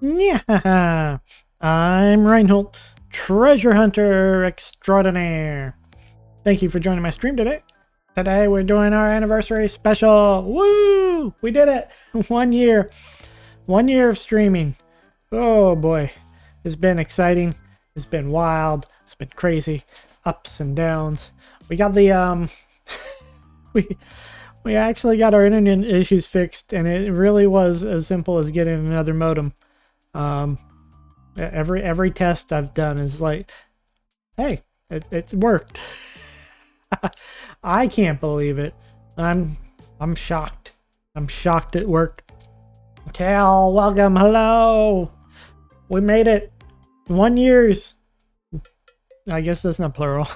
Yeah, I'm Reinhold, treasure hunter extraordinaire. Thank you for joining my stream today. Today we're doing our anniversary special. Woo! We did it! 1 year. 1 year of streaming. Oh boy. It's been exciting. It's been wild. It's been crazy. Ups and downs. We got the we actually got our internet issues fixed, and it really was as simple as getting another modem. Every test I've done is like, hey, it worked. I can't believe it. I'm shocked. I'm shocked it worked. Cal, welcome, hello. We made it. 1 years. I guess that's not plural.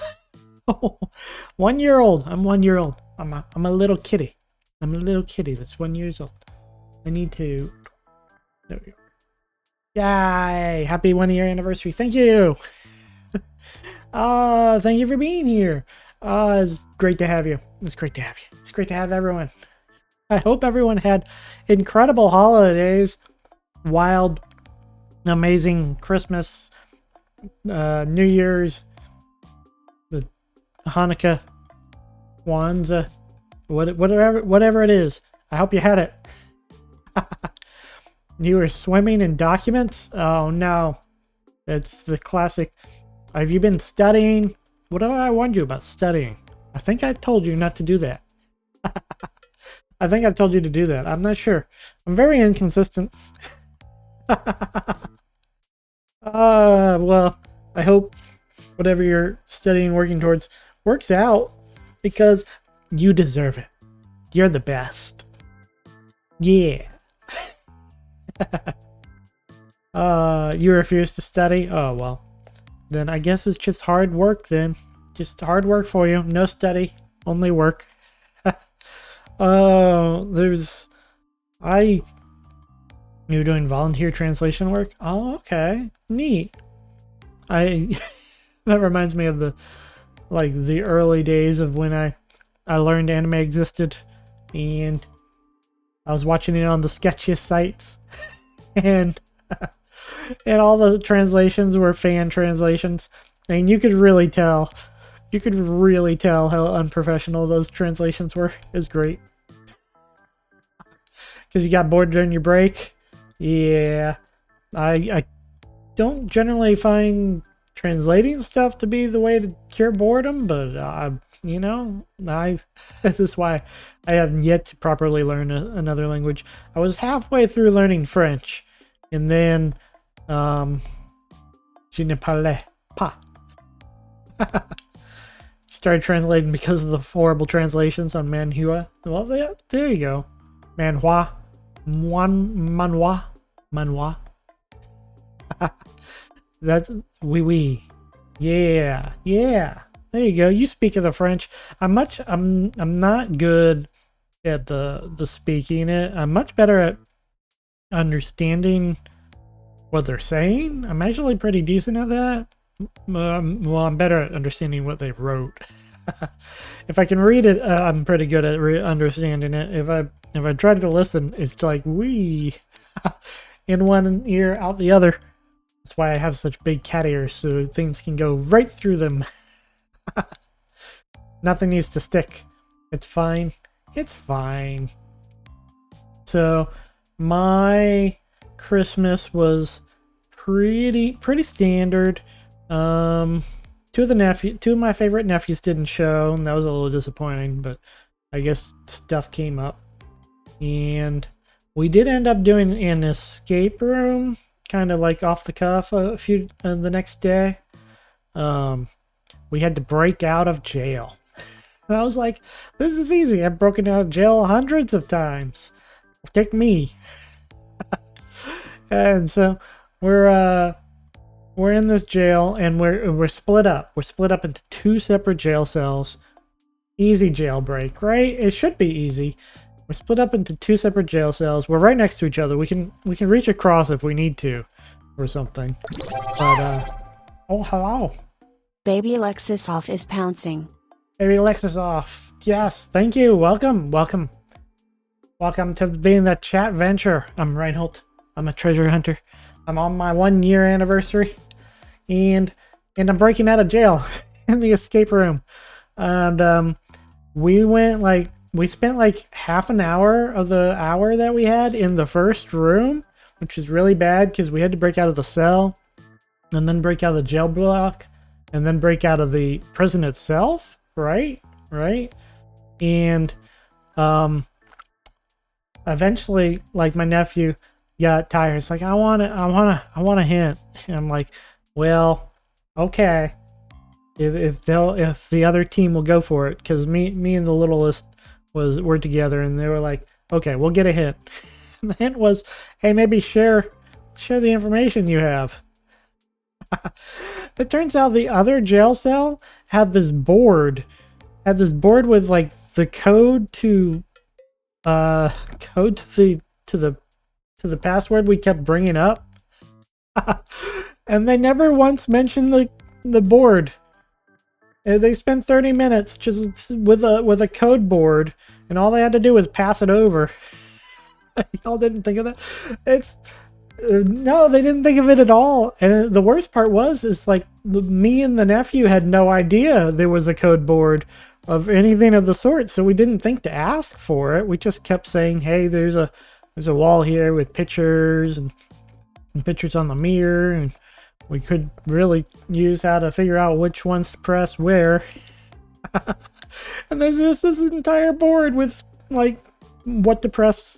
1 year old. I'm 1 year old. I'm a little kitty. I'm a little kitty that's 1 year old. I need to. There we go. Yay! Happy 1 year anniversary. Thank you. Thank you for being here. It's great to have you. It's great to have you. It's great to have everyone. I hope everyone had incredible holidays. Wild, amazing Christmas, New Year's, Hanukkah, Kwanzaa, whatever it is. I hope you had it. You were swimming in documents? Oh no. It's the classic. Have you been studying? What have I warned you about studying? I think I told you not to do that. I think I've told you to do that. I'm not sure. I'm very inconsistent. Well, I hope whatever you're studying, working towards, works out, because you deserve it. You're the best. Yeah. You refuse to study? Oh, well. Then I guess it's just hard work then. Just hard work for you. No study, only work. You're doing volunteer translation work? Oh, okay. Neat. That reminds me of the early days of when I learned anime existed, and I was watching it on the sketchiest sites, and all the translations were fan translations, and you could really tell how unprofessional those translations were. It was great. Because you got bored during your break. Yeah. I don't generally find translating stuff to be the way to cure boredom, but this is why I have yet to properly learn another language. I was halfway through learning French, and then je ne parle pas. Started translating because of the horrible translations on Manhua. Well, there you go. Manhua. Manhua. That's oui. Yeah. There you go. You speak of the French. I'm not good at the speaking it. I'm much better at understanding what they're saying. I'm actually pretty decent at that. Well, I'm better at understanding what they wrote. If I can read it, I'm pretty good at understanding it. If I try to listen, it's like wee, in one ear, out the other. That's why I have such big cat ears, so things can go right through them. Nothing needs to stick. It's fine. It's fine. So, my Christmas was pretty standard. Two of my favorite nephews didn't show, and that was a little disappointing, but I guess stuff came up. And we did end up doing an escape room, kind of like off the cuff the next day. We had to break out of jail. And I was like, this is easy. I've broken out of jail hundreds of times. Take me. And so we're in this jail, and we're split up. We're split up into 2 separate jail cells. Easy jailbreak, right? It should be easy. We're split up into 2 separate jail cells. We're right next to each other. We can reach across if we need to, or something. But oh, hello. Baby Alexis off is pouncing. Baby Alexis off. Yes, thank you. Welcome to being the chat venture. I'm Reinhold. I'm a treasure hunter. I'm on my 1 year anniversary, and I'm breaking out of jail in the escape room. And we spent like half an hour of the hour that we had in the first room, which is really bad because we had to break out of the cell and then break out of the jail block and then break out of the prison itself, right? And eventually, like, my nephew got tired. It's like, I want a hint. And I'm like, well, okay, if the other team will go for it, because me and the littlest were together, and they were like, okay, we'll get a hint. And the hint was, hey, maybe share the information you have. It turns out the other jail cell had this board with like the code to to the password we kept bringing up. And they never once mentioned the board. They spent 30 minutes just with a code board, and all they had to do was pass it over. Y'all didn't think of that? It's no, they didn't think of it at all. And the worst part is like me and the nephew had no idea there was a code board of anything of the sort, so we didn't think to ask for it. We just kept saying, "Hey, there's a wall here with pictures and pictures on the mirror," and we could really use how to figure out which ones to press where. And there's just this entire board with like what to press.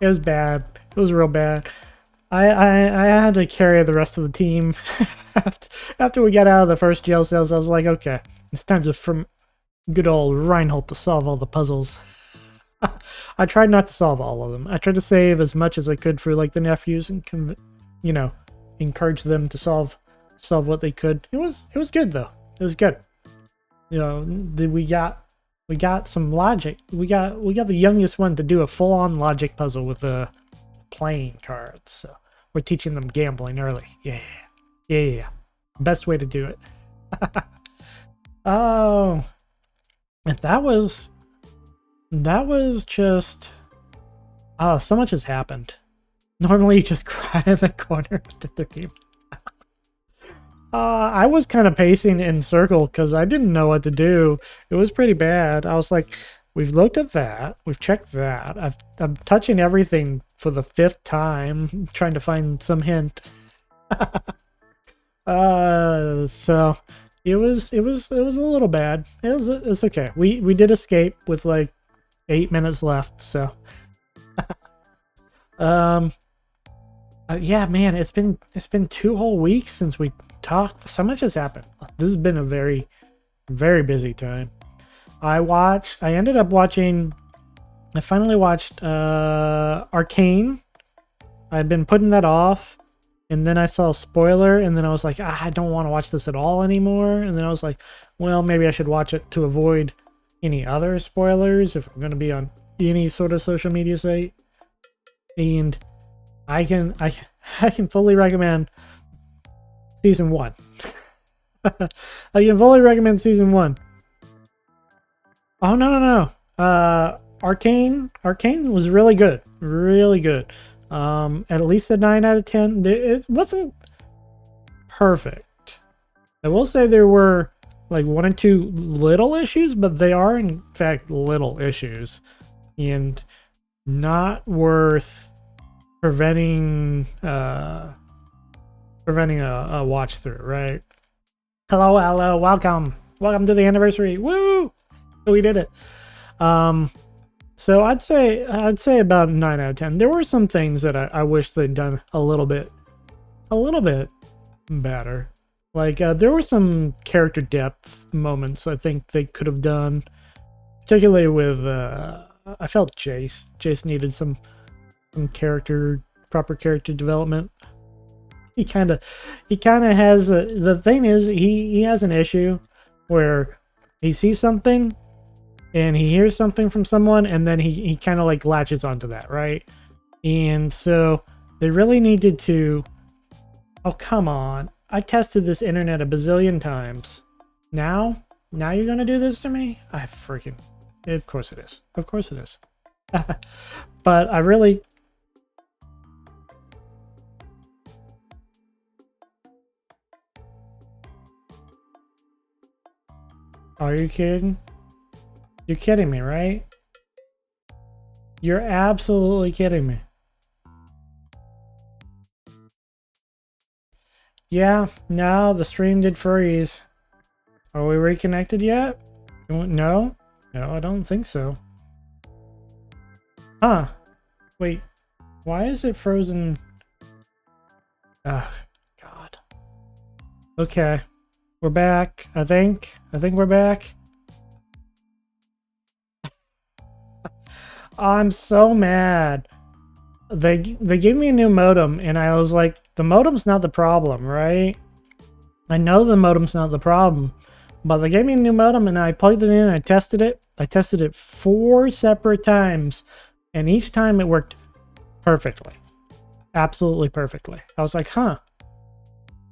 It was bad. It was real bad. I had to carry the rest of the team. After we got out of the first jail cells, I was like, okay, it's time from good old Reinhold to solve all the puzzles. I tried not to solve all of them. I tried to save as much as I could for like the nephews and encourage them to solve what they could. It was good though. It was good. We got some logic. We got the youngest one to do a full-on logic puzzle with the playing cards. So we're teaching them gambling early. Yeah. Best way to do it. Oh, and that was just so much has happened. Normally you just cry in the corner after the game. I was kind of pacing in circle because I didn't know what to do. It was pretty bad. I was like, we've looked at that. We've checked that. I'm touching everything for the 5th time, trying to find some hint. So it was a little bad. It's okay. We did escape with like 8 minutes left. So, yeah, man, it's been 2 whole weeks since we talked. So much has happened. This has been a very, very busy time. I finally watched Arcane. I've been putting that off, and then I saw a spoiler, and then I was like, I don't want to watch this at all anymore. And then I was like, well, maybe I should watch it to avoid any other spoilers if I'm going to be on any sort of social media site. And I can fully recommend season 1. I can fully recommend season 1. Oh, no. Arcane was really good. Really good. At least a 9 out of 10. It wasn't perfect. I will say there were like 1 or 2 little issues, but they are in fact little issues and not worth preventing a watch through, right? Hello, welcome to the anniversary. Woo! We did it. So I'd say about 9 out of 10. There were some things that I wish they'd done a little bit better. Like there were some character depth moments I think they could have done, particularly with I felt Jace needed some proper character development. He kind of has the thing is he has an issue where he sees something and he hears something from someone, and then he kind of like latches onto that, right? And so they really needed to, oh come on, I tested this internet a bazillion times. Now you're gonna do this to me? Of course it is. But I really, Are you kidding? You're kidding me, right? You're absolutely kidding me. Yeah, no, the stream did freeze. Are we reconnected yet? No? No, I don't think so. Huh. Wait, why is it frozen? Oh, God. Okay, we're back, I think. I think we're back. I'm so mad. They gave me a new modem, and I was like, the modem's not the problem, right? I know the modem's not the problem, but they gave me a new modem, and I plugged it in, and I tested it. I tested it 4 separate times, and each time it worked perfectly. Absolutely perfectly. I was like, huh.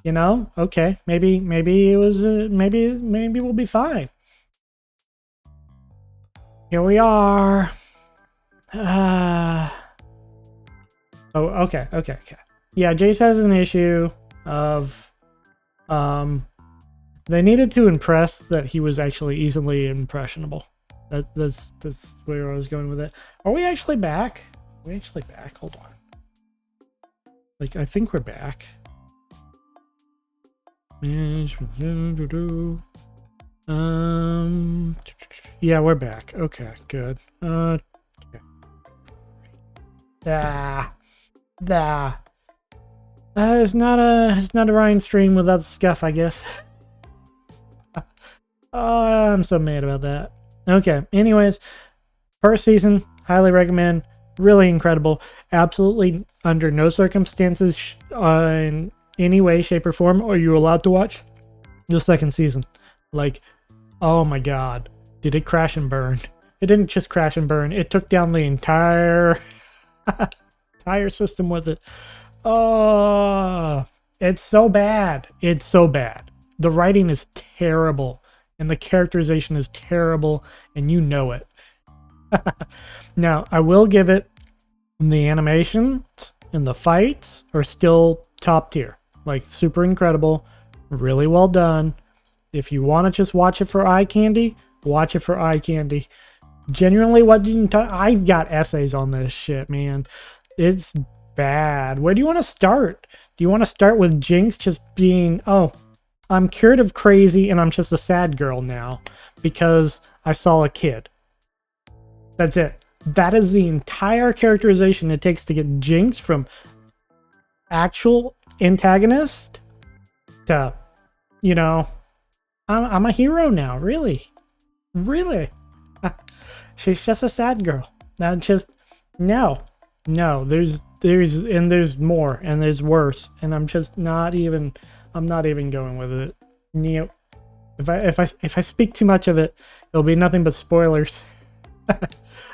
You know, okay, maybe it was maybe we'll be fine. Here we are. Oh, okay. Yeah, Jace has an issue of they needed to impress that he was actually easily impressionable. That's where I was going with it. Are we actually back? Are we actually back? Hold on. Like, I think we're back. Yeah, we're back. Okay, good. Okay. It's not a Ryan stream without scuff, I guess. I'm so mad about that. Okay, anyways, first season, highly recommend. Really incredible. Absolutely under no circumstances in any way, shape, or form are you allowed to watch the second season. Like, oh my god, did it crash and burn? It didn't just crash and burn. It took down the entire system with it. Oh, it's so bad. It's so bad. The writing is terrible, and the characterization is terrible, and you know it. Now, I will give it, the animations and the fights are still top tier. Like, super incredible, really well done. If you want to just watch it for eye candy, watch it for eye candy. Genuinely, what didn't I've got essays on this shit, man. It's bad. Where do you want to start? Do you want to start with Jinx just being, oh, I'm cured of crazy and I'm just a sad girl now because I saw a kid? That's it. That is the entire characterization it takes to get Jinx from actual antagonist to, you know, I'm a hero now. Really? She's just a sad girl. Not just, no, there's more and there's worse, and I'm just not even, I'm not even going with it. You know, if I speak too much of it, it'll be nothing but spoilers.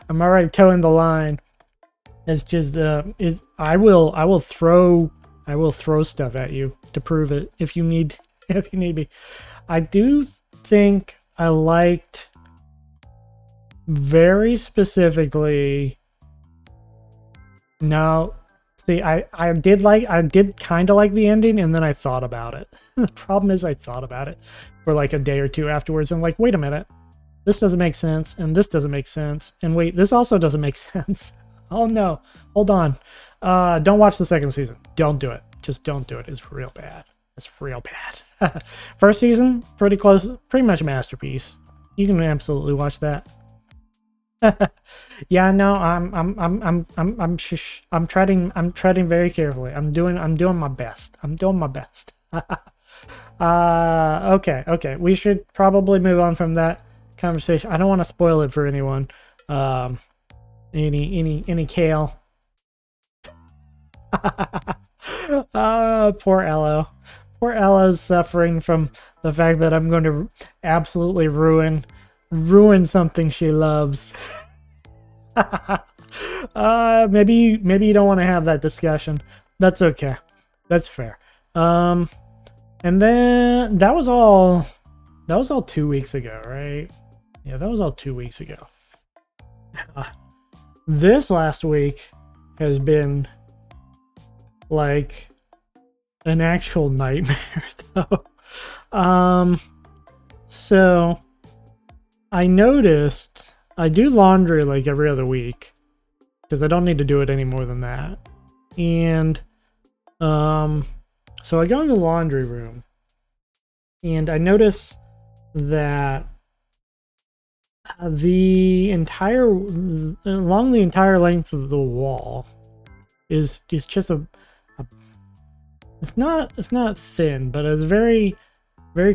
I'm already towing the line. It's just I will throw stuff at you to prove it if you need me. I do think I liked very specifically. No, see, I did kind of like the ending, and then I thought about it. The problem is I thought about it for like a day or two afterwards. I'm like, wait a minute, this doesn't make sense, and this doesn't make sense, and wait, this also doesn't make sense. Oh no, hold on. Don't watch the second season. Don't do it. Just don't do it. It's real bad. It's real bad. First season, pretty close, pretty much a masterpiece. You can absolutely watch that. Yeah, no, I'm treading very carefully. I'm doing my best. I'm doing my best. Okay. We should probably move on from that conversation. I don't want to spoil it for anyone. Any Kale. Poor Ello. Poor Ella's suffering from the fact that I'm going to absolutely ruin something she loves. Maybe you don't want to have that discussion. That's okay. That's fair. And then that was all 2 weeks ago, right? Yeah, that was all 2 weeks ago. This last week has been like an actual nightmare though. So I noticed I do laundry like every other week because I don't need to do it any more than that. And so I go in the laundry room and I notice that the entire along the entire length of the wall is just a it's not thin, but it's very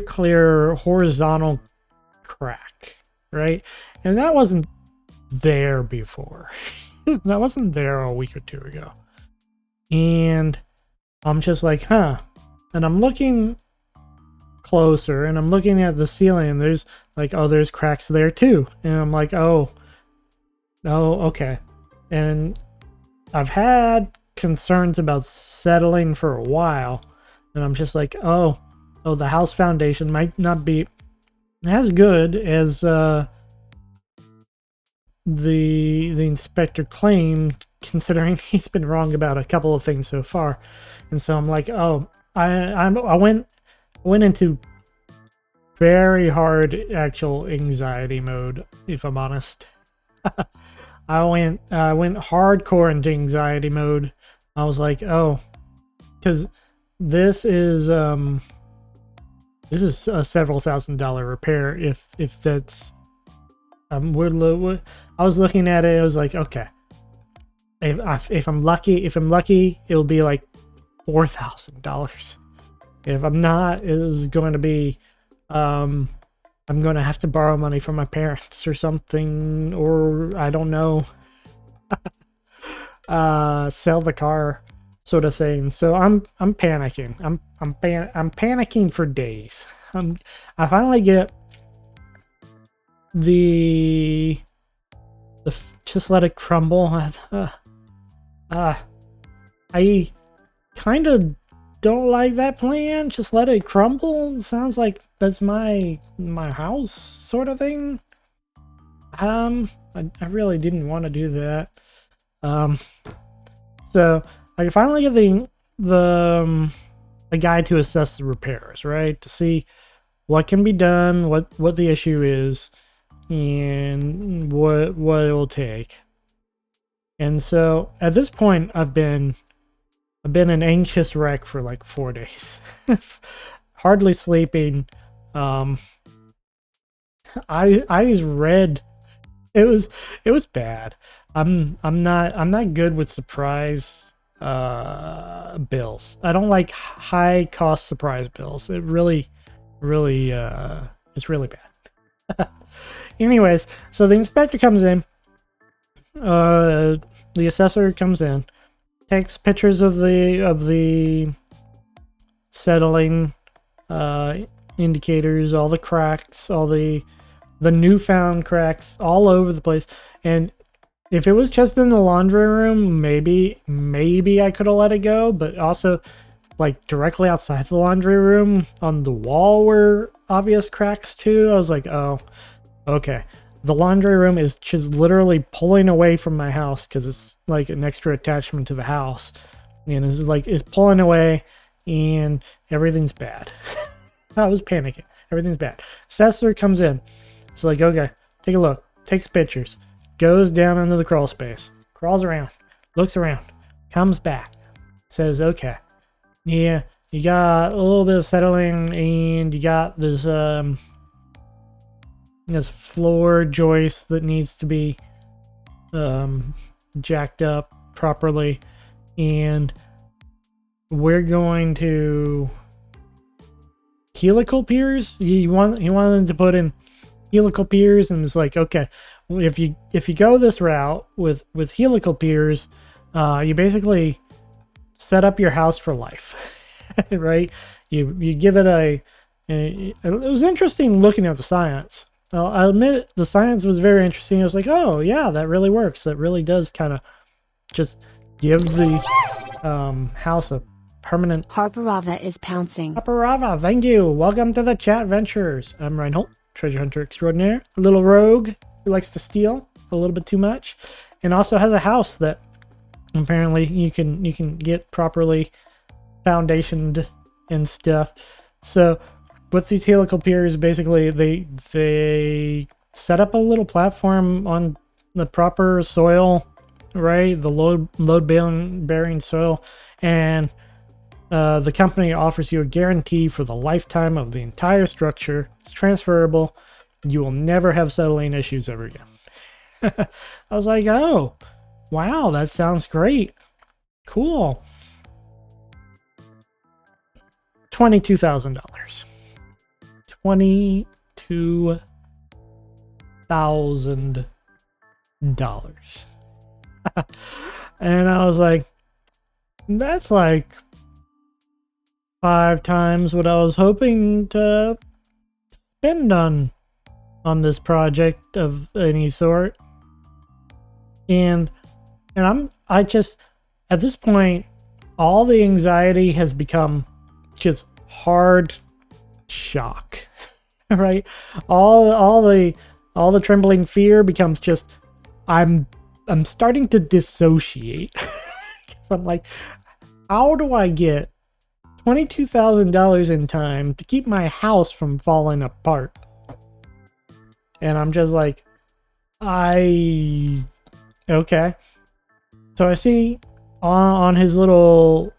clear horizontal crack, right? And that wasn't there before. That wasn't there a week or two ago. And I'm just like, huh. And I'm looking closer and I'm looking at the ceiling and there's like, oh, there's cracks there too. And I'm like, oh, okay. And I've had concerns about settling for a while. And I'm just like, oh, the house foundation might not be as good as the inspector claimed, considering he's been wrong about a couple of things so far. And so I'm like, oh, I went into very hard actual anxiety mode, if I'm honest. I went hardcore into anxiety mode. I was like, oh, because this is a several $1,000s repair. If that's I was looking at it. I was like, okay, if I'm lucky, it'll be like $4,000. If I'm not, it is going to be, I'm going to have to borrow money from my parents or something, or I don't know, sell the car, sort of thing. So I'm panicking. I'm panicking for days. I finally get the just let it crumble. I kind of don't like that plan. Just let it crumble. It sounds like that's my house sort of thing. I really didn't want to do that. So I finally get the guy to assess the repairs, right? To see what can be done, what the issue is, and what it will take. And so at this point, I've been an anxious wreck for like 4 days, hardly sleeping. Eyes red. It was bad. I'm not good with surprise bills. I don't like high cost surprise bills. It really it's really bad. Anyways, so the inspector comes in. The assessor comes in, takes pictures of the settling indicators, all the cracks, all the newfound cracks all over the place. And if it was just in the laundry room, maybe I could have let it go, but also like directly outside the laundry room on the wall were obvious cracks too. I was like, oh, okay. The laundry room is just literally pulling away from my house because it's like an extra attachment to the house. And it's pulling away and everything's bad. I was panicking. Everything's bad. Assessor comes in. It's like, okay, take a look. Takes pictures. Goes down into the crawl space. Crawls around. Looks around. Comes back. Says, okay. Yeah, you got a little bit of settling and you got this this floor joist that needs to be jacked up properly, and we're going to helical piers. He wanted to put in helical piers, and it's like, okay, if you go this route with helical piers, you basically set up your house for life. Right? You give it it was interesting looking at the science. I'll admit the science was very interesting. I was like, oh yeah, that really works. That really does kind of just give the house a permanent. Harperava is pouncing. Harperava, thank you. Welcome to the chat ventures. I'm Reinhold, treasure hunter extraordinaire, a little rogue who likes to steal a little bit too much, and also has a house that apparently you can get properly foundationed and stuff. So with these helical piers, basically they set up a little platform on the proper soil, right? The load bearing soil, and the company offers you a guarantee for the lifetime of the entire structure. It's transferable. You will never have settling issues ever again. I was like, oh, wow, that sounds great. Cool. $22,000. $22,000. And I was like, that's like 5 times what I was hoping to spend on this project of any sort. And I just, at this point, all the anxiety has become just hard shock. Right? All the trembling fear becomes just, I'm starting to dissociate. So I'm like, how do I get $22,000 in time to keep my house from falling apart? And I'm just like, okay. So I see on his little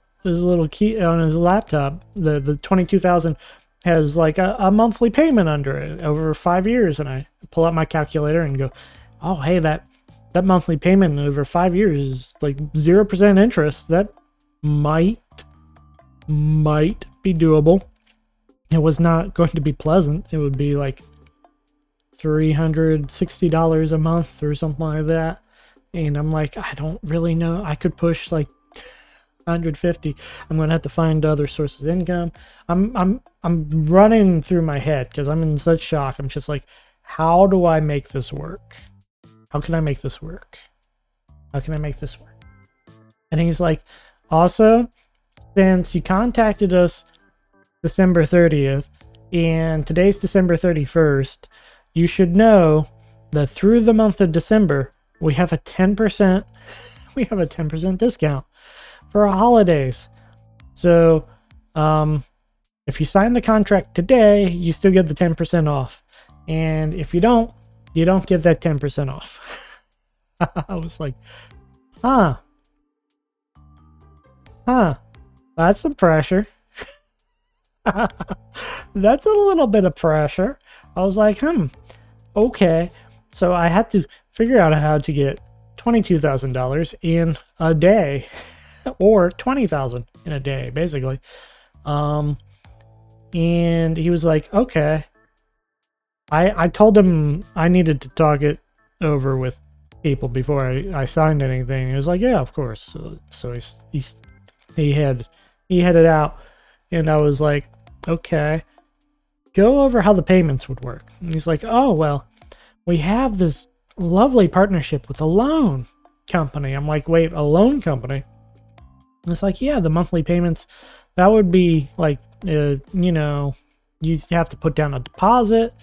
key on his laptop, the 22,000 has like a monthly payment under it over 5 years, and I pull out my calculator and go, oh hey, that monthly payment over 5 years is like 0% interest. That might be doable. It was not going to be pleasant. It would be like $360 a month or something like that. And I'm like, I don't really know. I could push like 150. I'm gonna have to find other sources of income. I'm running through my head because I'm in such shock. I'm just like, how do I make this work? How can I make this work? How can I make this work? And he's like, also, since you contacted us December 30th and today's December 31st, you should know that through the month of December we have a 10% discount for holidays. So if you sign the contract today, you still get the 10% off. And if you don't get that 10% off. I was like, huh, that's some pressure. That's a little bit of pressure. I was like, okay. So I had to figure out how to get $22,000 in a day, or 20,000 in a day, basically. And he was like, okay. I told him I needed to talk it over with people before I signed anything. He was like, yeah, of course. So he headed out, and I was like, okay, go over how the payments would work. And he's like, oh, well, we have this lovely partnership with a loan company. I'm like, wait, a loan company? And it's like, yeah, the monthly payments, that would be like, you have to put down a deposit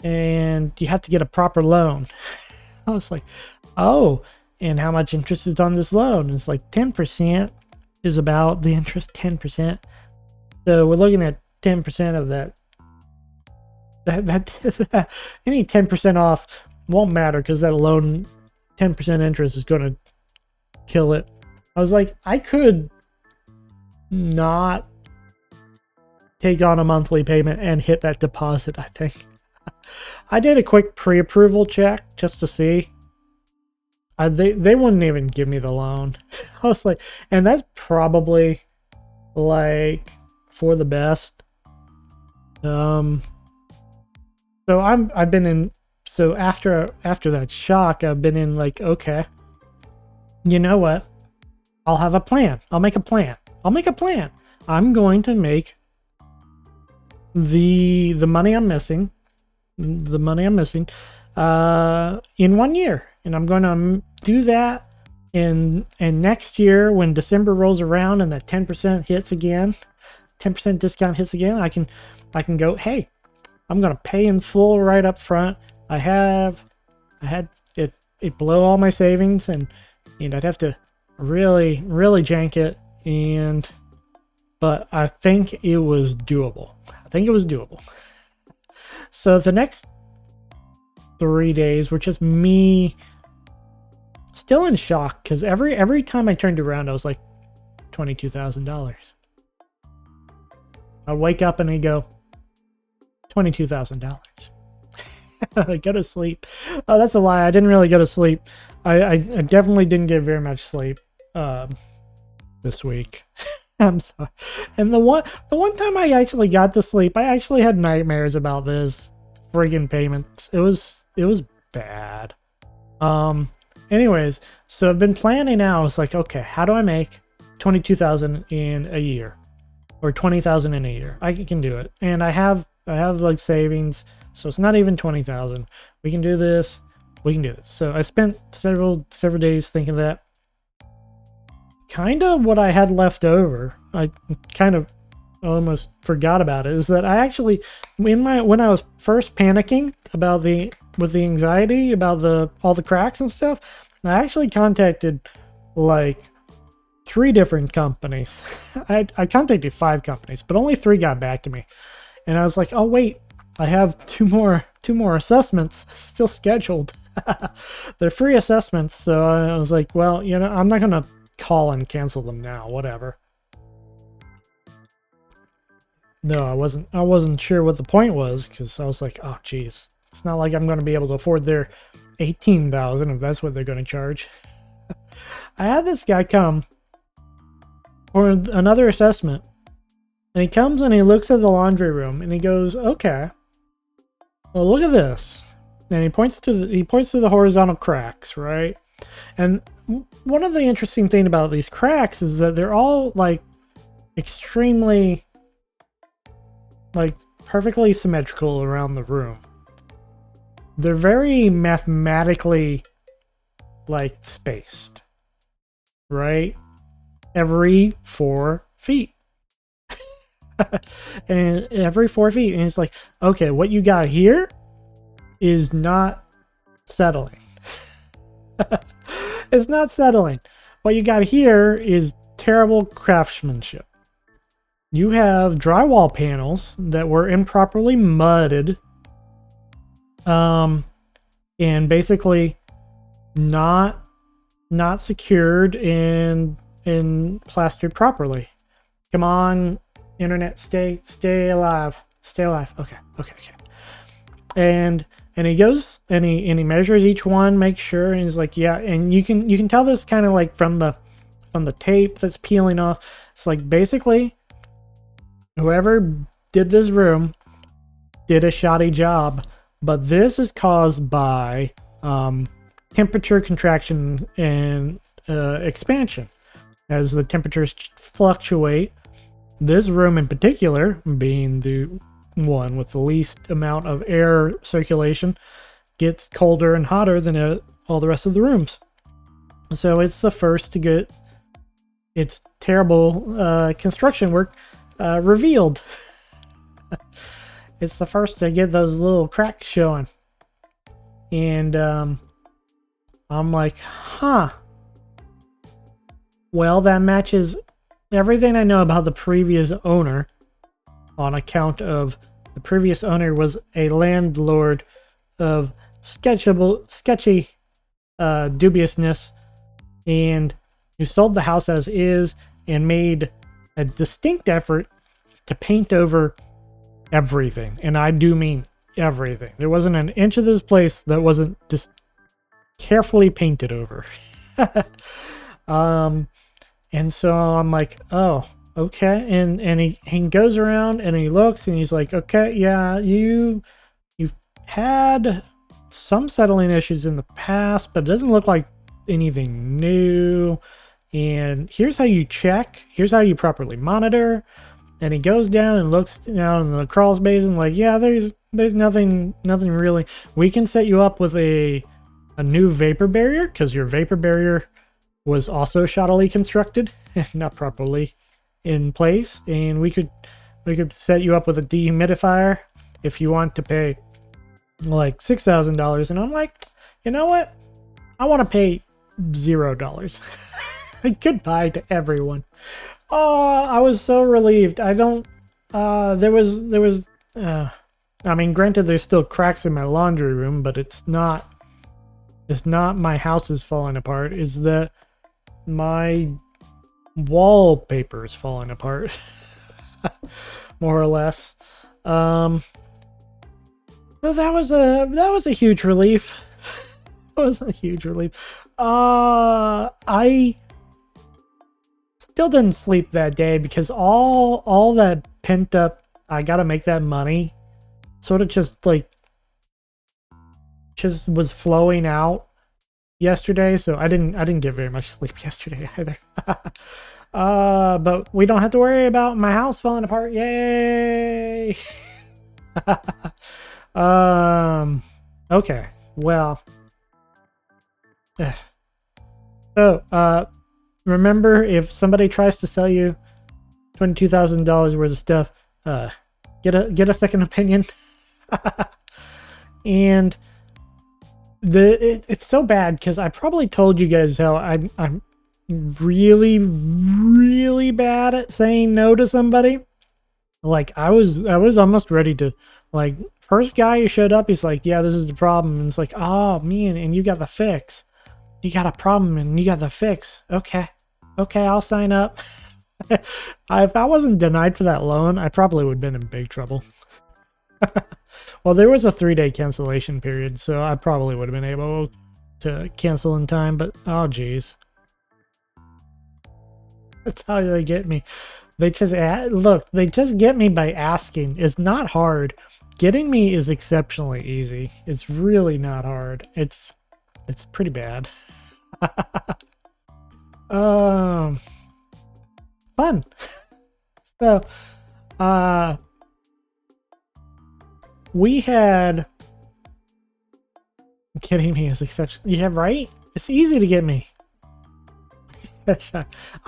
and you have to get a proper loan. I was like, oh, and how much interest is on this loan? It's like 10% is about the interest, 10%. So we're looking at 10% of that. That any 10% off won't matter because that loan 10% interest is going to kill it. I was like, I could not take on a monthly payment and hit that deposit, I think. I did a quick pre-approval check just to see. They wouldn't even give me the loan. I was like, and that's probably like for the best. So I've been in, so after that shock, I've been in like, okay, you know what? I'll have a plan. I'll make a plan. I'm going to make the money I'm missing in 1 year, and I'm going to do that. And next year, when December rolls around and that 10% hits again, 10% discount hits again, I can go, hey, I'm going to pay in full right up front. I had it blow all my savings, and I'd have to really jank it, but I think it was doable. So the next 3 days, which is me still in shock because every time I turned around, I was like $22,000. I'd wake up and I'd go $22,000. I go to sleep. Oh, that's a lie. I didn't really go to sleep. I definitely didn't get very much sleep this week. I'm sorry. And the one time I actually got to sleep, I actually had nightmares about this friggin' payment. It was bad. Anyways, so I've been planning out. It's like, okay, how do I make 22,000 in a year, or 20,000 in a year? I can do it, and I have like savings, so it's not even 20,000. We can do this. We can do this. So I spent several days thinking that. Kind of what I had left over, I kind of almost forgot about it, is that I actually, when I was first panicking about with the anxiety about all the cracks and stuff, I actually contacted like 3 different companies. I contacted 5 companies, but only 3 got back to me. And I was like, oh wait, I have two more assessments still scheduled. They're free assessments, so I was like, well, you know, I'm not gonna call and cancel them now, whatever. No, I wasn't sure what the point was, because I was like, oh geez, it's not like I'm going to be able to afford their 18,000 if that's what they're going to charge. I had this guy come for another assessment, and he comes and he looks at the laundry room and he goes, okay, well look at this, and he points to the horizontal cracks, right? And one of the interesting thing about these cracks is that they're all like extremely, like, perfectly symmetrical around the room. They're very mathematically like spaced, right? Every 4 feet. And every 4 feet, and it's like, okay, what you got here is not settling. It's not settling. What you got here is terrible craftsmanship. You have drywall panels that were improperly mudded, and basically not secured and plastered properly. Come on, internet, stay alive. Stay alive. Okay. And he goes and he measures each one, makes sure, and he's like, yeah, and you can tell this kind of like from the tape that's peeling off. It's like basically whoever did this room did a shoddy job, but this is caused by temperature contraction and expansion. As the temperatures fluctuate, this room in particular, being the one with the least amount of air circulation, gets colder and hotter than all the rest of the rooms. So it's the first to get its terrible construction work revealed. It's the first to get those little cracks showing. And I'm like, huh. Well, that matches everything I know about the previous owner, on account of the previous owner was a landlord of sketchy dubiousness, and who sold the house as is and made a distinct effort to paint over everything. And I do mean everything. There wasn't an inch of this place that wasn't just carefully painted over. And so I'm like, oh, okay. And he goes around and he looks and he's like, okay, yeah, you've had some settling issues in the past, but it doesn't look like anything new. And here's how you check. Here's how you properly monitor. And he goes down and looks down in the crawl space and like, yeah, there's nothing really. We can set you up with a new vapor barrier, because your vapor barrier was also shoddily constructed and not properly in place. And we could set you up with a dehumidifier if you want to pay like $6,000. And I'm like, you know what? I want to pay $0. Goodbye to everyone. Oh, I was so relieved. I don't. There was I mean, granted, there's still cracks in my laundry room, but it's not my house is falling apart. It's that my wallpaper is falling apart, more or less. So that was a huge relief. That was a huge relief. I still didn't sleep that day because all that pent up, I gotta make that money, sort of just was flowing out yesterday. So I didn't get very much sleep yesterday either. But we don't have to worry about my house falling apart. Yay! Okay. Well. So, remember, if somebody tries to sell you $22,000 worth of stuff, get a second opinion. And it's so bad because I probably told you guys how I'm really, really bad at saying no to somebody. Like I was almost ready to, like, first guy who showed up, he's like, yeah, this is the problem. And it's like, oh man, and you got the fix. You got a problem and you got the fix. Okay, I'll sign up. If I wasn't denied for that loan, I probably would have been in big trouble. Well, there was a 3-day cancellation period, so I probably would have been able to cancel in time, but oh geez. That's how they get me. They just look, they just get me by asking. It's not hard. Getting me is exceptionally easy. It's really not hard. It's pretty bad. Fun. So, we had, getting me is exception. Yeah, right? It's easy to get me. I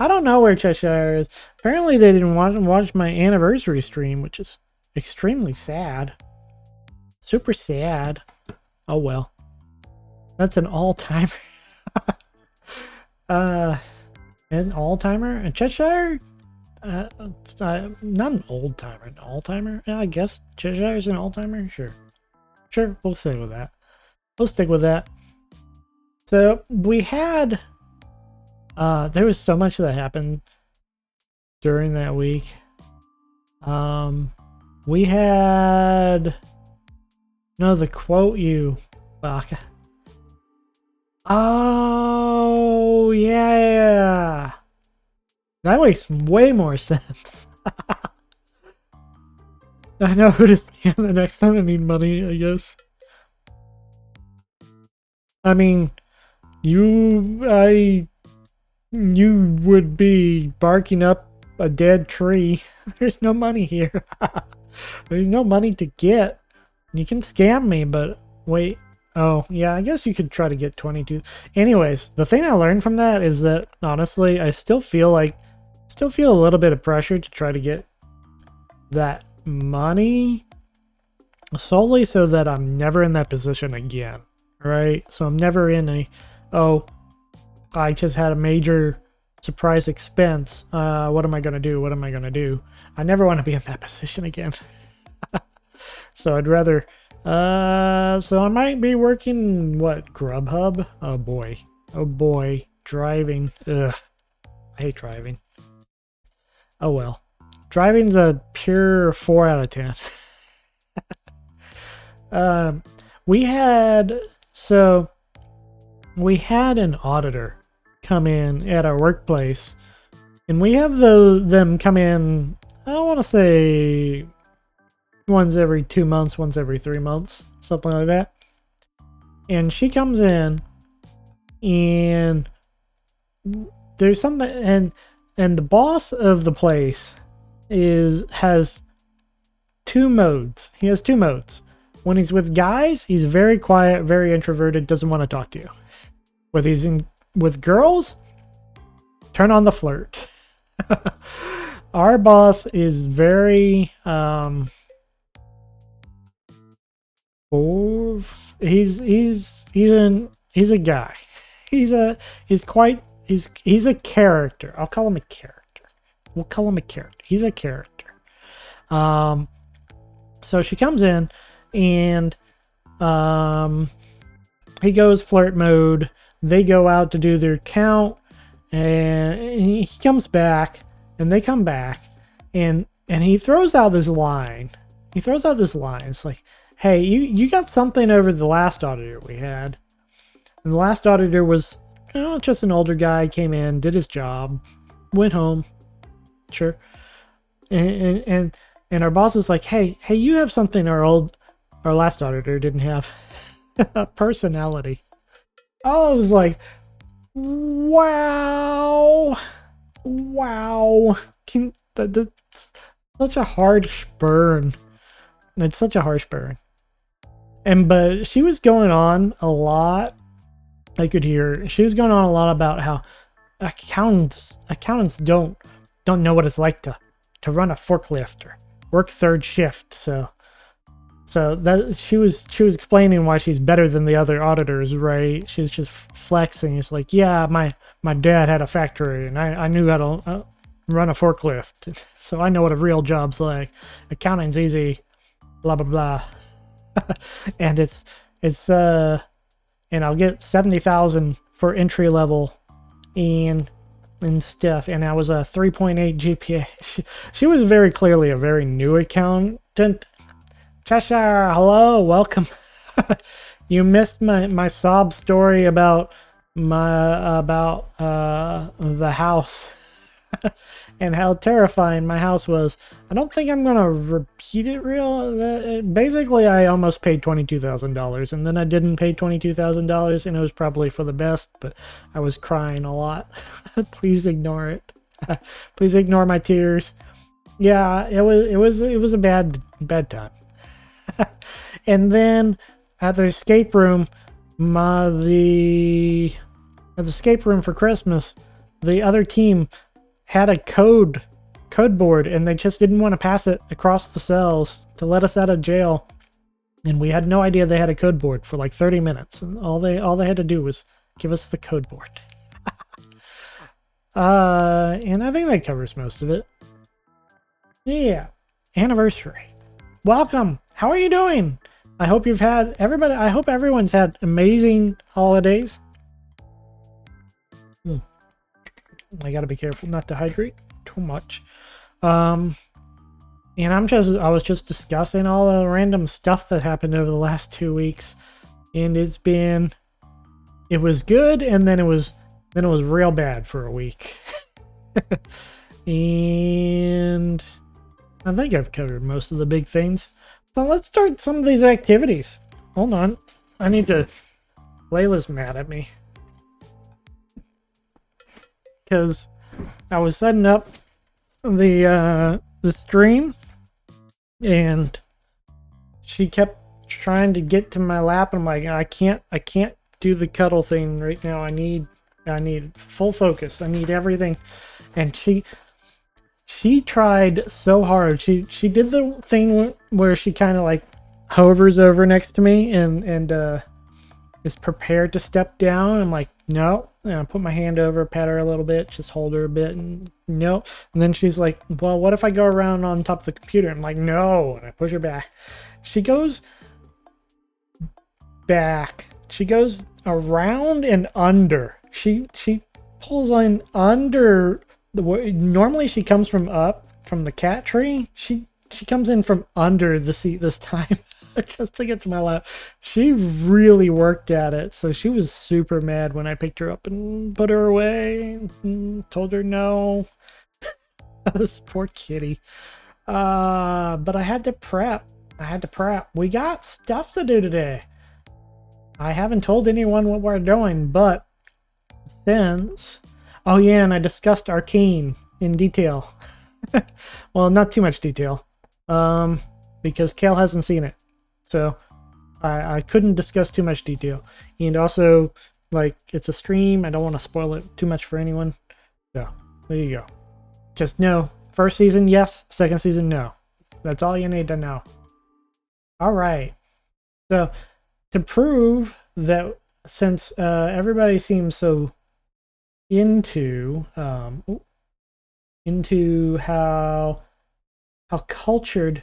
don't know where Cheshire is. Apparently they didn't watch my anniversary stream, which is extremely sad. Super sad. Oh well. That's an all-timer. An all-timer? And Cheshire? Not an old-timer. An all-timer? Yeah, I guess Cheshire's an all-timer? Sure. Sure, we'll stay with that. We'll stick with that. So, we had... there was so much that happened during that week. We had... No, the quote you... Bueka. Oh, yeah. That makes way more sense. I know who to scam the next time I need money, I guess. I mean, you would be barking up a dead tree. There's no money here. There's no money to get. You can scam me, but wait. Oh, yeah, I guess you could try to get 22. Anyways, the thing I learned from that is that, honestly, I still feel a little bit of pressure to try to get that money solely so that I'm never in that position again, right? So I'm never in a, oh, I just had a major surprise expense. What am I going to do? What am I going to do? I never want to be in that position again. So I'd rather... so I might be working, what, Grubhub? Oh boy. Oh boy. Driving. Ugh. I hate driving. Oh well. Driving's a pure 4 out of 10. We had an auditor come in at our workplace, and we have them come in, I want to say once every 2 months, once every 3 months, something like that. And she comes in, and there's something, and the boss of the place has 2 modes. He has 2 modes. When he's with guys, he's very quiet, very introverted, doesn't want to talk to you. When he's with girls, turn on the flirt. Our boss is very he's a guy. He's a character. I'll call him a character. We'll call him a character. He's a character. So she comes in and he goes flirt mode. They go out to do their count, and he comes back, and they come back, and he throws out this line. He throws out this line. It's like, hey, you got something over the last auditor we had. And the last auditor was, just an older guy, came in, did his job, went home. Sure. And our boss is like, hey, you have something our last auditor didn't have. Personality. I was like, wow. That's such a harsh burn. It's such a harsh burn. But she was going on a lot. I could hear she was going on a lot about how accountants don't know what it's like to run a forklift or work third shift. So that she was explaining why she's better than the other auditors, right? She's just flexing. It's like, yeah, my dad had a factory and I knew how to run a forklift, so I know what a real job's like. Accounting's easy, blah blah blah. And it's and I'll get 70,000 for entry level and stuff. And I was a 3.8 GPA. She was very clearly a very new accountant. Cheshire, hello, welcome. You missed my sob story about the house and how terrifying my house was. I don't think I'm gonna repeat it basically, I almost paid $22,000, and then I didn't pay $22,000, and it was probably for the best, but I was crying a lot. Please ignore it. Please ignore my tears. Yeah, it was a bad time. And then at the escape room, at the escape room for Christmas, the other team had a code board, and they just didn't want to pass it across the cells to let us out of jail. And we had no idea they had a code board for like 30 minutes, and all they had to do was give us the code board. And I think that covers most of it. Yeah, anniversary. Welcome. How are you doing? I hope I hope everyone's had amazing holidays. I gotta be careful not to hydrate too much. And I was just discussing all the random stuff that happened over the last 2 weeks, and it was good, and then it was real bad for a week. And I think I've covered most of the big things. So let's start some of these activities. Hold on. I need to... Layla's mad at me. Because I was setting up the stream, and she kept trying to get to my lap, and I'm like, I can't do the cuddle thing right now. I need full focus. I need everything. And she tried so hard. She did the thing where she kind of like hovers over next to me and is prepared to step down. I'm like, no. And I put my hand over, pat her a little bit, just hold her a bit, and no. And then she's like, well, what if I go around on top of the computer? I'm like, no. And I push her back. She goes back. She goes around and under. She pulls on under. Normally she comes from up from the cat tree. She comes in from under the seat this time just to get to my lap. She really worked at it, so she was super mad when I picked her up and put her away and told her no. This poor kitty. But I had to prep. We got stuff to do today. I haven't told anyone what we're doing, but since... Oh yeah, and I discussed Arcane in detail. Well, not too much detail, because Kale hasn't seen it, so I couldn't discuss too much detail. And also, like, it's a stream, I don't want to spoil it too much for anyone. So there you go. Just know, first season yes, second season no. That's all you need to know. All right. So to prove that, since everybody seems so into how cultured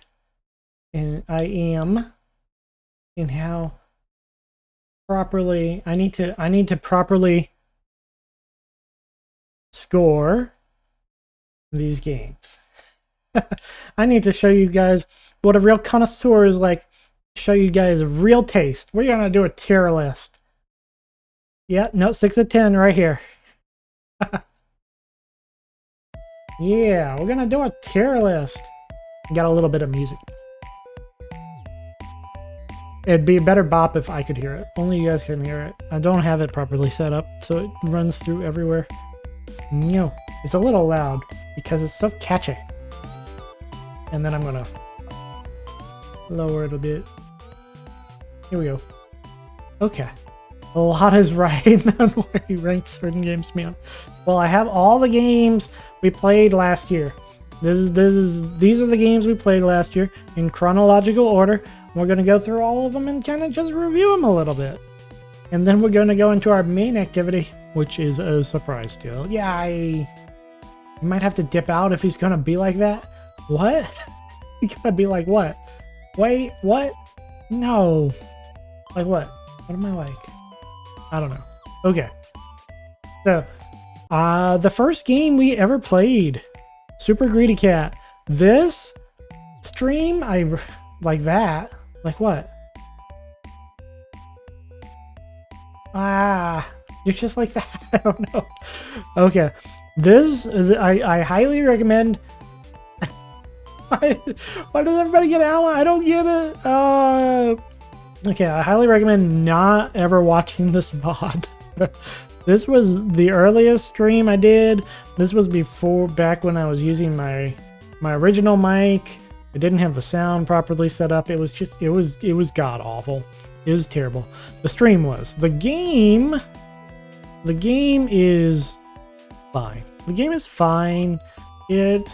I am in how properly I need to properly score these games. I need to show you guys what a real connoisseur is like. Show you guys real taste. We're gonna do a tier list. Yeah, no, 6 of 10 right here. Yeah, we're gonna do a tier list. Got a little bit of music. It'd be a better bop if I could hear it. Only you guys can hear it. I don't have it properly set up, so it runs through everywhere. No, it's a little loud because it's so catchy. And then I'm gonna lower it a bit. Here we go. Okay. A lot is right on where he ranked certain games me on. Well, I have all the games we played last year. These are the games we played last year in chronological order. We're going to go through all of them and kind of just review them a little bit. And then we're going to go into our main activity, which is a surprise deal. Yeah, you might have to dip out if he's going to be like that. What? He's going to be like what? Wait, what? No. Like what? What am I like? I don't know. Okay. So, the first game we ever played, Super Greedy Cat. This stream, I like that. Like what? Ah, you're just like that. I don't know. Okay. This, I highly recommend. Why does everybody get Ally? I don't get it. Okay, I highly recommend not ever watching this VOD. This was the earliest stream I did. This was back when I was using my original mic. I didn't have the sound properly set up. It was god awful. It was terrible. The stream was. The game is fine. The game is fine. It's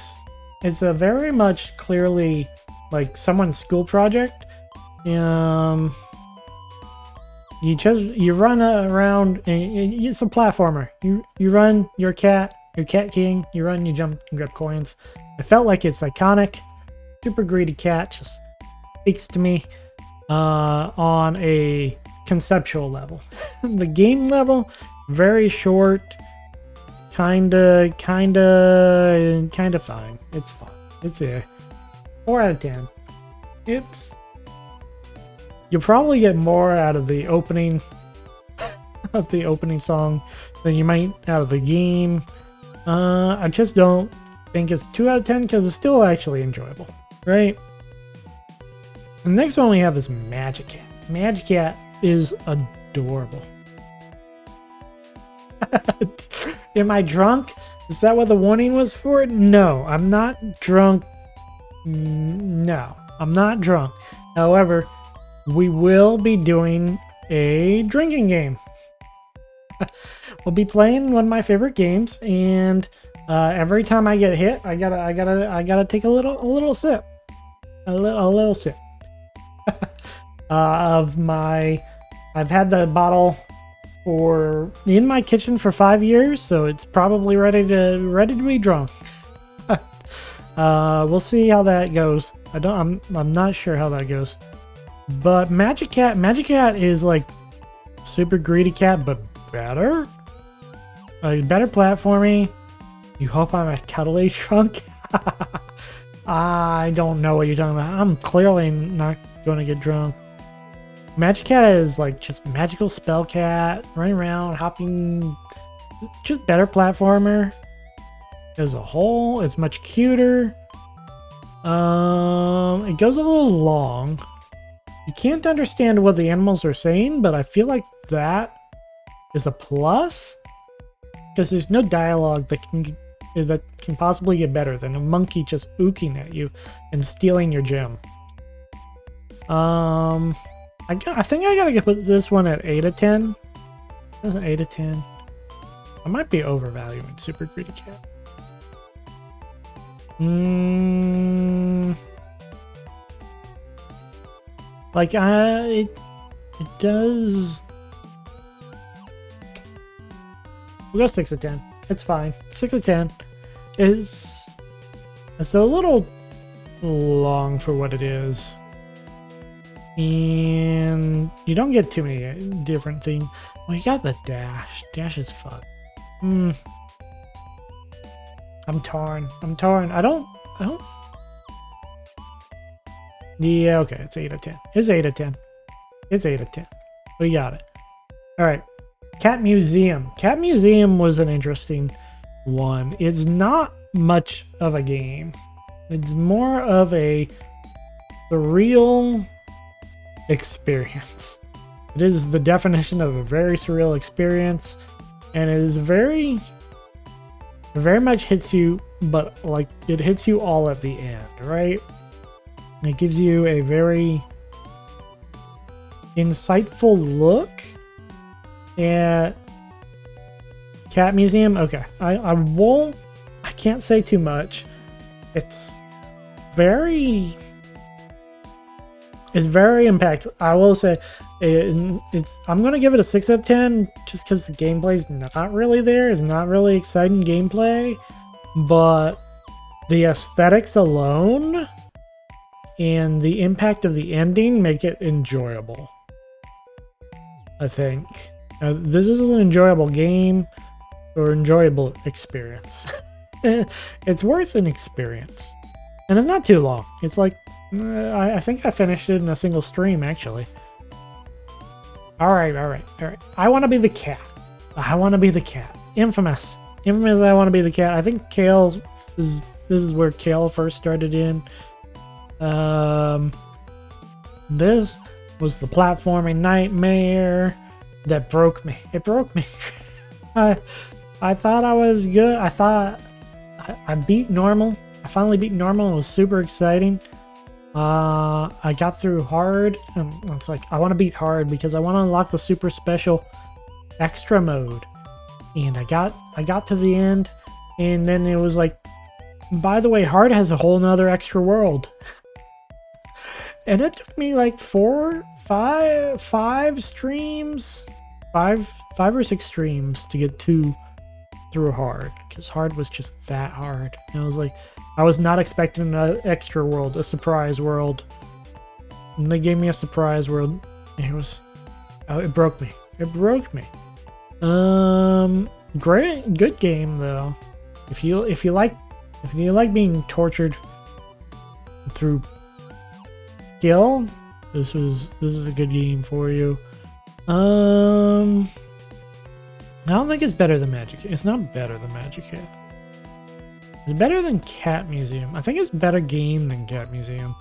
a very much clearly like someone's school project. You run around and it's a platformer. You run your cat king. You run, you jump, and grab coins. I felt like it's iconic. Super Greedy Cat just speaks to me on a conceptual level. The game level, very short, kinda fine. It's fine. It's there. 4 out of 10. You'll probably get more out of the opening song than you might out of the game. I just don't think it's 2 out of 10 because it's still actually enjoyable, right? The next one we have is Magic Cat. Magic Cat is adorable. Am I drunk? Is that what the warning was for? No, I'm not drunk. No, I'm not drunk. However, we will be doing a drinking game. We'll be playing one of my favorite games, and every time I get hit, I gotta take a little sip, a little sip of my. I've had the bottle in my kitchen for 5 years, so it's probably ready to be drunk. We'll see how that goes. I'm not sure how that goes. But Magic Cat is like Super Greedy Cat, but better. Better platforming. You hope I'm a cuddly drunk? I don't know what you're talking about. I'm clearly not going to get drunk. Magic Cat is like just magical spell cat, running around, hopping. Just better platformer. As a whole, it's much cuter. It goes a little long. You can't understand what the animals are saying, but I feel like that is a plus, because there's no dialogue that can possibly get better than a monkey just ooking at you and stealing your gem. I think I gotta put this one at 8 of 10. That's an 8 of 10. I might be overvaluing Super Greedy Cat. Like, it does. We'll go 6 of 10. It's fine. 6 of 10. It's a little long for what it is. And you don't get too many different things. Well, you got the dash. Dash is fun. I'm torn. I don't. Yeah, okay. It's 8 of 10. It's 8 of 10. It's 8 of 10. We got it. All right. Cat Museum. Cat Museum was an interesting one. It's not much of a game. It's more of a surreal experience. It is the definition of a very surreal experience, and it is very much hits you, but like it hits you all at the end, right? It gives you a very insightful look at Cat Museum. Okay, I can't say too much. It's very impactful. I will say I'm gonna give it a 6 out of 10 just because the gameplay's not really there. It's not really exciting gameplay, but the aesthetics alone and the impact of the ending make it enjoyable, I think. This is an enjoyable game or enjoyable experience. It's worth an experience, and it's not too long. It's like I think I finished it in a single stream, actually. All right. I want to be the cat. Infamous. I want to be the cat. I think Kale this is where Kale first started in. This was the platforming nightmare that broke me. It broke me. I thought I was good. I thought I beat normal. I finally beat normal. It was super exciting. I got through hard. It's like I want to beat hard because I want to unlock the super special extra mode. And I got to the end, and then it was like, by the way, hard has a whole nother extra world. And it took me like 5 streams, five or 6 streams to get through hard, because hard was just that hard. And I was like, I was not expecting an extra world, a surprise world. And they gave me a surprise world. And it broke me. It broke me. Good game though. If you like being tortured through skill, this is a good game for you. I don't think it's better than Magic. It's not better than Magic Hat. It's better than Cat Museum. I think it's better game than Cat Museum.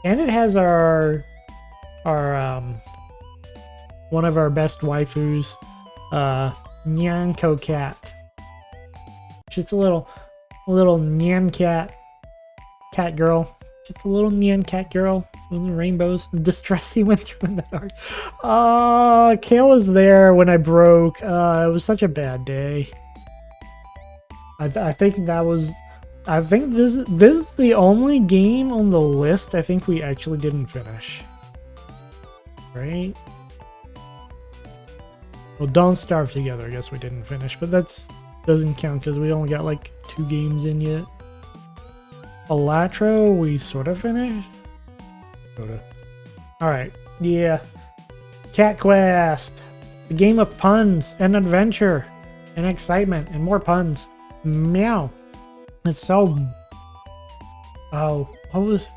And it has our one of our best waifus, Nyanko Cat. She's a little Nyan cat girl. Just a little Nyan cat girl with the rainbows. The distress he went through in that arc. Kale was there when I broke. It was such a bad day. I think this is the only game on the list I think we actually didn't finish. Right? Well, Don't Starve Together, I guess we didn't finish, but that doesn't count because we only got like 2 games in yet. Elatro, we sort of finished. Alright, yeah. Cat Quest, a game of puns and adventure and excitement and more puns. Meow. It's so... Oh, what was...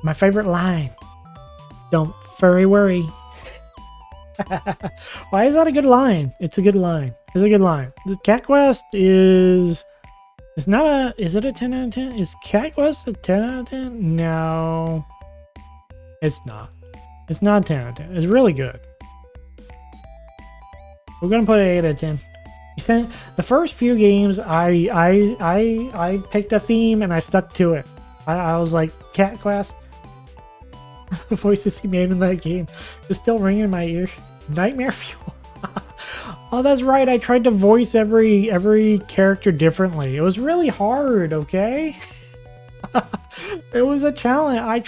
My favorite line. Don't furry worry. Why is that a good line? It's a good line. It's a good line. The Cat Quest is... It's not a... Is it a 10 out of 10? Is Cat Quest a 10 out of 10? No. It's not. It's not 10 out of 10. It's really good. We're gonna put it 8 out of 10. The first few games, I picked a theme and I stuck to it. I was like, Cat Quest. The voices he made in that game is still ringing in my ears. Nightmare Fuel. Oh, that's right. I tried to voice every character differently. It was really hard. Okay. It was a challenge. I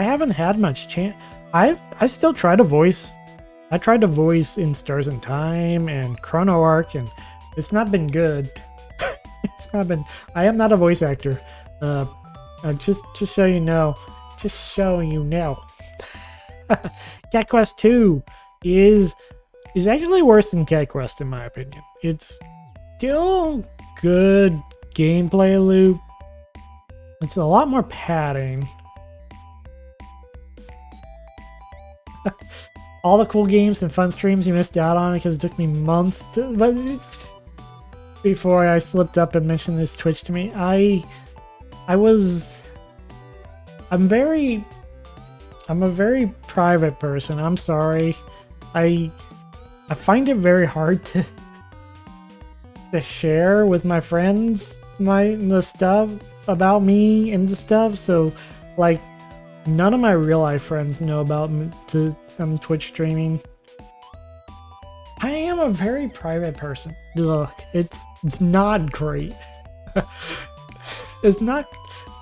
haven't had much chance. I still try to voice. I tried to voice in Stars in Time and Chrono Arc, and it's not been good. It's not been. I am not a voice actor. Just so you know. Just so you know. Cat Quest 2 is actually worse than Cat Quest in my opinion. It's still good gameplay loop. It's a lot more padding. All the cool games and fun streams you missed out on because it took me months before I slipped up and mentioned this Twitch to me. I'm a very private person. I'm sorry. I find it very hard to share with my friends the stuff about me and the stuff. So like none of my real life friends know about Twitch streaming. I am a very private person. Look, it's not great. it's not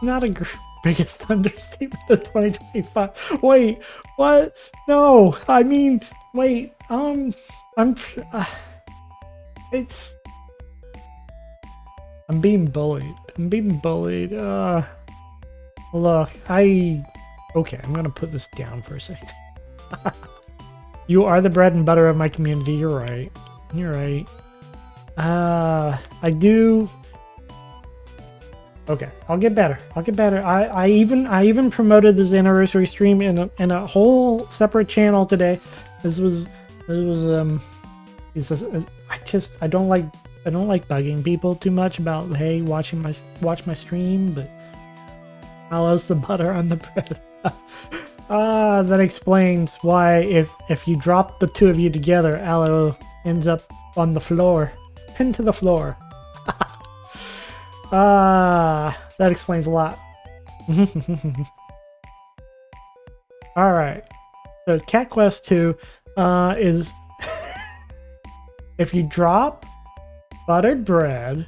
a biggest understatement of 2025. Wait, what? No, I mean, wait. I'm being bullied. Look, okay, I'm gonna put this down for a second. You are the bread and butter of my community. You're right. I do. Okay, I'll get better. I even promoted this anniversary stream in a whole separate channel today. I don't like bugging people too much about, hey, watch my stream, but Aloe's the butter on the bread. That explains why if you drop the two of you together, Aloe ends up on the floor, pinned to the floor. That explains a lot. Alright, so Cat Quest 2 is if you drop buttered bread,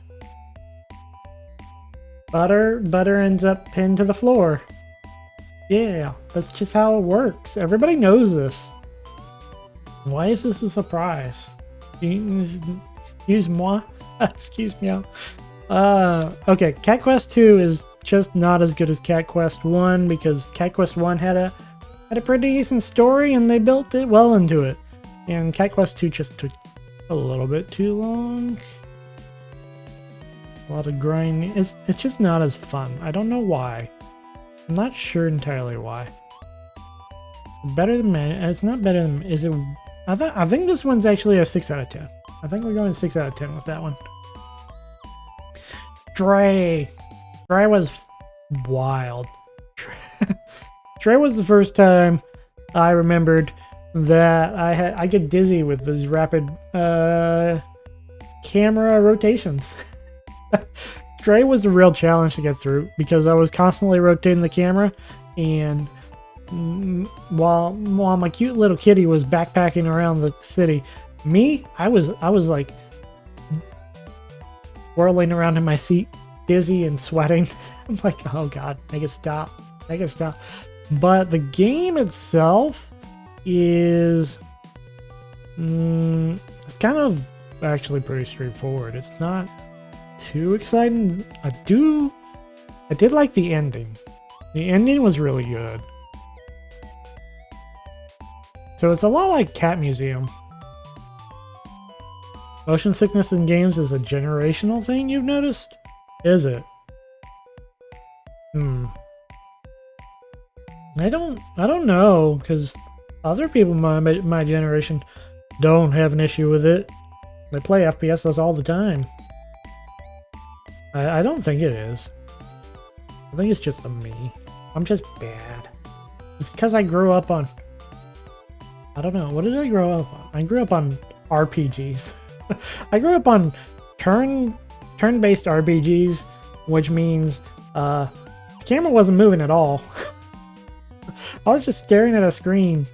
butter ends up pinned to the floor. Yeah, that's just how it works. Everybody knows this. Why is this a surprise? Excuse moi? Excuse me. Okay, Cat Quest 2 is just not as good as Cat Quest 1 because Cat Quest 1 had a pretty decent story and they built it well into it. And Cat Quest 2 just took a little bit too long. A lot of grinding. It's just not as fun. I don't know why. I'm not sure entirely why. Better than it's not better than, is it? I think this one's actually a 6 out of 10. I think we're going 6 out of 10 with that one. Stray was wild. Stray was the first time I remembered that I get dizzy with those rapid camera rotations. Stray was a real challenge to get through because I was constantly rotating the camera, and while my cute little kitty was backpacking around the city, I was like whirling around in my seat, dizzy and sweating. I'm like, oh god, make it stop. But the game itself is it's kind of actually pretty straightforward. It's not too exciting. I did like the ending. The ending was really good. So it's a lot like Cat Museum. Motion sickness in games is a generational thing, you've noticed? Is it? I don't know, because other people in my generation don't have an issue with it. They play FPSs all the time. I don't think it is. I think it's just a me. I'm just bad. It's because I grew up on... I don't know. What did I grow up on? I grew up on RPGs. I grew up on turn-based RPGs, which means the camera wasn't moving at all. I was just staring at a screen.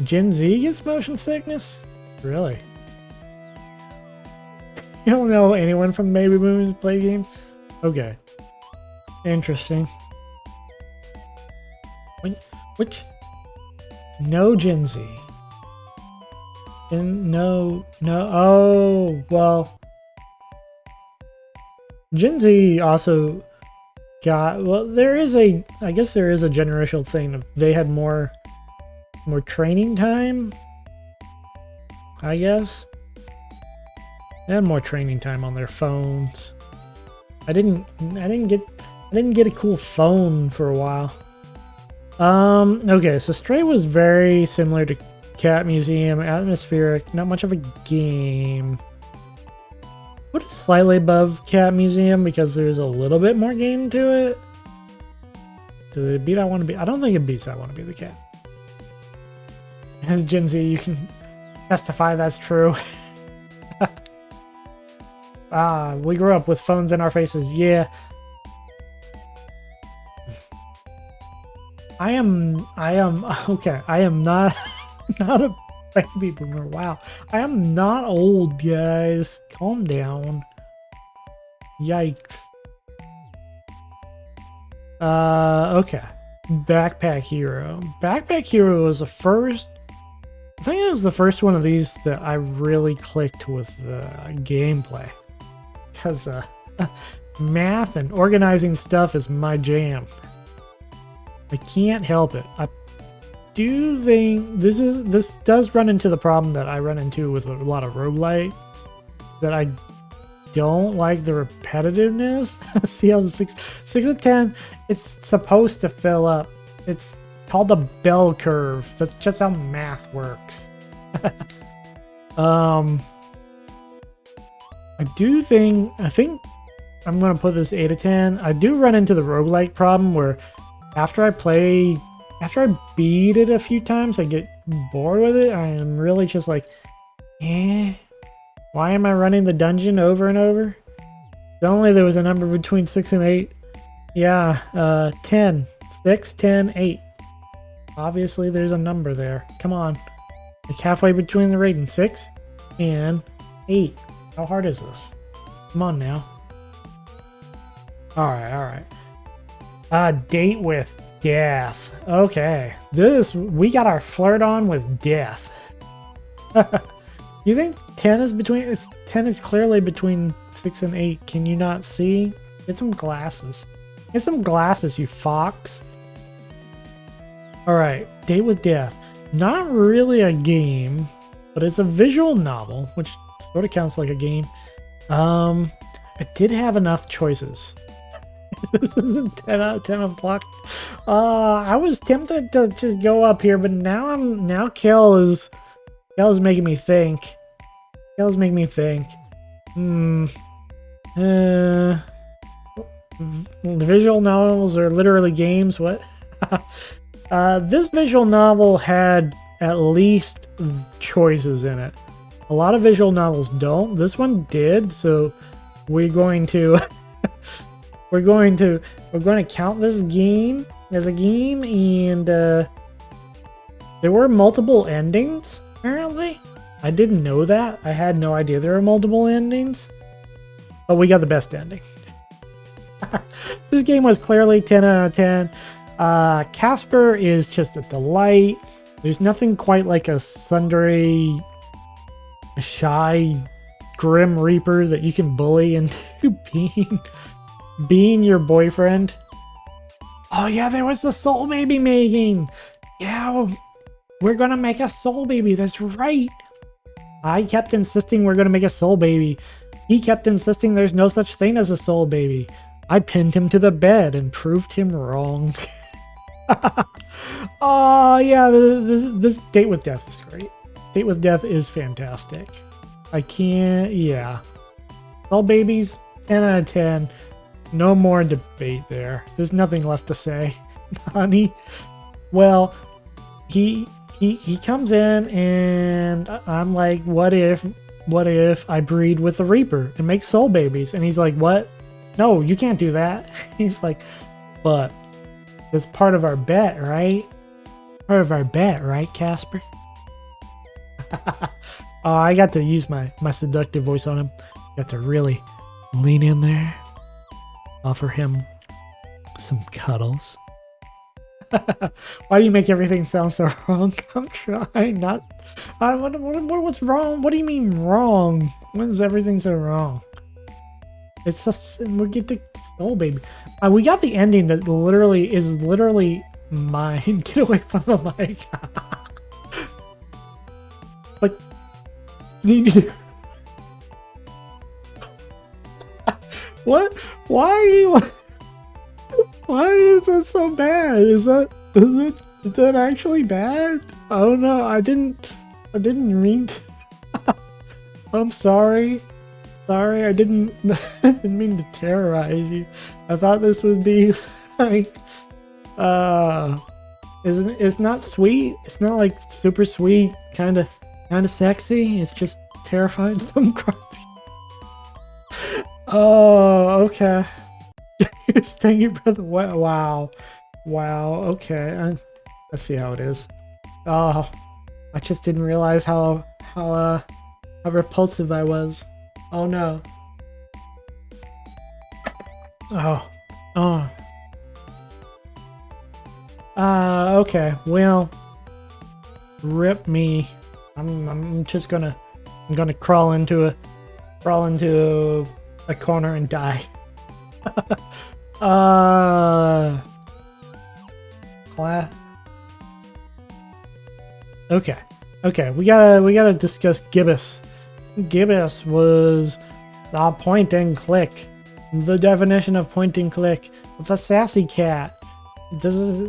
Gen Z gets motion sickness? Really? You don't know anyone from Baby Boomers play games? Okay. Interesting. Which? No Gen Z. No. Oh, well. Gen Z also got, well, there is a, I guess there is a generational thing of they had more training time, I guess. They had more training time on their phones. I didn't get a cool phone for a while. Okay, so Stray was very similar to Cat Museum, atmospheric, not much of a game. Put it slightly above Cat Museum because there's a little bit more game to it. Does it beat I Want to Be? I don't think it beats I Want to Be the Cat. As Gen Z, you can testify that's true. We grew up with phones in our faces. Yeah. I am okay. I am not not a baby boomer. Wow. I am not old, guys. Calm down. Yikes. Okay. Backpack Hero. Backpack Hero was the first, I think it was the first one of these that I really clicked with the gameplay. Because math and organizing stuff is my jam. I can't help it. I do think this does run into the problem that I run into with a lot of roguelites, that I don't like the repetitiveness. See how the 6 of 10, it's supposed to fill up. It's called a bell curve. That's just how math works. I think I'm gonna put this 8 of 10. I do run into the roguelike problem where after I beat it a few times, I get bored with it. I am really just like, why am I running the dungeon over and over? If only there was a number between 6 and 8. Yeah, 10. 6, 10, 8. Obviously, there's a number there. Come on. Like halfway between the rating. 6 and 8. How hard is this? Come on now. Alright. Date with death. Okay. We got our flirt on with death. You think 10 is between, 10 is clearly between 6 and 8. Can you not see? Get some glasses. Get some glasses, you fox. Alright, Date with Death. Not really a game, but it's a visual novel, which sort of counts like a game. It did have enough choices. This isn't 10 out of 10 unblocked. I was tempted to just go up here, but now Kel is making me think. Kel's making me think. The visual novels are literally games. What? This visual novel had at least choices in it. A lot of visual novels don't. This one did, so we're going to we're going to count this game as a game, and there were multiple endings apparently. I didn't know that. I had no idea there were multiple endings, but we got the best ending. This game was clearly 10 out of 10. Casper is just a delight. There's nothing quite like a sundry, shy, grim reaper that you can bully into being your boyfriend. Oh yeah, there was the soul baby making. Yeah, we're gonna make a soul baby. That's right. I kept insisting we're gonna make a soul baby. He kept insisting there's no such thing as a soul baby. I pinned him to the bed and proved him wrong. Oh yeah, this Date with Death is great. Date with Death is fantastic. I can't, yeah. Soul babies, 10 out of 10. No more debate there. There's nothing left to say. Honey, well, he comes in and I'm like, what if I breed with the Reaper and make soul babies? And he's like, what? No, you can't do that. He's like, but it's part of our bet, right? Part of our bet, right, Casper? Oh, I got to use my seductive voice on him. Got to really lean in there. Offer him some cuddles. Why do you make everything sound so wrong? I'm trying not... what's wrong? What do you mean wrong? When is everything so wrong? It's just we get the soul baby. We got the ending that literally is mine. Get away from the mic. Like, what? Why? Why is that so bad? Is that actually bad? Oh no, I didn't mean to. I'm sorry. Sorry, I didn't mean to terrorize you. I thought this would be like it's not sweet. It's not like super sweet, kinda sexy. It's just terrifying some crazy. Oh, okay. Thank you, brother. Wow. Wow, okay. I see how it is. Oh, I just didn't realize how repulsive I was. Oh no. Oh. Oh. Okay. Well, rip me. I'm just gonna crawl into a corner and die. Class. Okay. Okay, we gotta discuss Gibbous. Gibbous was a point and click. The definition of point and click with a sassy cat. This was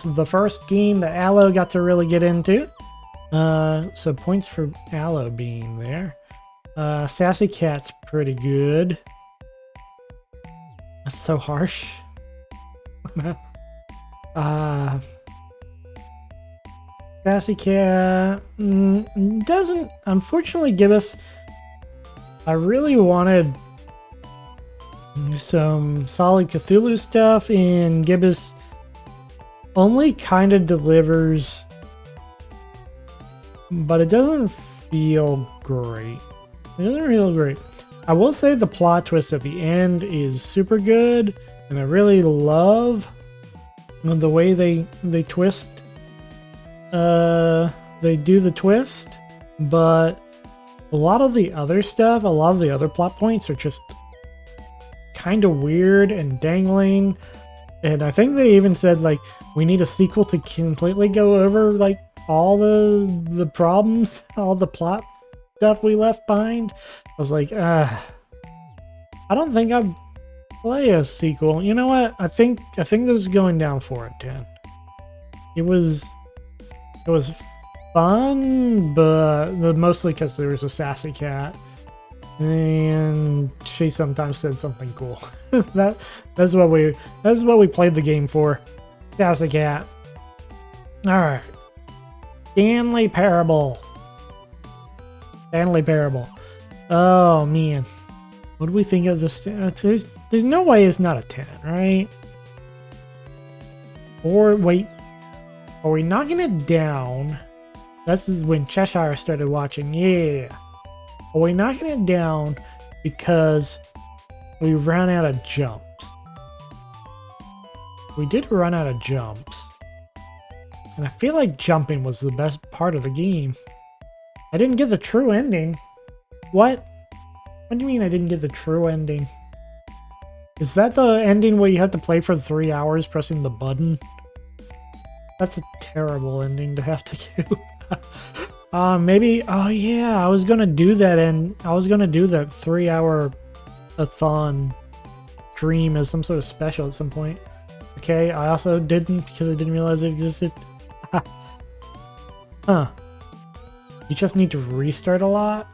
the first game that Aloe got to really get into. So points for Aloe being there. Sassy cat's pretty good. That's so harsh. Sassy cat doesn't unfortunately give us. I really wanted some solid Cthulhu stuff, and Gibbous only kind of delivers, but it doesn't feel great. It doesn't feel great. I will say the plot twist at the end is super good, and I really love the way they twist. They do the twist, but a lot of the other stuff, a lot of the other plot points are just kind of weird and dangling. And I think they even said, like, we need a sequel to completely go over, like, all the problems, all the plot stuff we left behind. I was like, I don't think I'd play a sequel. You know what? I think this is going down 4 out of 10. It was fun, but mostly because there was a sassy cat, and she sometimes said something cool. that's what we played the game for. Sassy cat. All right. Stanley Parable. Oh man, what do we think of this? There's no way it's not a 10, right? Or wait, are we knocking it down? This is when Cheshire started watching. Yeah. Are we knocking it down because we ran out of jumps? We did run out of jumps. And I feel like jumping was the best part of the game. I didn't get the true ending. What? What do you mean I didn't get the true ending? Is that the ending where you have to play for 3 hours pressing the button? That's a terrible ending to have to do. Maybe, oh yeah, I was gonna do that, and I was gonna do that 3-hour-a-thon stream as some sort of special at some point. Okay, I also didn't because I didn't realize it existed. Huh. You just need to restart a lot?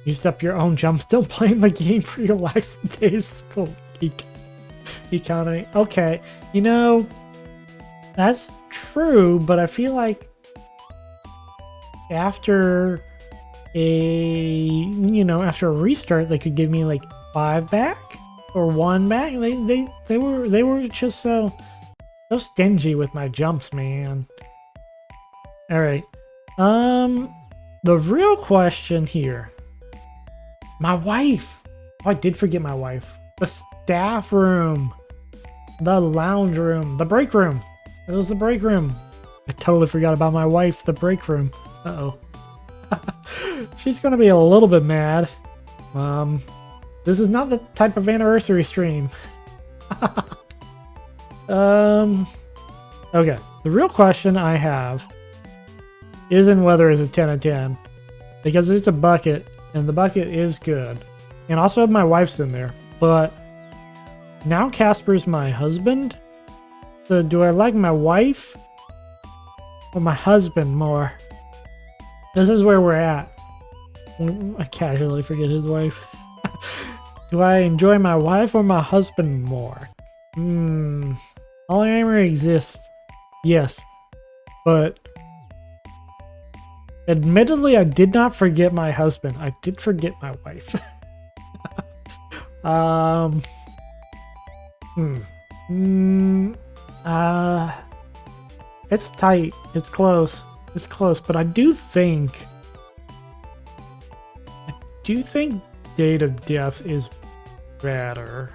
Use up your own jump, still playing the game for your lackadaisical economy. Okay, you know, that's true, but I feel like after after a restart, they could give me like 5 back or 1 back. They were just so stingy with my jumps, man. All right. The real question here. My wife. Oh, I did forget my wife. The staff room. The lounge room. The break room. It was the break room. I totally forgot about my wife. The break room. Uh-oh. she's gonna be a little bit mad. This is not the type of anniversary stream. Okay. The real question I have isn't whether it's a 10 out of 10, because it's a bucket, and the bucket is good. And also my wife's in there, but now Casper's my husband. So do I like my wife or my husband more? This is where we're at. I casually forget his wife. Do I enjoy my wife or my husband more? Polyamory exists. Yes. But admittedly, I did not forget my husband. I did forget my wife. It's tight. It's close. It's close, but I do think Date of Death is better.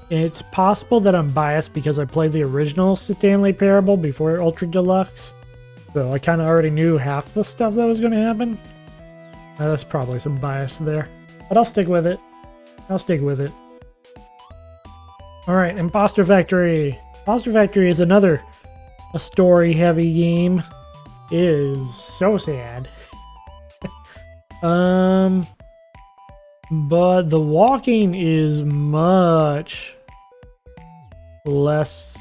It's possible that I'm biased because I played the original Stanley Parable before Ultra Deluxe, so I kind of already knew half the stuff that was going to happen. That's probably some bias there, but I'll stick with it. I'll stick with it. Alright, Imposter Factory. Imposter Factory is another a story-heavy game. It is so sad. But the walking is much less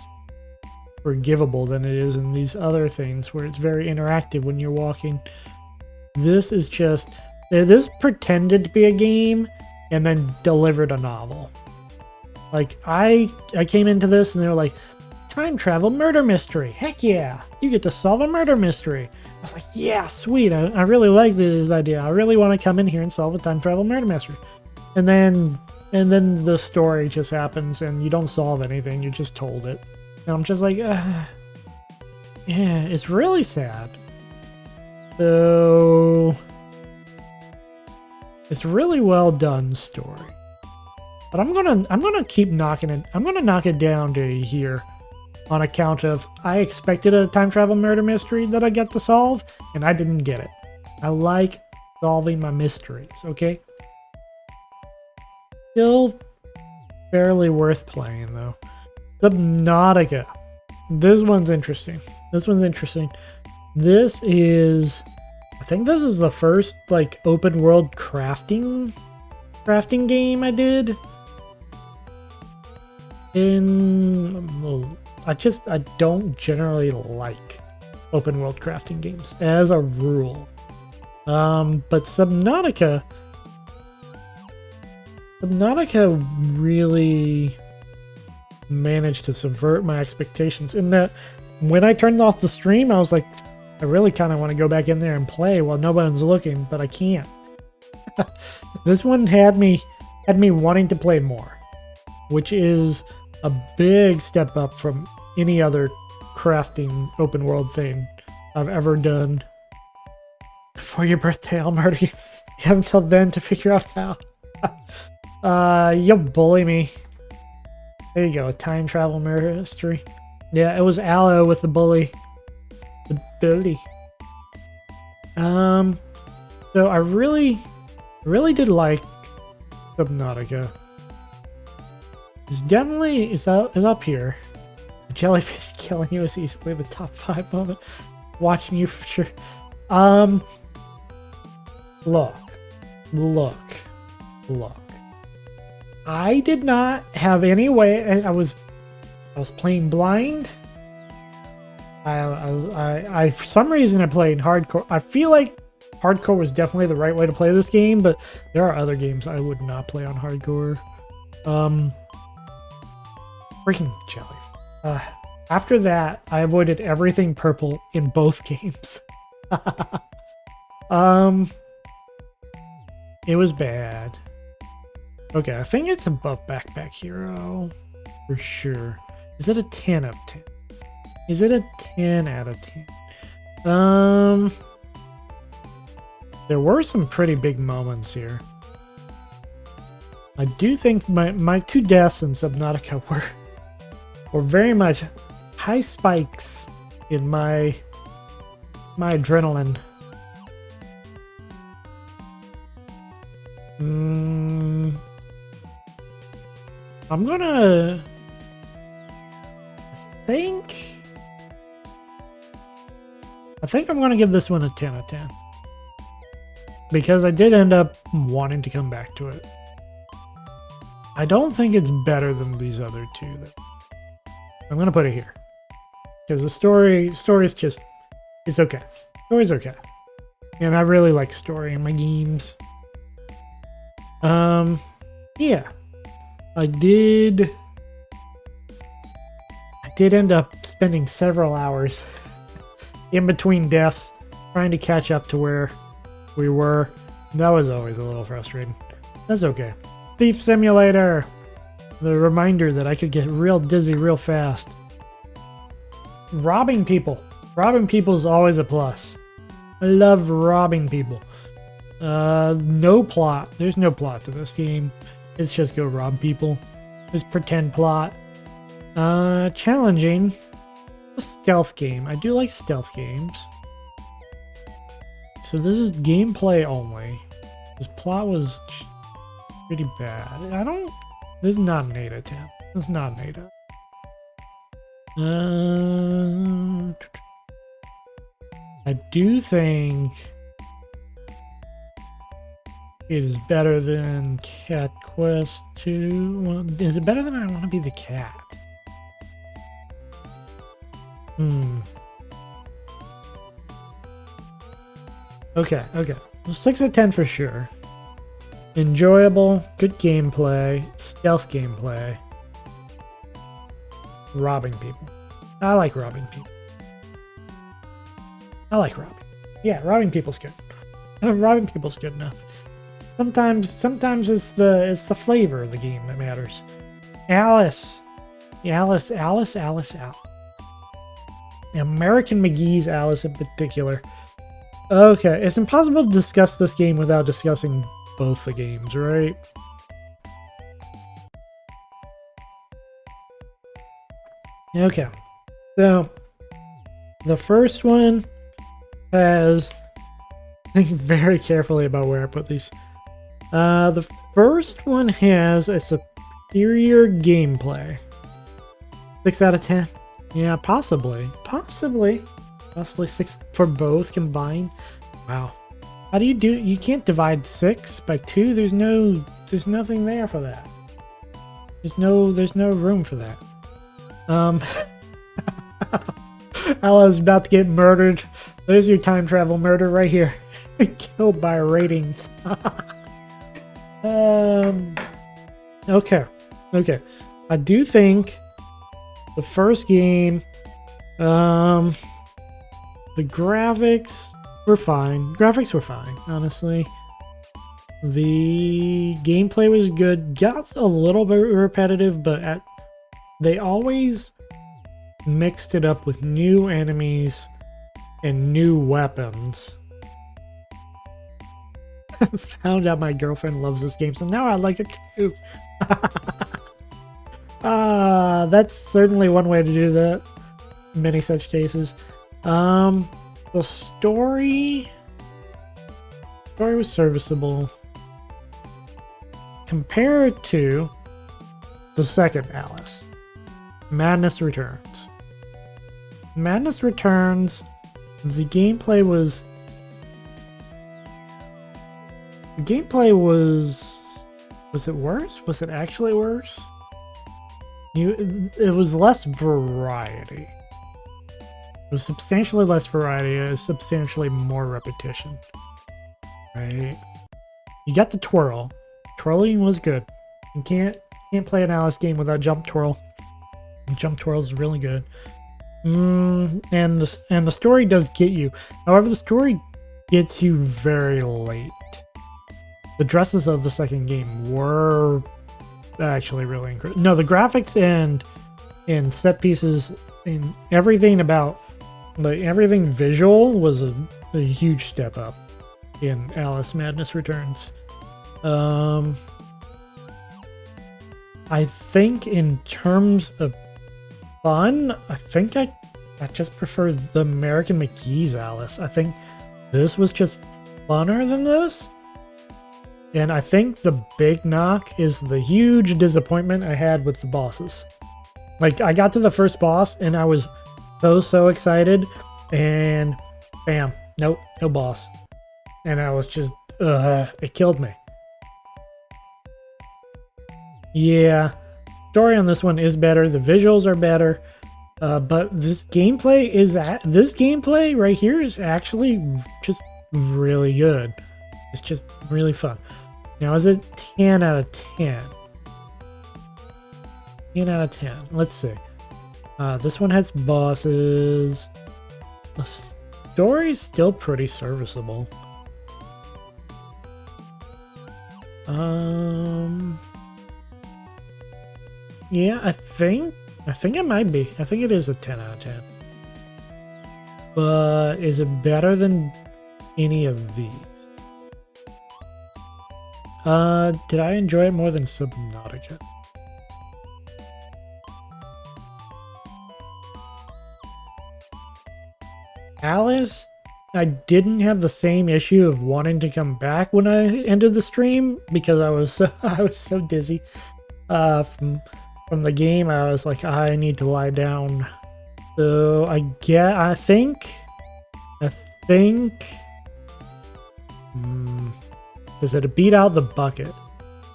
forgivable than it is in these other things where it's very interactive when you're walking. This is just... This pretended to be a game and then delivered a novel. Like, I came into this and they were like, time travel murder mystery. Heck yeah! You get to solve a murder mystery. I was like, yeah, sweet. I really like this idea. I really want to come in here and solve a time travel murder mystery. And then the story just happens and you don't solve anything. You just told it. And I'm just like, yeah, it's really sad. So it's really well done story. But I'm gonna keep knocking it. I'm gonna knock it down to here on account of I expected a time travel murder mystery that I got to solve, and I didn't get it. I like solving my mysteries, okay? Still fairly worth playing though. Subnautica. This one's interesting. This one's interesting. This is, I think this is the first like open world crafting game I did. I don't generally like open world crafting games as a rule. But Subnautica really managed to subvert my expectations in that when I turned off the stream, I was like, I really kind of want to go back in there and play while nobody's looking, but I can't. This one had me wanting to play more, which is a big step up from any other crafting open world thing I've ever done. For your birthday, I'll murder you. You have until then to figure out how. You'll bully me. There you go, a time travel murder mystery. Yeah, it was Aloe with the bully. The bully. So I really did like Subnautica. It's definitely is up here. A jellyfish killing you is easily the top 5 moment. Watching you for sure. Look. I did not have any way. I was playing blind. I for some reason I played hardcore. I feel like hardcore was definitely the right way to play this game, but there are other games I would not play on hardcore. Freaking jelly. After that, I avoided everything purple in both games. It was bad. Okay, I think it's above Backpack Hero for sure. Is it a 10 out of 10? Is it a 10 out of 10? There were some pretty big moments here. I do think my 2 deaths in Subnautica were very much high spikes in my My adrenaline. I'm gonna I think I'm gonna give this one a 10 out of 10. Because I did end up wanting to come back to it. I don't think it's better than these other two though. I'm gonna put it here. Because the story's just, it's okay. Story's okay. And I really like story in my games. Yeah. I did end up spending several hours in between deaths trying to catch up to where we were. That was always a little frustrating. That's okay. Thief Simulator! The reminder that I could get real dizzy real fast. Robbing people. Robbing people is always a plus. I love robbing people. No plot. There's no plot to this game. It's just go rob people. Just pretend plot. Challenging. A stealth game. I do like stealth games. So this is gameplay only. This plot was pretty bad. This is not an 8 out of 10. This is not an 8 out. I do think it is better than Cat Quest 2. Well, is it better than I Want to Be the Cat? Okay. 6 out of 10 for sure. Enjoyable, good gameplay, stealth gameplay. Robbing people. I like robbing people. I like robbing. Yeah, robbing people's good. Robbing people's good enough. Sometimes it's the flavor of the game that matters. Alice. Alice. American McGee's Alice in particular. Okay, it's impossible to discuss this game without discussing both the games, right? Okay, so the first one has, think very carefully about where I put these. The first one has a superior gameplay. 6 out of 10. Yeah, possibly 6 for both combined. Wow. How do you can't divide 6 by 2? There's nothing there for that. There's no room for that. Ella is about to get murdered. There's your time travel murder right here. Killed by ratings. Okay. I do think the first game, the graphics were fine. Honestly. The gameplay was good. Got a little bit repetitive, but they always mixed it up with new enemies and new weapons. Found out my girlfriend loves this game, so now I like it too. That's certainly one way to do that. Many such cases. The story was serviceable compared to the second Alice. Madness Returns. Madness Returns, the gameplay was it worse? Was it actually worse? It was less variety. It was substantially less variety. It was substantially more repetition. Right? You got the twirl. Twirling was good. You can't play an Alice game without jump twirl. Jump twirl is really good. And the story does get you. However, the story gets you very late. The dresses of the second game were actually really incredible. No, the graphics and set pieces and everything about everything visual was a huge step up in Alice Madness Returns. I think in terms of fun, I think I I just prefer the American McGee's Alice. I think this was just funner than this. And I think the big knock is the huge disappointment I had with the bosses. Like, I got to the first boss and I was so excited, and bam, nope, no boss. And I was just, it killed me. Yeah, story on this one is better, the visuals are better, but this gameplay right here is actually just really good. It's just really fun. Now, is it 10 out of 10? 10 out of 10. Let's see. This one has bosses. The story's still pretty serviceable. Yeah, I think it might be. I think it is a 10 out of 10. But is it better than any of these? Did I enjoy it more than Subnautica? Alice, I didn't have the same issue of wanting to come back when I ended the stream because I was so dizzy from the game. I was like, I need to lie down. So I think does it beat out the bucket?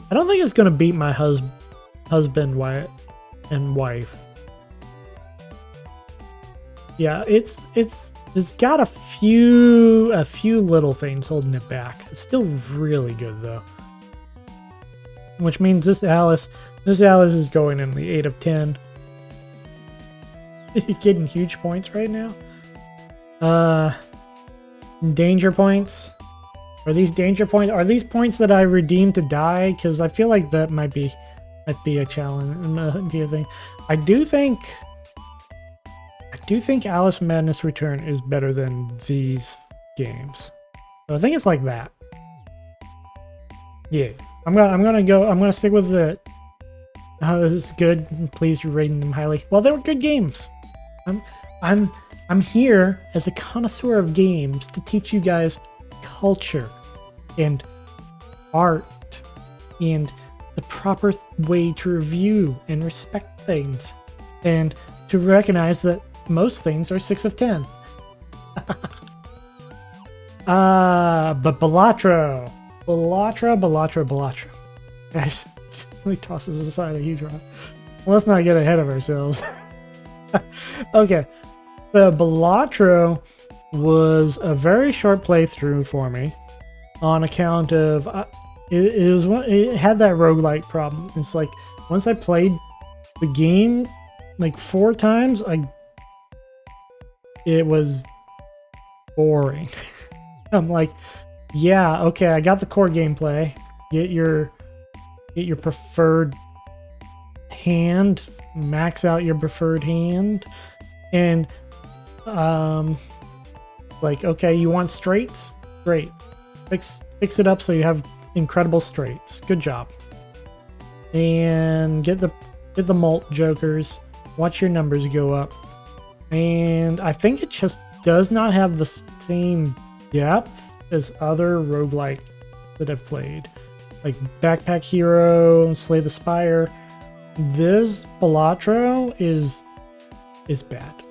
I don't think it's gonna beat my husband and wife. Yeah, it's got a few little things holding it back. It's still really good though. Which means this Alice is going in the 8 of 10. You're getting huge points right now. Danger points. Are these danger points? Are these points that I redeemed to die? Because I feel like that might be a challenge, be a thing. I do think Alice Madness Return is better than these games. So I think it's like that. Yeah, I'm gonna stick with the. This is good. Please, you're rating them highly. Well, they were good games. I'm here as a connoisseur of games to teach you guys culture and art and the proper way to review and respect things, and to recognize that most things are 6 of 10. But Balatro. Guys, really tosses aside a huge rock. Let's not get ahead of ourselves. Okay, so Balatro was a very short playthrough for me on account of it had that roguelike problem. It's like once I played the game like 4 times, it was boring. I'm like, yeah, okay, I got the core gameplay. Get your preferred hand, max out your preferred hand, and like, okay, you want straights? Great. Fix it up so you have incredible straights. Good job. And get the mult jokers. Watch your numbers go up. And I think it just does not have the same depth as other roguelike that I've played. Like Backpack Hero and Slay the Spire. This Balatro is bad.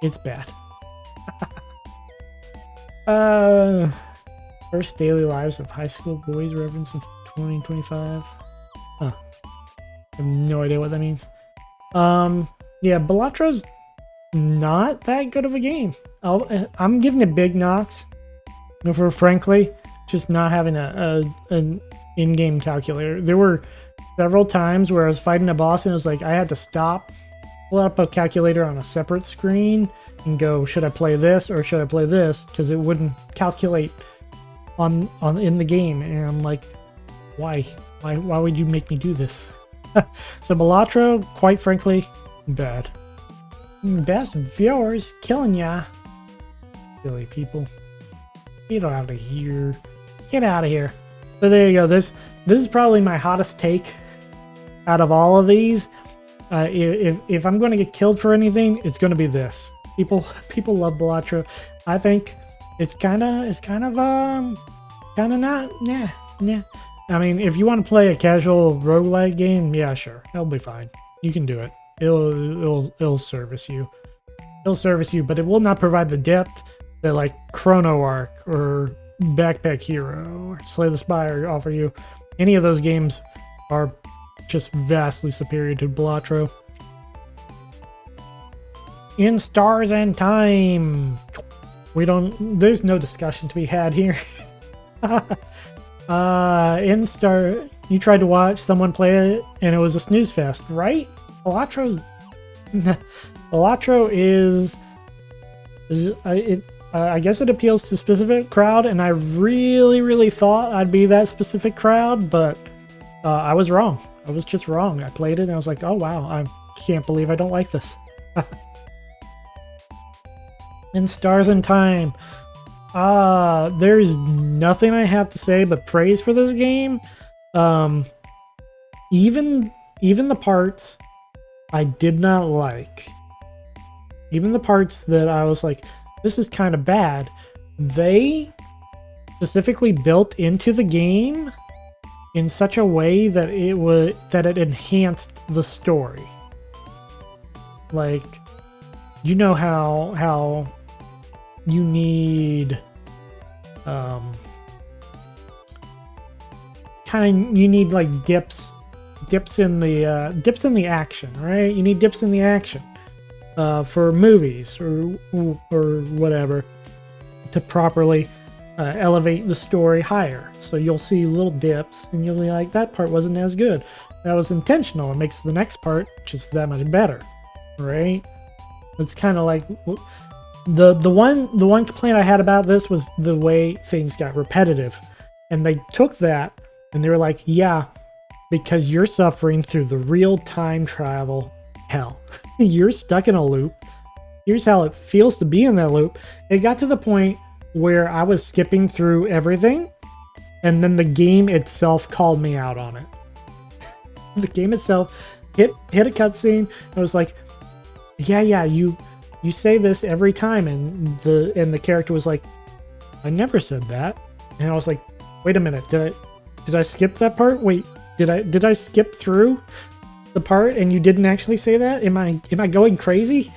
It's bad. First daily lives of high school boys reference in 2025. Huh. I have no idea what that means. Yeah, Balatro's not that good of a game. I'm giving it big knocks for, frankly, just not having an in-game calculator. There were several times where I was fighting a boss and it was like I had to stop, pull up a calculator on a separate screen and go, should I play this or should I play this? Because it wouldn't calculate in the game, and I'm like, why would you make me do this? So Balatro, quite frankly, bad. Best viewers killing ya. Silly people. Get out of here. Get out of here. So there you go. This is probably my hottest take out of all of these. If I'm going to get killed for anything, it's going to be this. People love Balatro. I think it's kind of not, yeah. I mean, if you want to play a casual roguelike game, yeah, sure, it'll be fine. You can do it. It'll service you. It'll service you, but it will not provide the depth that like Chrono Arc or Backpack Hero or Slay the Spire offer you. Any of those games are just vastly superior to Balatro. In Stars and Time, there's no discussion to be had here. In Star, you tried to watch someone play it and it was a snooze fest, right? Balatro is I guess it appeals to a specific crowd, and I really thought I'd be that specific crowd, but I was wrong. I was just wrong. I played it and I was like, oh wow, I can't believe I don't like this. In Stars and Time, there's nothing I have to say but praise for this game. Even the parts I did not like, even the parts that I was like, this is kind of bad, they specifically built into the game in such a way that it enhanced the story. Like, you know how you need you need like dips in the action, right? You need dips in the action for movies or whatever to properly elevate the story higher. So you'll see little dips and you'll be like, that part wasn't as good. That was intentional. It makes the next part just that much better, right? It's kind of like the one complaint I had about this was the way things got repetitive, and they took that and they were like, yeah, because you're suffering through the real time travel hell. You're stuck in a loop. Here's how it feels to be in that loop. It got to the point where I was skipping through everything, and then the game itself called me out on it. The game itself hit a cutscene. I was like, yeah, you say this every time, and the character was like, I never said that. And I was like, wait a minute, did I skip that part? Wait, did I skip through the part and you didn't actually say that? Am I going crazy?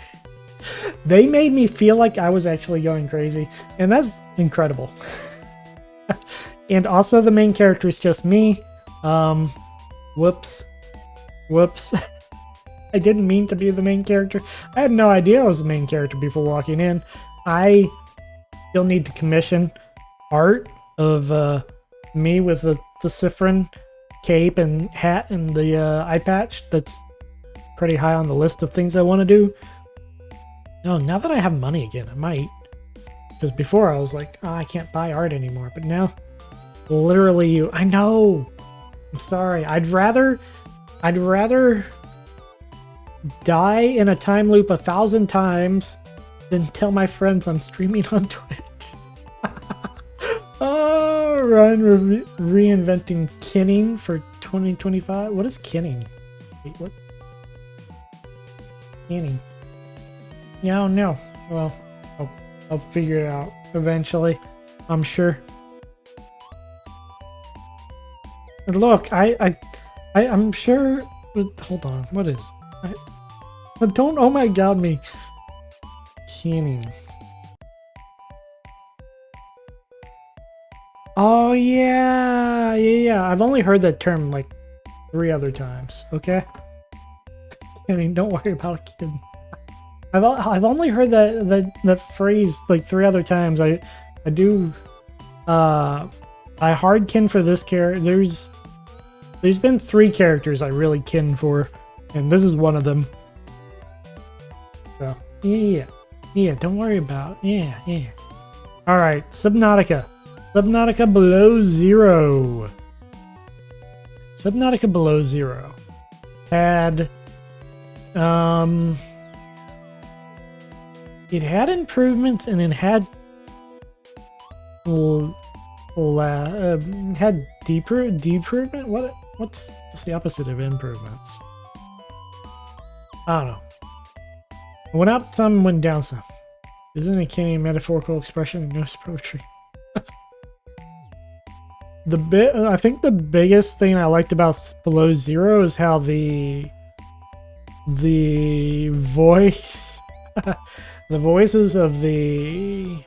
They made me feel like I was actually going crazy, and that's incredible. And also the main character is just me. Whoops. I didn't mean to be the main character. I had no idea I was the main character before walking in. I still need to commission art of me with the Cifrin cape and hat and the eye patch. That's pretty high on the list of things I want to do. No, now that I have money again, I might. Because before I was like, oh, I can't buy art anymore. But now, literally, I know. I'm sorry. I'd rather die in a time loop 1,000 times than tell my friends I'm streaming on Twitch. Oh, Ryan reinventing kinning for 2025. What is kinning? Wait, what? Kinning. Yeah, I don't know. Well, I'll figure it out eventually, I'm sure. And look, I'm sure. Hold on. What is? Don't. Oh my God, me. Kinning. Oh yeah. I've only heard that term like 3 other times. Okay. I mean, don't worry about a kid. I've only heard that phrase like 3 other times. I do. I hard kin for this character. There's been 3 characters I really kin for, and this is one of them. So yeah. Don't worry about it. Yeah. All right, Subnautica Below Zero. Subnautica Below Zero had it had improvements, and it had deprovement. What's the opposite of improvements? I don't know. Went up some, went down some. Isn't a canny metaphorical expression in ghost poetry? I think the biggest thing I liked about Below Zero is how the voice, the voices of the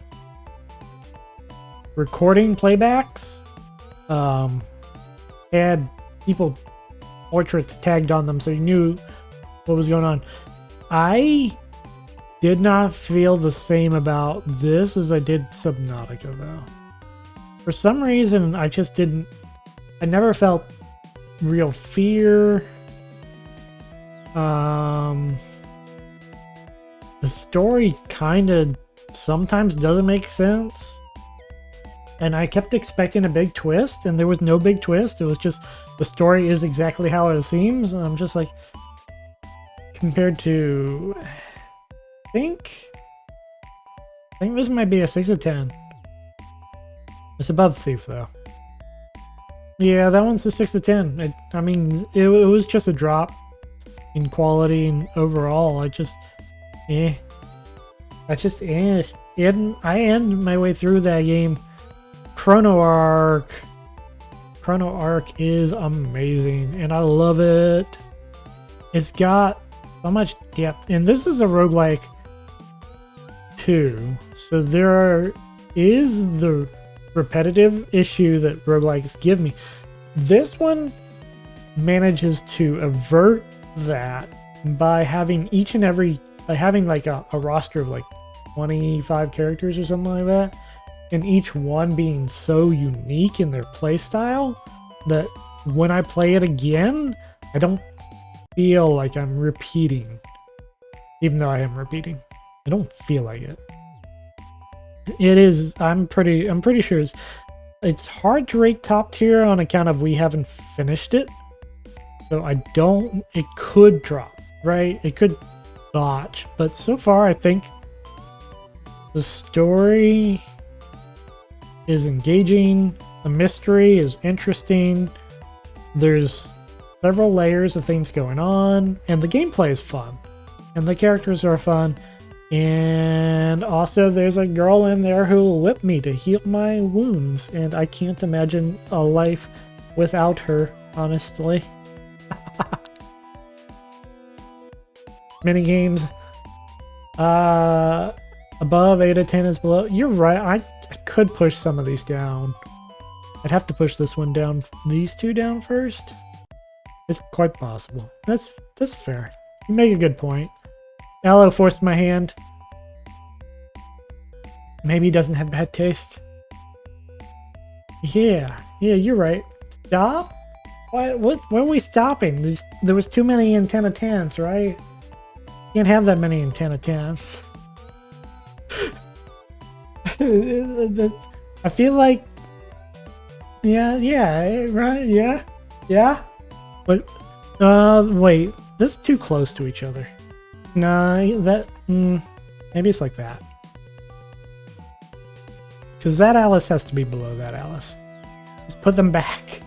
recording playbacks, had people portraits tagged on them, so you knew what was going on. I did not feel the same about this as I did Subnautica, though. For some reason, I just didn't. I never felt real fear. The story kind of sometimes doesn't make sense. And I kept expecting a big twist, and there was no big twist. It was just the story is exactly how it seems. And I'm just like, compared to, I think this might be a 6 out of 10. It's above Thief, though. Yeah, that one's a 6 out of 10. I mean, it was just a drop in quality and overall. I end my way through that game. Chrono Arc is amazing, and I love it. It's got so much depth, and this is a roguelike too, so there is the repetitive issue that roguelikes give me. This one manages to avert that by having like a roster of like 25 characters or something like that, and each one being so unique in their playstyle that when I play it again, I don't feel like I'm repeating. Even though I am repeating, I don't feel like it. It is. I'm pretty sure it's hard to rate top tier on account of we haven't finished it. So I don't. It could drop, right? It could botch, but so far I think the story is engaging. The mystery is interesting. There's several layers of things going on, and the gameplay is fun, and the characters are fun. And also there's a girl in there who will whip me to heal my wounds, and I can't imagine a life without her, honestly. Minigames. Above 8 out of 10 is below. You're right, I could push some of these down. I'd have to push this one down, these two down first. It's quite possible. That's fair. You make a good point. Aloe forced my hand. Maybe he doesn't have bad taste. Yeah, you're right. Stop? What? When are we stopping? There was too many antenna 10s, right? Can't have that many antenna 10s. I feel like... Yeah, right, yeah. But, wait. This is too close to each other. Nah, maybe it's like that. Because that Alice has to be below that Alice. Let's put them back.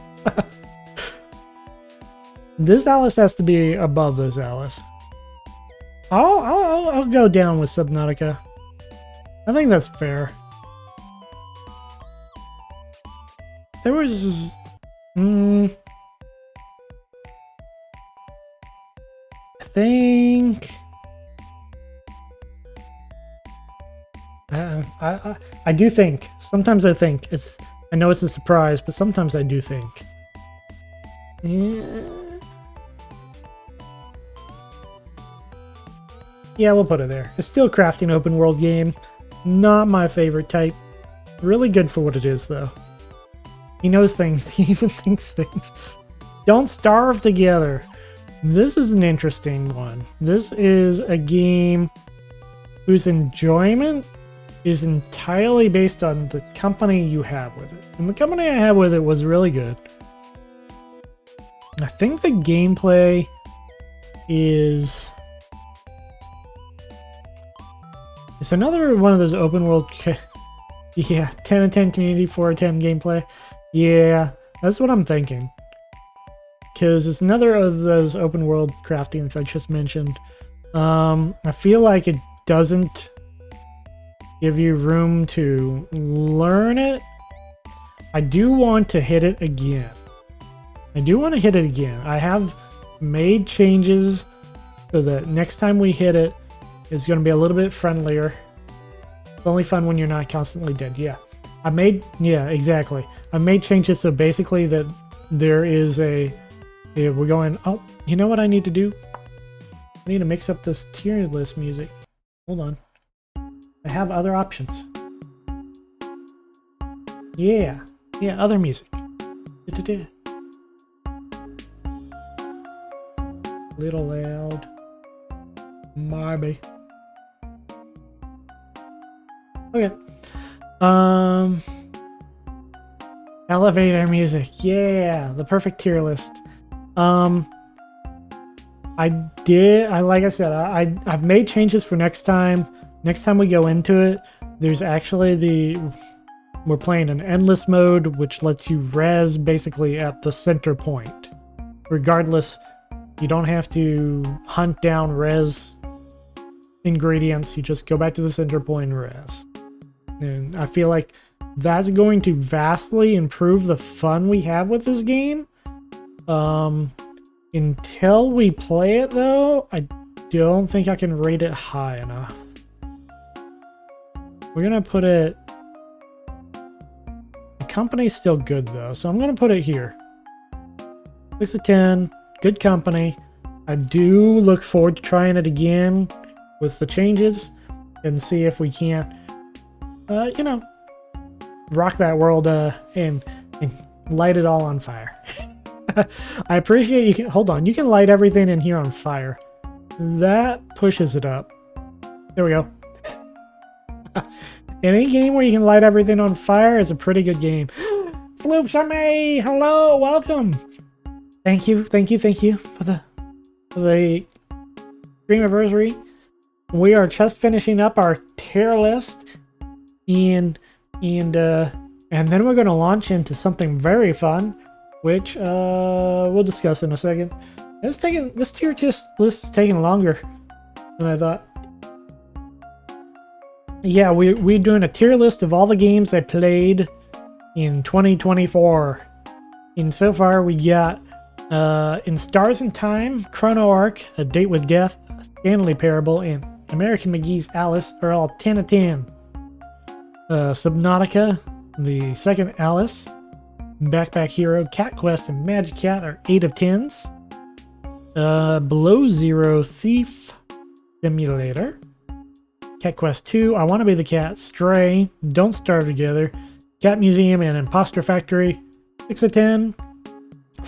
This Alice has to be above this Alice. I'll go down with Subnautica. I think that's fair. There was... I think... I do think. Sometimes I think. I know it's a surprise, but sometimes I do think. Yeah, we'll put it there. It's still a crafting open world game. Not my favorite type. Really good for what it is, though. He knows things. He even thinks things. Don't starve together. This is an interesting one. This is a game whose enjoyment is entirely based on the company you have with it. And the company I had with it was really good. I think the gameplay is... It's another one of those open world... Yeah, 10 out of 10 community, 4 out of 10 gameplay. Yeah, that's what I'm thinking. Because it's another of those open world craftings I just mentioned. I feel like it doesn't give you room to learn it. I do want to hit it again. I have made changes so that next time we hit it, it's going to be a little bit friendlier. It's only fun when you're not constantly dead. Yeah, exactly. I made changes so basically that there is we're going, oh, you know what I need to do? I need to mix up this tier list music. Hold on. I have other options. Yeah, other music. Little loud. Maybe. Okay. Elevator music. Yeah, the perfect tier list. Like I said, I've made changes for next time. Next time we go into it, there's actually we're playing an endless mode, which lets you res basically at the center point. Regardless, you don't have to hunt down res ingredients. You just go back to the center point and res. And I feel like that's going to vastly improve the fun we have with this game. Until we play it though, I don't think I can rate it high enough. We're gonna put it... The company's still good though, so I'm gonna put it here. 6 of 10, good company. I do look forward to trying it again with the changes and see if we can't, rock that world and light it all on fire. I appreciate you can hold on. You can light everything in here on fire. That pushes it up. There we go. Any game where you can light everything on fire is a pretty good game. Floopsame, hello, welcome. Thank you for the stream anniversary. We are just finishing up our tier list, and then we're going to launch into something very fun, which we'll discuss in a second. This tier list is taking longer than I thought. Yeah, we're doing a tier list of all the games I played in 2024, and so far we got In Stars and Time, Chrono Arc, A Date with Death, Stanley Parable, and American McGee's Alice are all 10 of 10. Subnautica, the second Alice, Backpack Hero, Cat Quest, and Magic Cat are 8 of 10s. Below Zero Thief Simulator, Cat Quest 2, I Want to Be the Cat, Stray, Don't Starve Together, Cat Museum, and Imposter Factory, 6 of 10.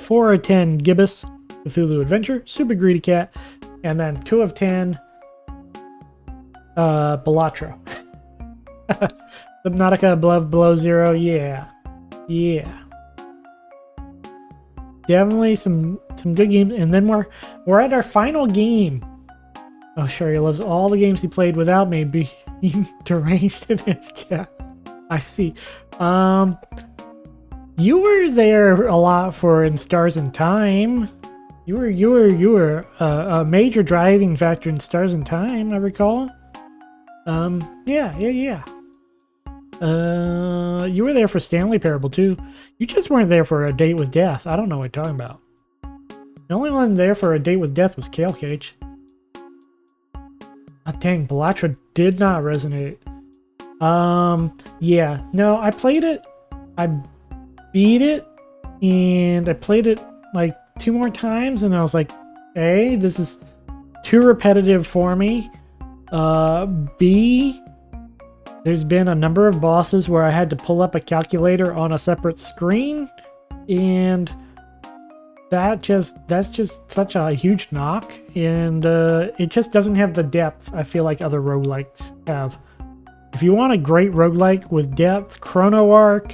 4 of 10 Gibbous, Cthulhu Adventure, Super Greedy Cat, and then 2 of 10 Balatro. Subnautica, Below Zero, yeah. Definitely some good games, and then we're at our final game. Oh, sure, he loves all the games he played without me being deranged in his chat. I see. You were there a lot for In Stars and Time. You were a major driving factor in Stars and Time, I recall. Yeah. You were there for Stanley Parable too. You just weren't there for A Date with Death. I don't know what you're talking about. The only one there for A Date with Death was Kale Cage. Oh, dang, Balatro did not resonate. Yeah. No, I played it. I beat it, and I played it like 2 more times, and I was like, A, this is too repetitive for me. B, there's been a number of bosses where I had to pull up a calculator on a separate screen, and that's just such a huge knock, and it just doesn't have the depth I feel like other roguelikes have. If you want a great roguelike with depth, Chrono Arc,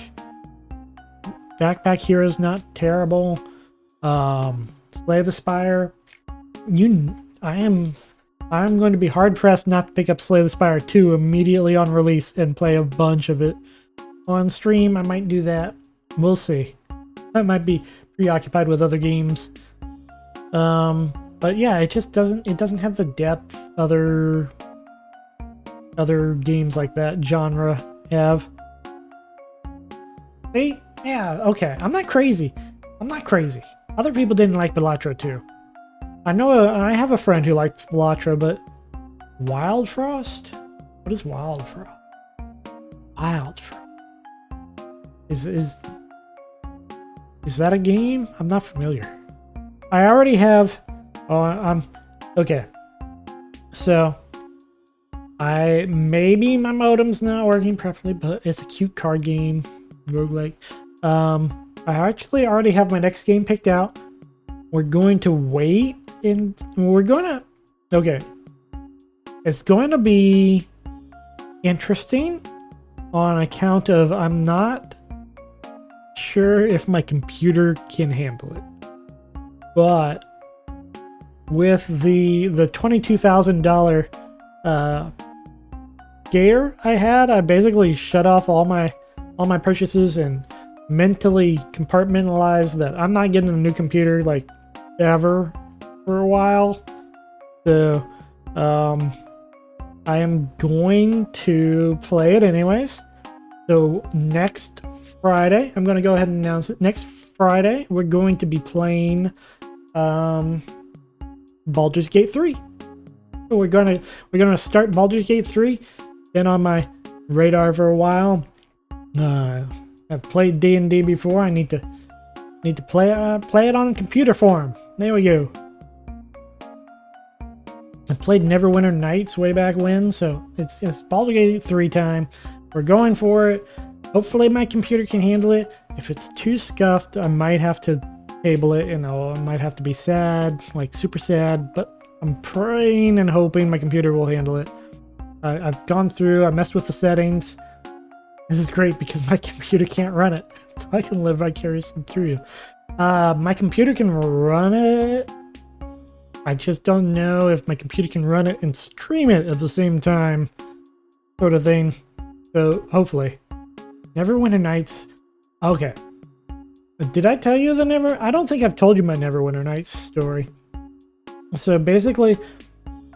Backpack Hero's not terrible. Slay the Spire. I'm going to be hard pressed not to pick up Slay the Spire 2 immediately on release and play a bunch of it. On stream, I might do that. We'll see. I might be preoccupied with other games. But yeah, it just doesn't have the depth other other games like that genre have. See? Yeah, okay. I'm not crazy. I'm not crazy. Other people didn't like Balatro too. I know I have a friend who liked Balatro, but Wild Frost? What is Wild Frost? Wild Frost. Is that a game? I'm not familiar. I already have. Oh, I'm okay. So maybe my modem's not working properly, but it's a cute card game, roguelike. I actually already have my next game picked out. We're going to wait, and we're gonna. Okay, it's going to be interesting on account of I'm not sure if my computer can handle it, but with the $22,000 scare I had, I basically shut off all my purchases and mentally compartmentalized that I'm not getting a new computer like ever for a while. So I am going to play it anyways. So next Friday, I'm going to go ahead and announce it. Next Friday, we're going to be playing Baldur's Gate 3. So we're gonna start Baldur's Gate 3. Been on my radar for a while. I've played D&D before. I need to play it on computer form. There we go. I played Neverwinter Nights way back when, so it's Baldur's Gate 3 time. We're going for it. Hopefully my computer can handle it. If it's too scuffed, I might have to table it, and I might have to be sad, like super sad, but I'm praying and hoping my computer will handle it. I've gone through, I messed with the settings. This is great because my computer can't run it, so I can live vicariously through you. My computer can run it. I just don't know if my computer can run it and stream it at the same time, sort of thing. So hopefully. Neverwinter Nights. Okay. Did I tell you I don't think I've told you my Neverwinter Nights story. So basically,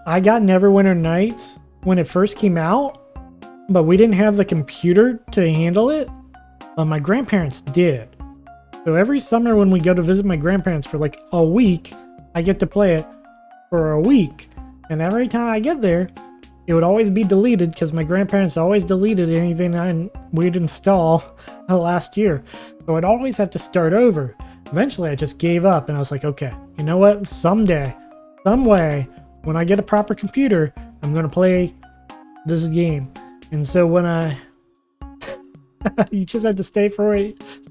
I got Neverwinter Nights when it first came out, but we didn't have the computer to handle it. My grandparents did. So every summer when we go to visit my grandparents for like a week, I get to play it for a week. And every time I get there, it would always be deleted because my grandparents always deleted anything we'd install last year. So I'd always have to start over. Eventually I just gave up and I was like, okay, you know what? Someday, some way, when I get a proper computer, I'm going to play this game. And so when you just had to stare at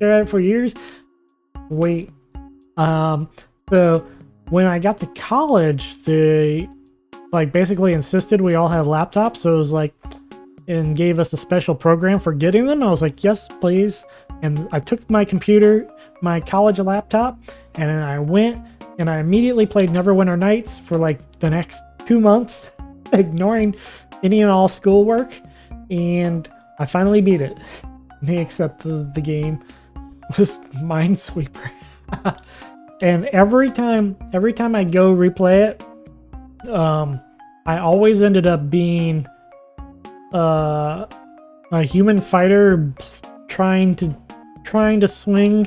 it for years. Wait. So when I got to college, they basically insisted we all have laptops. So it was like, and gave us a special program for getting them. I was like, yes, please. And I took my computer, my college laptop, and then I went and I immediately played Neverwinter Nights for like the next 2 months, ignoring any and all schoolwork. And I finally beat it. Except the game was Minesweeper. And every time I go replay it, I always ended up being a human fighter trying to swing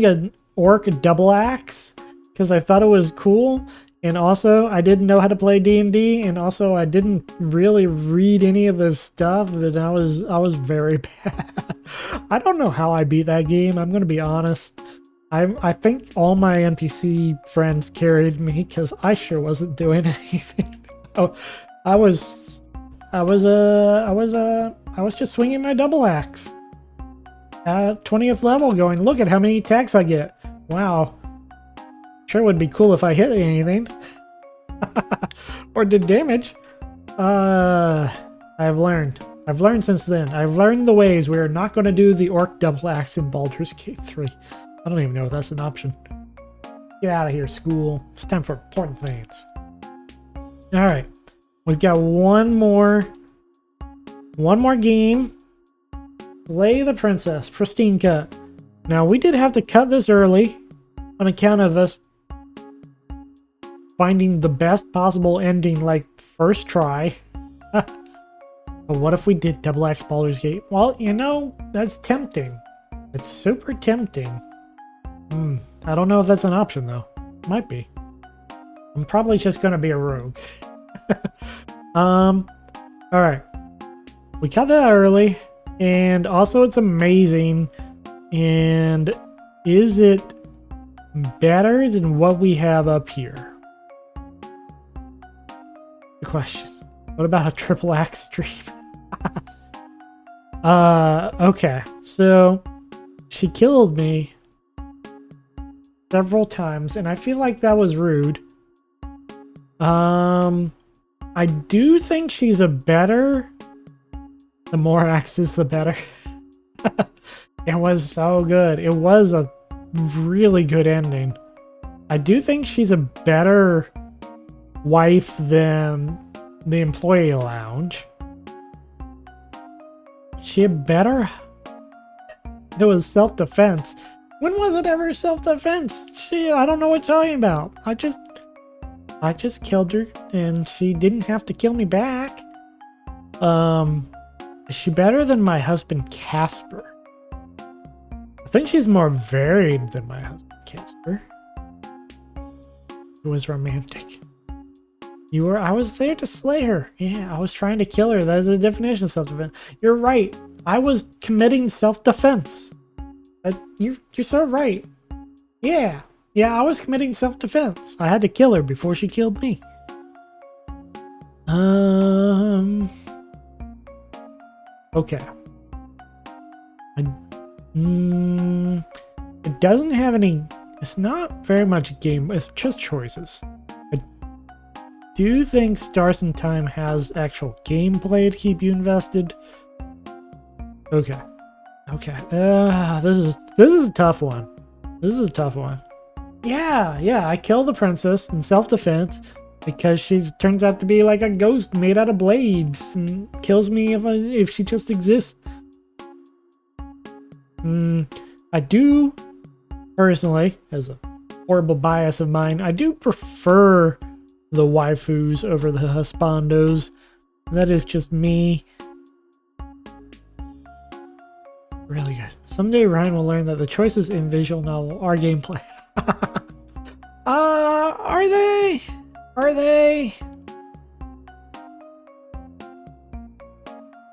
an orc double axe because I thought it was cool. And also, I didn't know how to play D&D, and also I didn't really read any of the stuff, and I was very bad. I don't know how I beat that game. I'm gonna be honest. I think all my NPC friends carried me because I sure wasn't doing anything. Oh, I was just swinging my double axe at 20th level, going, look at how many attacks I get. Wow. Sure would be cool if I hit anything. Or did damage. I've learned since then. I've learned the ways. We're not going to do the orc double axe in Baldur's Gate 3. I don't even know if that's an option. Get out of here, school. It's time for important things. Alright. We've got one more game. Slay the Princess. Pristine cut. Now, we did have to cut this early on account of us finding the best possible ending, like, first try. But what if we did double X Baldur's Gate? Well, you know, that's tempting. It's super tempting. I don't know if that's an option though. Might be. I'm probably just gonna be a rogue. Alright. We got that early, and also it's amazing. And is it better than what we have up here? The question. What about a triple axe stream? Okay. So she killed me several times, and I feel like that was rude. I do think she's a better. The more axes, the better. It was so good. It was a really good ending. I do think she's a better wife than the employee lounge. She a better. It was self-defense. When was it ever self-defense? I don't know what you're talking about. I just killed her, and she didn't have to kill me back. Is she better than my husband Casper? I think she's more varied than my husband Casper. It was romantic. I was there to slay her. Yeah, I was trying to kill her. That is the definition of self-defense. You're right. I was committing self-defense. You're so right. Yeah, I was committing self-defense. I had to kill her before she killed me. Okay. It doesn't have any. It's not very much game. It's just choices. I do think Stars in Time has actual gameplay to keep you invested. Okay. This is a tough one. Yeah. I kill the princess in self-defense because she turns out to be like a ghost made out of blades and kills me if she just exists. I do personally, as a horrible bias of mine, I do prefer the waifus over the husbandos. That is just me. Really good. Someday Ryan will learn that the choices in visual novel are gameplay. Are they?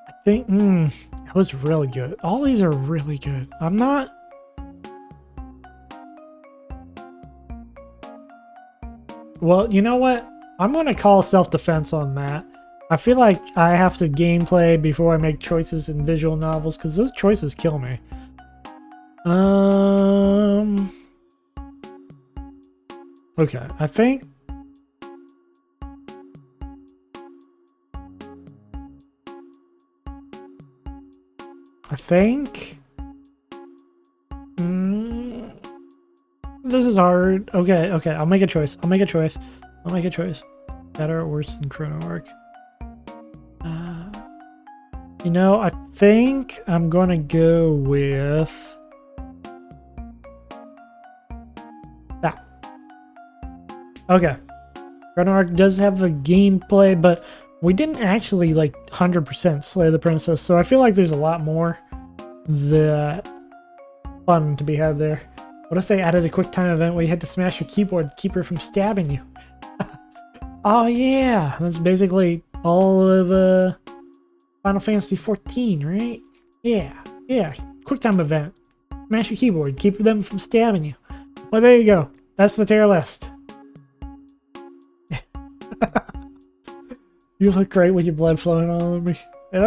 I think, that was really good. All these are really good. I'm not... Well, you know what? I'm going to call self-defense on that. I feel like I have to gameplay before I make choices in visual novels, because those choices kill me. Okay, I think... This is hard. Okay, I'll make a choice. Better or worse than Chrono Arc? You know, I think I'm gonna go with that. Okay. Chrono Arc does have the gameplay, but we didn't actually like 100% slay the princess, so I feel like there's a lot more that fun to be had there. What if they added a quick time event where you had to smash your keyboard to keep her from stabbing you? Oh yeah, that's basically all of Final Fantasy 14, right? Yeah, quick time event. Smash your keyboard, keep them from stabbing you. Well, there you go. That's the tier list. You look great with your blood flowing all over me. And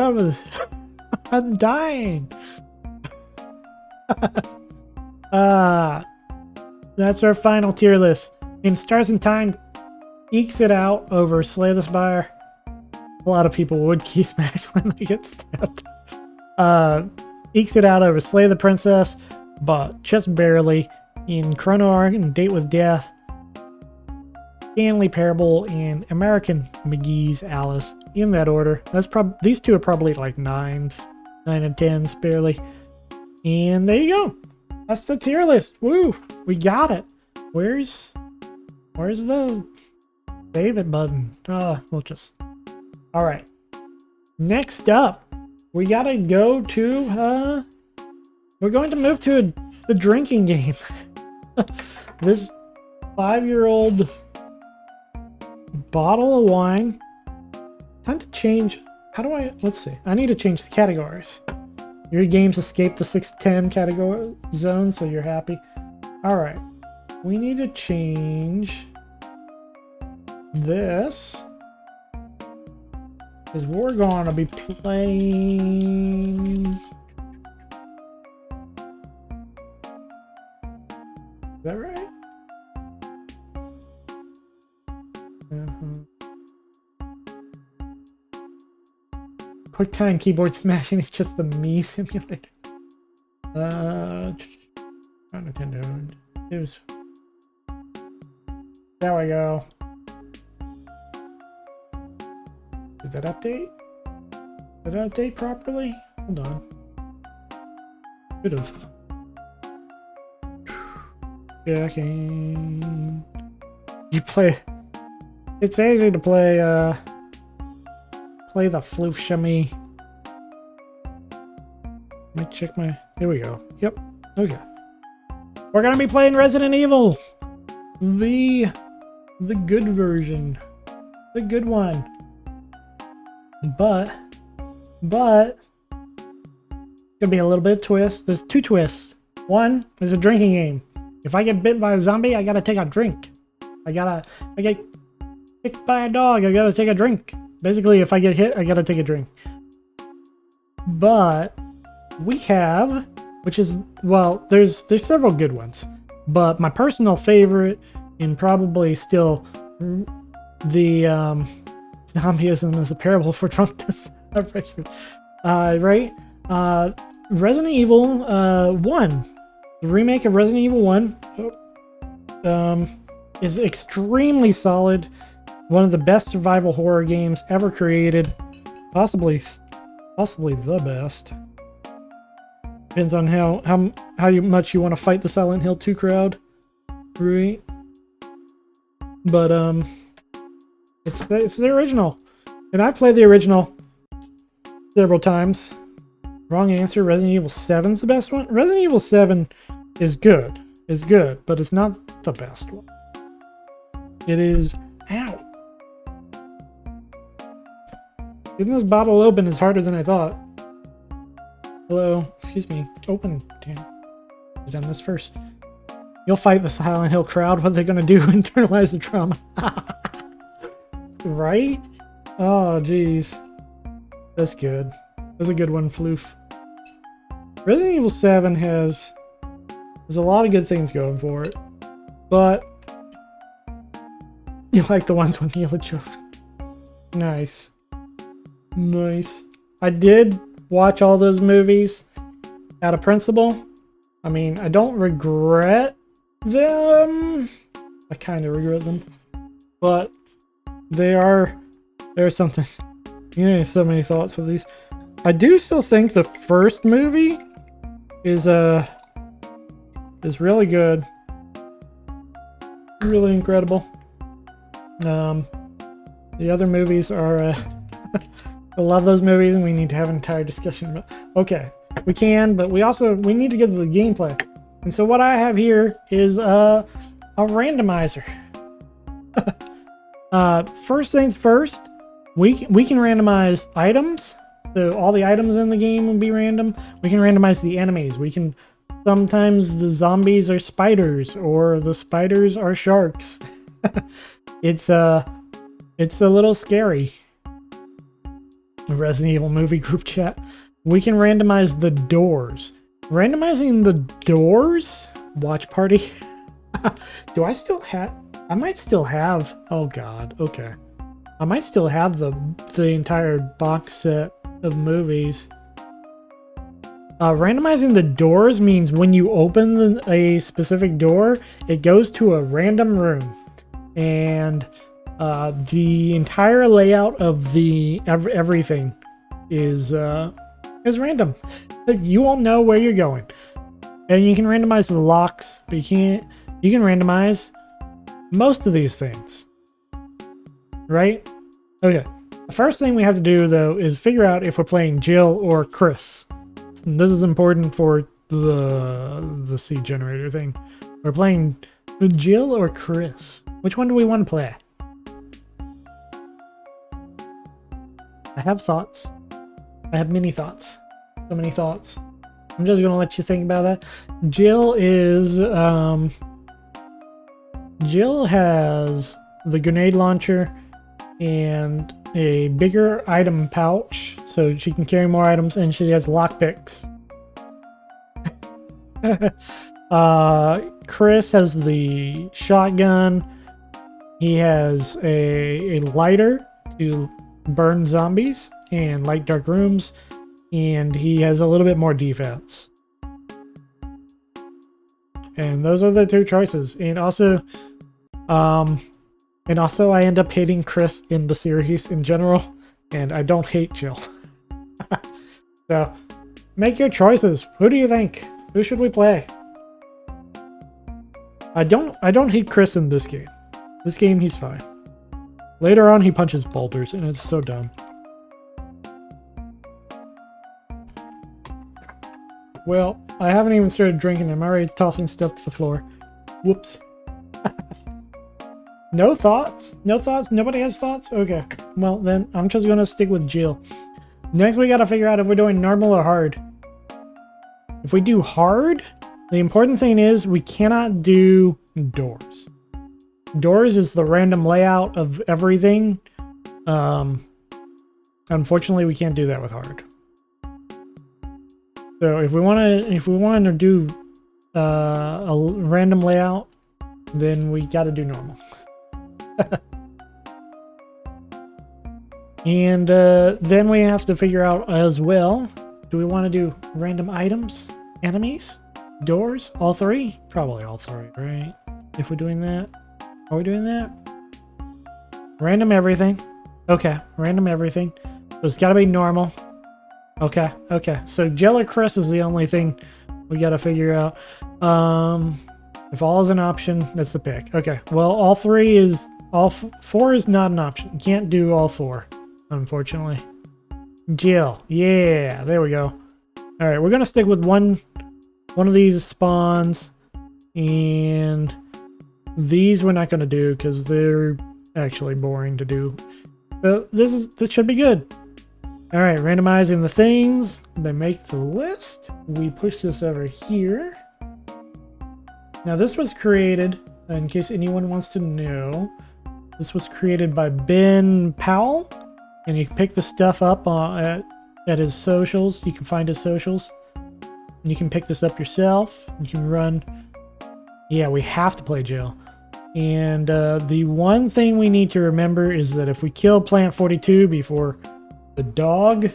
I'm dying. That's our final tier list. In Stars in Time ekes it out over Slay the Spire. A lot of people would key smash when they get stabbed. Ekes it out over Slay the Princess, but just barely. In Chrono Arc and Date with Death, Stanley Parable, and American McGee's Alice, in that order. These two are probably like 9s, 9 and 10s, barely. And there you go. That's the tier list. Woo! We got it. Where's the save it button? We'll just... Alright. next up, we gotta go to, we're going to move to the drinking game. This 5-year-old bottle of wine. Time to change. How do I, let's see. I need to change the categories. Your games escape the 610 category zone, so you're happy. All right. We need to change this. Because we're going to be playing... Is that right? QuickTime keyboard smashing is just the me simulator. Nintendo. There we go. Did that update? Did it update properly? Hold on. Could have. Checking. You play. It's easy to play. Play the floof shimmy. Let me check my. Here we go. Yep. Okay. We're gonna be playing Resident Evil, the good version, the good one. But gonna be a little bit of twist. There's two twists. One is a drinking game. If I get bit by a zombie, I gotta take a drink. I get kicked by a dog, I gotta take a drink. Basically, if I get hit, I gotta take a drink. But we have, which is, well, there's several good ones, but my personal favorite, and probably still the zombieism is a parable for drunkenness. Right? Resident Evil 1, the remake of Resident Evil 1, is extremely solid. One of the best survival horror games ever created, possibly the best. Depends on how much you want to fight the Silent Hill 2 crowd, right? But it's the original, and I played the original several times. Wrong answer. Resident Evil 7's the best one. Resident Evil 7 is good, but it's not the best one. It is. Ow. Getting this bottle open is harder than I thought. Hello, excuse me. Open. Damn. I've done this first. You'll fight the Silent Hill crowd. What are they gonna do? Internalize the trauma. Right? Oh, jeez. That's good. That's a good one, Floof. Resident Evil 7 has a lot of good things going for it, but you like the ones with Mila Jovovich. Nice. Nice. I did watch all those movies out of principle. I mean, I don't regret them. I kind of regret them, but they're something. You know, so many thoughts with these. I do still think the first movie is really good, really incredible. The other movies are. I love those movies, and we need to have an entire discussion about. Okay, we can, but we need to get to the gameplay. And so what I have here is a randomizer. First things first, we can randomize items. So all the items in the game will be random. We can randomize the enemies. We can sometimes the zombies are spiders, or the spiders are sharks. It's a little scary. Resident Evil movie group chat. We can randomize the doors. Randomizing the doors? Watch party? Do I still have... I might still have... Oh god, okay. I might still have the entire box set of movies. Randomizing the doors means when you open a specific door, it goes to a random room. And the entire layout of the everything is random. You won't know where you're going, and you can randomize the locks, but you can randomize most of these things, right? Okay, The first thing we have to do, though, is figure out if we're playing Jill or Chris. And this is important for the seed generator thing. We're playing Jill or Chris. Which one do we want to play? I have thoughts. I have many thoughts. So many thoughts. I'm just gonna let you think about that. Jill has the grenade launcher and a bigger item pouch, so she can carry more items, and she has lockpicks. Chris has the shotgun. He has a lighter to burn zombies and light dark rooms, and he has a little bit more defense. And those are the two choices. And also I end up hating Chris in the series in general, and I don't hate Jill. So make your choices. Who do you think? Who should we play? I don't hate Chris in this game. This game he's fine. Later on he punches boulders and it's so dumb. Well, I haven't even started drinking. I'm already tossing stuff to the floor. Whoops. No thoughts? No thoughts? Nobody has thoughts? Okay. Well, then I'm just going to stick with Jill. Next, we got to figure out if we're doing normal or hard. If we do hard, the important thing is we cannot do doors. Doors is the random layout of everything. Unfortunately, we can't do that with hard. So if we want to do a random layout, then we got to do normal. And then we have to figure out as well, do we want to do random items, enemies, doors, all three? Probably all three, right? If we're doing that. Are we doing that? Random everything. Okay, random everything. So it's got to be normal. Okay, okay. So Jill or Chris is the only thing we got to figure out. If all is an option, that's the pick. Okay, well, all three is... four is not an option. You can't do all four, unfortunately. Jill. Yeah, there we go. All right, we're going to stick with one of these spawns. And these we're not going to do because they're actually boring to do. So this should be good. All right, randomizing the things. They make the list. We push this over here. Now this was created, in case anyone wants to know, this was created by Ben Powell, and you can pick the stuff up at his socials. You can find his socials. And you can pick this up yourself. You can run. Yeah, we have to play Jill. And the one thing we need to remember is that if we kill Plant 42 before the dog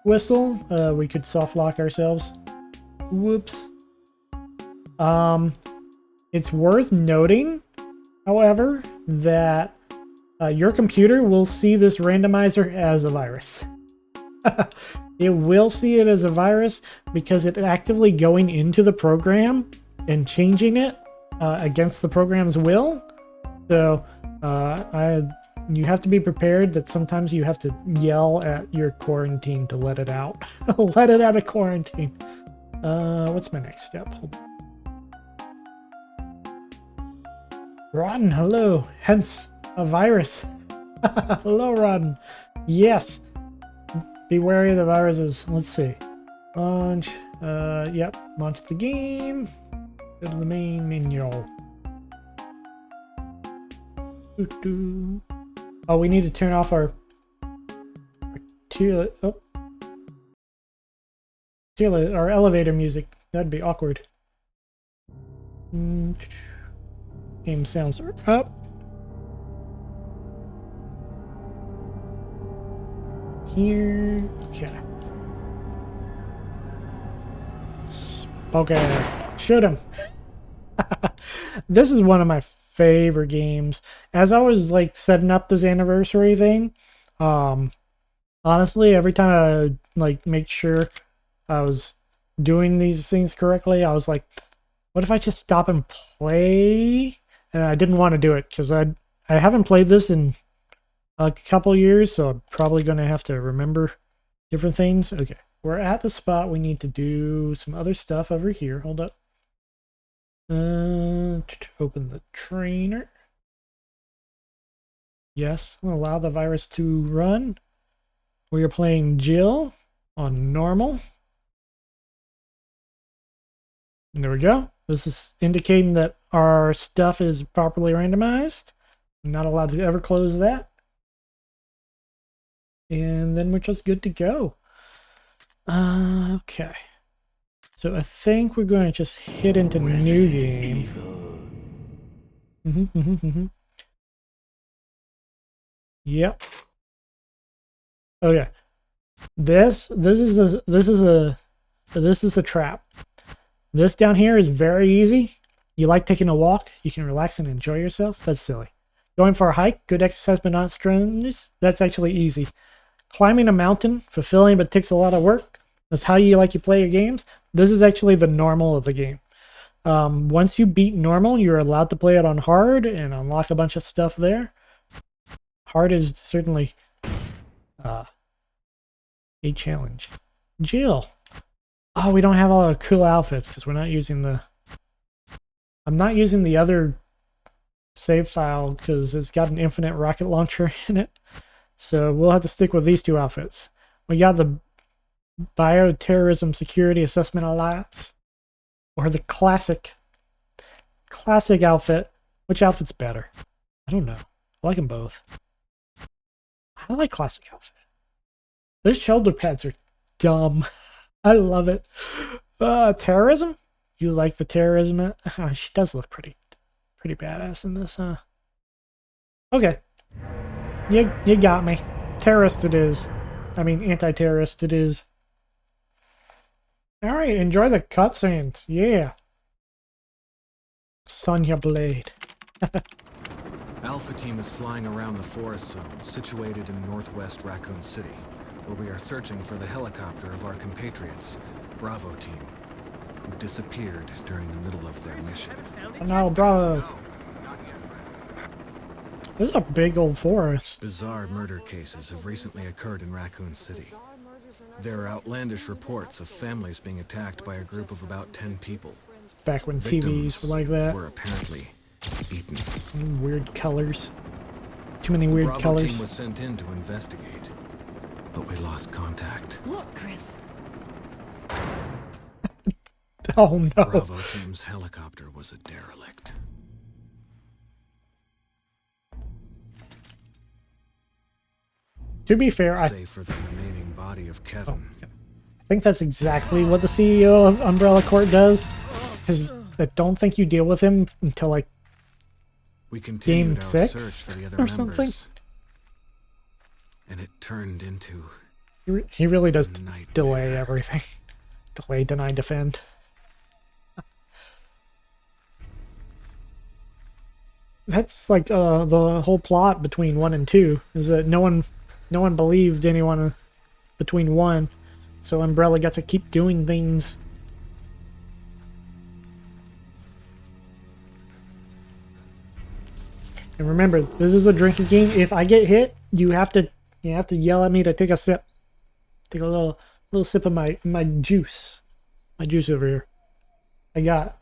whistle, we could soft lock ourselves. Whoops. It's worth noting, however, that your computer will see this randomizer as a virus. It will see it as a virus because it's actively going into the program and changing it against the program's will. So you have to be prepared that sometimes you have to yell at your quarantine to let it out. Let it out of quarantine. What's my next step? Hold on. Rotten, hello. Hence, a virus. Hello, Rotten. Yes. Be wary of the viruses. Let's see. Launch. Yep. Launch the game. Go to the main menu. Oh, we need to turn off our our elevator music. That'd be awkward. Game sounds are up. Here. Okay. Okay. Shoot him. This is one of my favorite games. As I was like setting up this anniversary thing, honestly, every time I like make sure I was doing these things correctly, I was like, what if I just stop and play? And I didn't want to do it because I haven't played this in a couple years, so I'm probably going to have to remember different things. Okay, we're at the spot. We need to do some other stuff over here. Hold up. Open the trainer. Yes, allow the virus to run. We are playing Jill on normal. And there we go. This is indicating that our stuff is properly randomized. I'm not allowed to ever close that. And then we're just good to go. Okay. So I think we're going to just hit into new game. Yep. Okay. This is a trap. This down here is very easy. You like taking a walk, you can relax and enjoy yourself. That's silly. Going for a hike, good exercise but not strenuous. That's actually easy. Climbing a mountain, fulfilling but takes a lot of work. That's how you play your games. This is actually the normal of the game. Once you beat normal, you're allowed to play it on hard and unlock a bunch of stuff there. Hard is certainly a challenge. Jill. Oh, we don't have all the cool outfits because we're not using the... I'm not using the other save file because it's got an infinite rocket launcher in it. So we'll have to stick with these two outfits. We got the Bioterrorism Security Assessment Alliance, or the classic outfit. Which outfit's better? I don't know. I like them both. I like classic outfit. Those shoulder pads are dumb. I love it. Terrorism? You like the terrorism? She does look pretty badass in this, huh? Okay. You got me. Terrorist it is. I mean, anti-terrorist it is. Alright, enjoy the cutscenes. Yeah. Sonya Blade. Alpha Team is flying around the forest zone, situated in northwest Raccoon City, where we are searching for the helicopter of our compatriots, Bravo Team, who disappeared during the middle of their mission. No, Bravo. This is a big old forest. Bizarre murder cases have recently occurred in Raccoon City. There are outlandish reports of families being attacked by a group of about 10 people. Back when Victims TVs were like that. were apparently eaten. Weird colors. Too many weird Bravo colors. Team was sent in to investigate, but we lost contact. Look, Chris. Oh no. Bravo Team's helicopter was a derelict. To be fair, I Save for the remaining body of Kevin. think that's exactly what the CEO of Umbrella Corp does. Because I don't think you deal with him until like We continued Game our 6 search for the other or members, something. and it turned into He really does nightmare. delay everything. Delay, deny, defend. That's like the whole plot between 1 and 2 is that no one believed anyone between 1, so Umbrella got to keep doing things. And remember, this is a drinking game. If I get hit, you have to yell at me to take a sip. Take a little sip of my juice. My juice over here. I got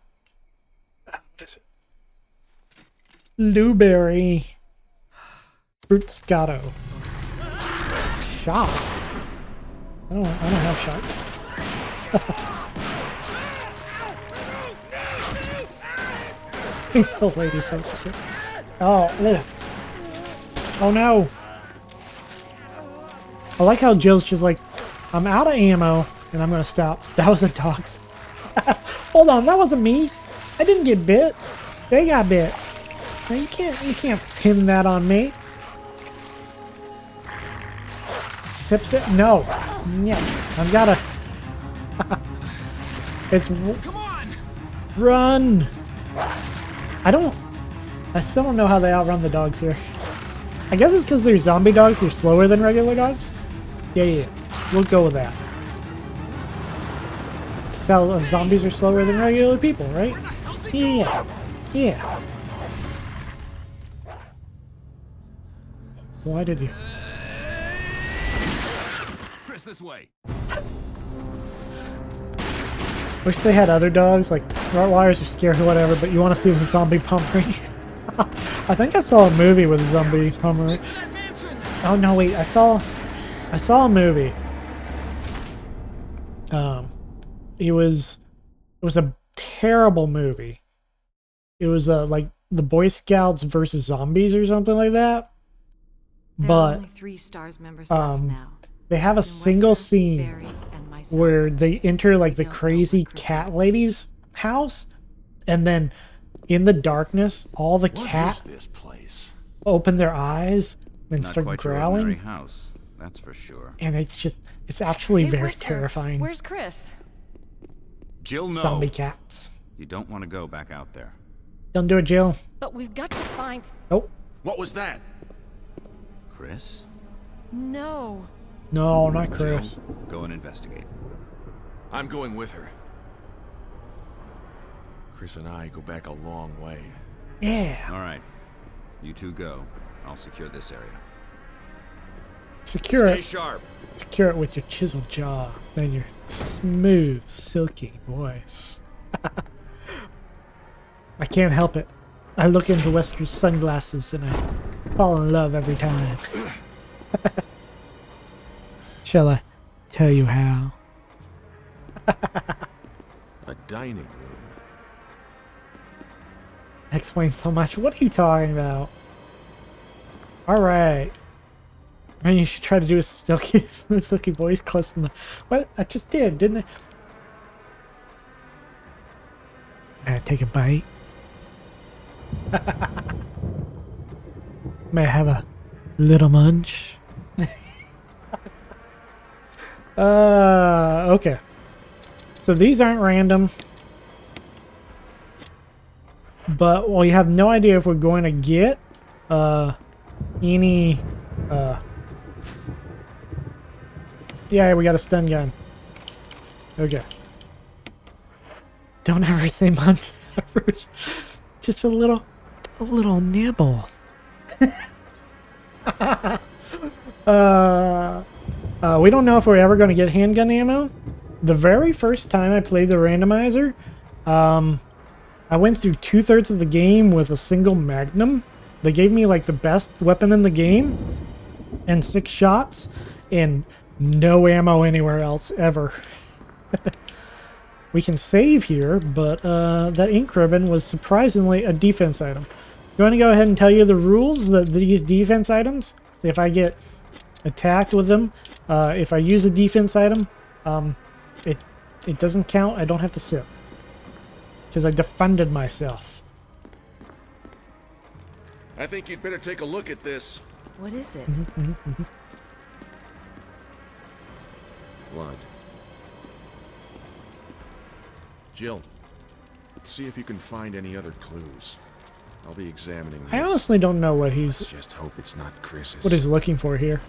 what is it? Blueberry fruit scotto. Shot. I don't have shots. The lady says to sit. Oh, ugh. Oh no. I like how Jill's just like, I'm out of ammo and I'm gonna stop. That was the dogs. Hold on, that wasn't me. I didn't get bit. They got bit. Now you can't pin that on me. Sip. No. Yeah. I've gotta. It's. Come on! Run. I still don't know how they outrun the dogs here. I guess it's because they're zombie dogs. They're slower than regular dogs. Yeah. We'll go with that. So zombies are slower than regular people, right? Yeah. Why did you? Chris, this way. Wish they had other dogs, like Rottweilers are scary or whatever, but you want to see the zombie Pomeranian. I think I saw a movie with a zombie Pomeranian. Oh no, wait, I saw a movie. It was a terrible movie. It was like the Boy Scouts versus zombies or something like that. There But are only 3 stars members left now. they have a Captain single Wesker, scene Barry, and myself. where they enter like the We don't know crazy where Chris cat is. lady's house, and then in the darkness, all the What cats is this place? open their eyes and Not start quite your ordinary growling, house, that's for sure. and it's actually Hey, very Wesker, terrifying. Where's Chris? Jill, no. Zombie cats. You don't want to go back out there. Don't do it, Jill. But we've got to find... Oh, What was that? Chris? No. no, not Chris. Jill, go and investigate. I'm going with her. Chris and I go back a long way. Yeah, All right. You two go. I'll secure this area. secure Stay it. sharp. Secure it with your chiseled jaw, then your smooth, silky voice. I can't help it. I look into Wesker's sunglasses and I fall in love every time. Shall I tell you how? A dining room. That explains so much. What are you talking about? Alright. Man, you should try to do a silky voice close to the... What? I just did, didn't I? May I take a bite? May I have a little munch? Okay. So these aren't random. But we have no idea if we're going to get any yeah, we got a stun gun. Okay. Don't ever say munch. Just a little nibble. We don't know if we're ever going to get handgun ammo. The very first time I played the randomizer, I went through 2/3 of the game with a single magnum. They gave me like the best weapon in the game and 6 shots and no ammo anywhere else ever. We can save here, but that ink ribbon was surprisingly a defense item. You want to go ahead and tell you the rules that these defense items, if I get attacked with them, if I use a defense item, it doesn't count. I don't have to sit because I defended myself. I think you'd better take a look at this. What is it? Blood. Jill, see if you can find any other clues. I'll be examining this. I honestly don't know what Let's just hope it's not Chris's. he's looking for here.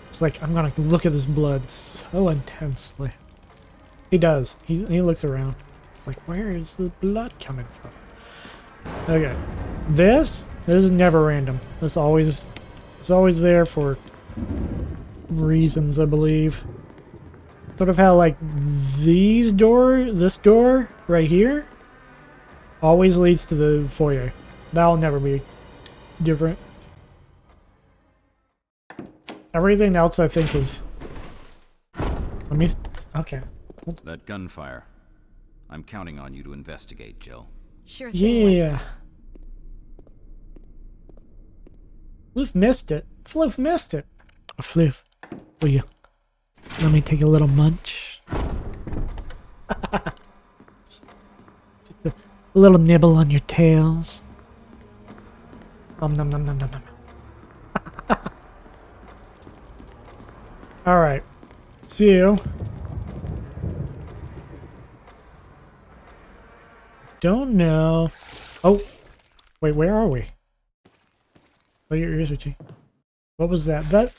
It's like, I'm gonna look at this blood so intensely. He does. He looks around. It's like, where is the blood coming from? Okay. This is never random. It's always there for reasons, I believe. Sort of how like this door right here always leads to the foyer. That'll never be different. Everything else I think is... Let me... Okay. That gunfire. I'm counting on you to investigate, Jill. Sure thing, Yeah. Floof missed it. Floof missed it. Oh, Floof, will you let me take a little munch? Just a little nibble on your tails. Nom nom nom nom nom nom. Alright. So... Don't know. Oh, wait, where are we? Oh, your ears are itchy. What was that? That...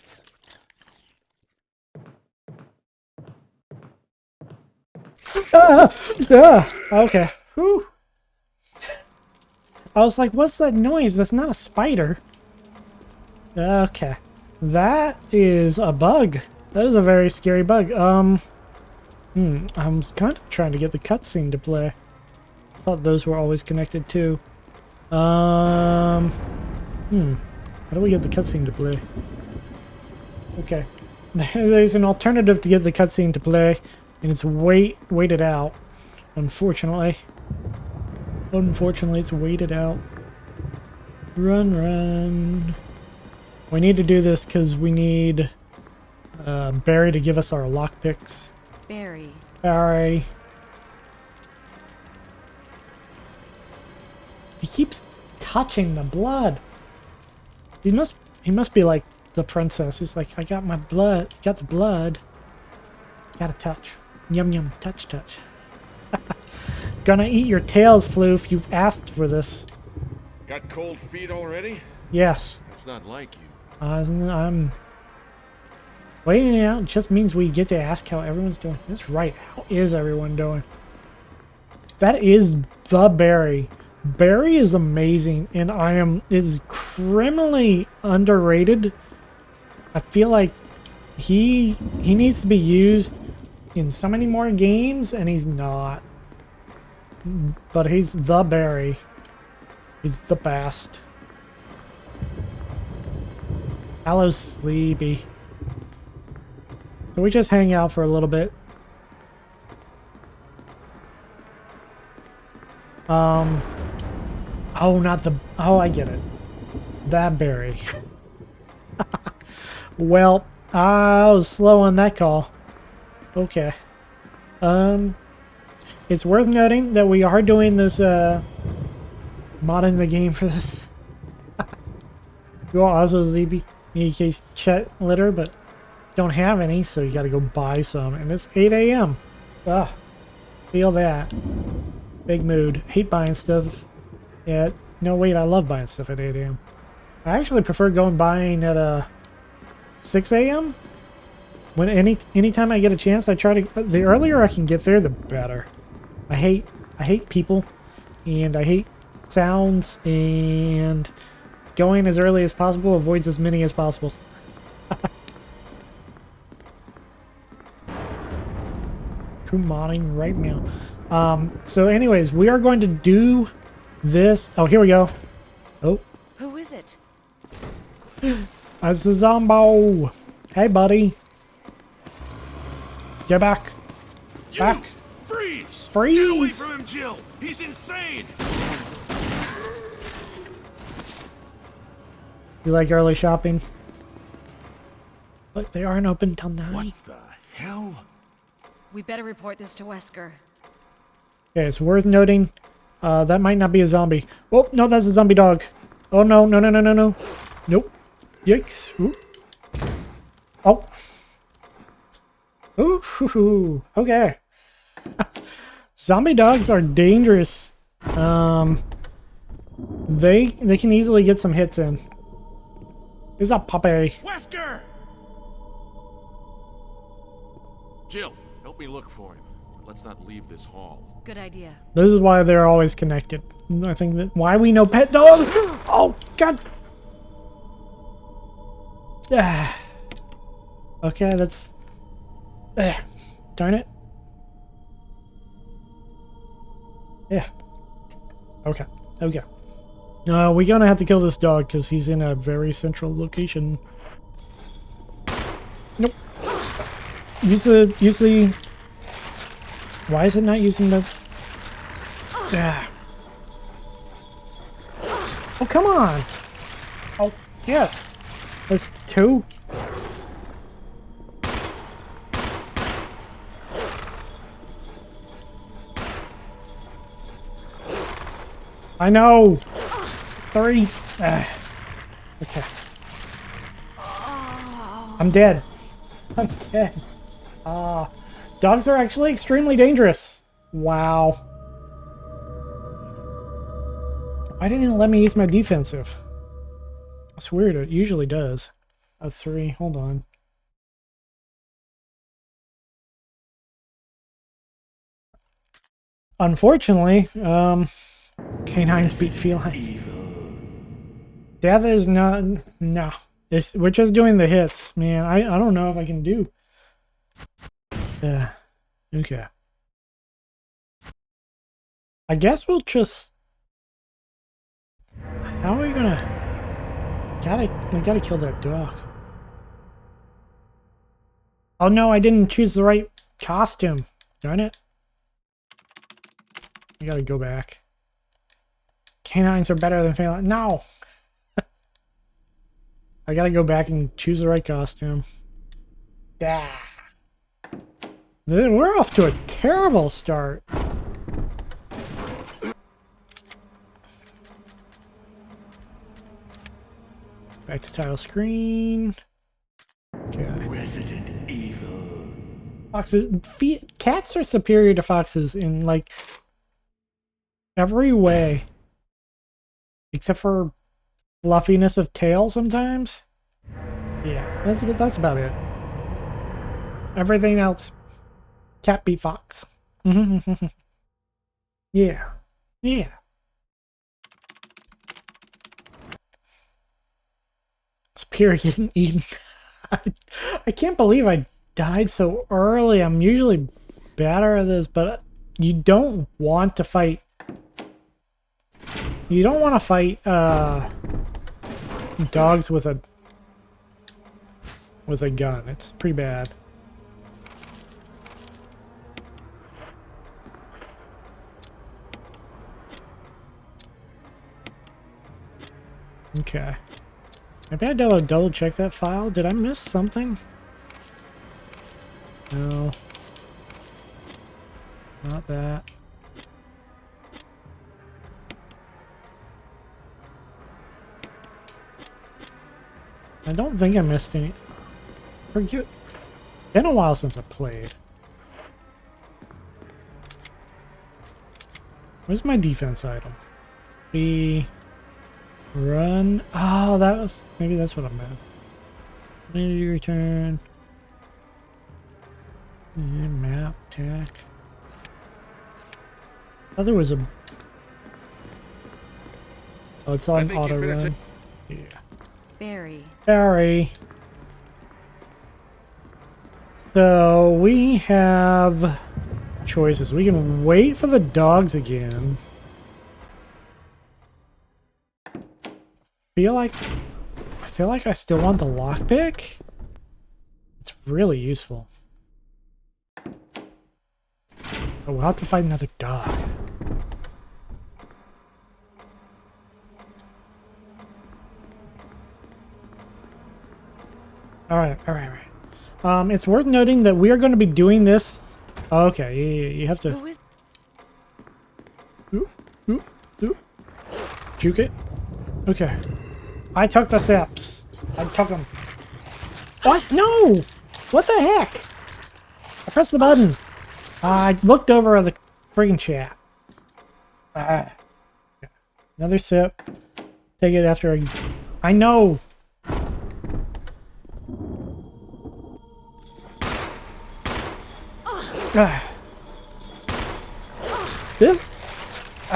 Okay. Whew. I was like, what's that noise? That's not a spider. Okay. That is a bug. That is a very scary bug. I was kind of trying to get the cutscene to play. I thought those were always connected too. How do we get the cutscene to play? Okay. There's an alternative to get the cutscene to play, and it's waited out. Unfortunately. Unfortunately, it's waited out. Run, run. We need to do this because we need Barry to give us our lockpicks. Barry. Barry. He keeps touching the blood. He must be like the princess. He's like, I got my blood. Got the blood. Gotta touch. Yum yum. Touch touch. Gonna eat your tails, Floof. You've asked for this. Got cold feet already? Yes. That's not like you. I'm waiting it out. Just means we get to ask how everyone's doing. That's right. How is everyone doing? That is the Barry. Barry is amazing, and is criminally underrated. I feel like he needs to be used in so many more games, and he's not. But he's the Barry. He's the best. Hello, Sleepy. Can we just hang out for a little bit? Oh, not the... Oh, I get it. That Barry. Well, I was slow on that call. Okay. It's worth noting that we are doing this, modding the game for this. You are also ZB. In case chat litter, but don't have any, so you gotta go buy some. And it's 8 a.m. Ah, feel that. Big mood. Hate buying stuff. Yeah, no wait, I love buying stuff at 8 a.m. I actually prefer going buying at 6 a.m. When anytime I get a chance, I try to. The earlier I can get there, the better. I hate people, and I hate sounds, and going as early as possible avoids as many as possible. True modding right now. So anyways, we are going to do this. Oh, here we go. Oh. Who is it? That's the Zombo. Hey, buddy. Get back. Back. Freeze! Freeze! Get away from him, Jill! He's insane! You like early shopping? But they aren't open till 9. What the hell? We better report this to Wesker. Okay, it's worth noting. That might not be a zombie. Oh, no, that's a zombie dog. Oh, no, no, no, no, no, no. Nope. Yikes. Ooh. Oh. Ooh, hoo, hoo. Okay. Zombie dogs are dangerous. They can easily get some hits in. Is that puppy? Wesker! Jill, help me look for him. Let's not leave this hall. Good idea. This is why they're always connected. I think that why we know pet dogs. Oh God. Ah. Okay, that's. Darn it. Yeah. Okay. Okay. We're gonna have to kill this dog because he's in a very central location. Nope. Use the. Why is it not using the? Yeah. Oh, come on. Oh, yeah. That's 2. I know. 3. Okay. I'm dead. I'm dead. Dogs are actually extremely dangerous. Wow. Why didn't it let me use my defensive? That's weird. It usually does. 3. Hold on. Unfortunately, canines beat felines. Death is not. No. We're just doing the hits, man. I don't know if I can do. Okay. I guess we'll just. How are we gonna? We gotta kill that dog. Oh no, I didn't choose the right costume. Darn it. I gotta go back. Canines are better than feline. No! I gotta go back and choose the right costume. Yeah. We're off to a terrible start. Back to title screen. Okay. Resident Evil. Foxes. Cats are superior to foxes in like every way, except for fluffiness of tail sometimes. Yeah, that's about it. Everything else, cat beat fox. Yeah, yeah. Superior getting eaten. I can't believe I died so early. I'm usually better at this, but you don't want to fight. You don't want to fight dogs with a gun. It's pretty bad. Okay. Maybe I double check that file. Did I miss something? No. Not that. I don't think I missed any. Forget. Been a while since I played. Where's my defense item? Run. Oh, that was. Maybe that's what I meant. Maybe return. Map, attack. Oh, there was a. Oh, it's on auto run. Yeah. Barry. So we have choices. We can wait for the dogs again. I feel like I still want the lockpick. It's really useful. Oh, we'll have to fight another dog. Alright. It's worth noting that we are going to be doing this. Oh, okay, you have to. Who is? Ooh. Juke it. Okay. I took the steps. I took them. What? No! What the heck? I pressed the button. I looked over at the freaking chat. Another sip. Take it after I know! I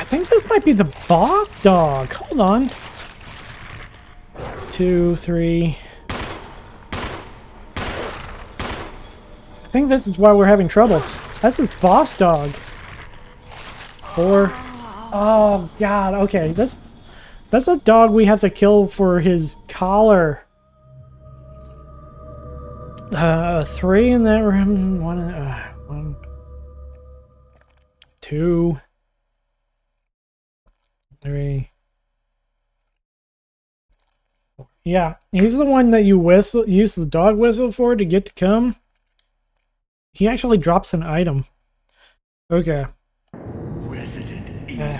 think this might be the boss dog. Hold on. 2, 3. I think this is why we're having trouble. That's his boss dog. 4. Oh god, okay. That's a dog we have to kill for his collar. 3 in that room. 1, 2, 3. Yeah, he's the one that you use the dog whistle for to get to come. He actually drops an item. Okay. Resident Evil.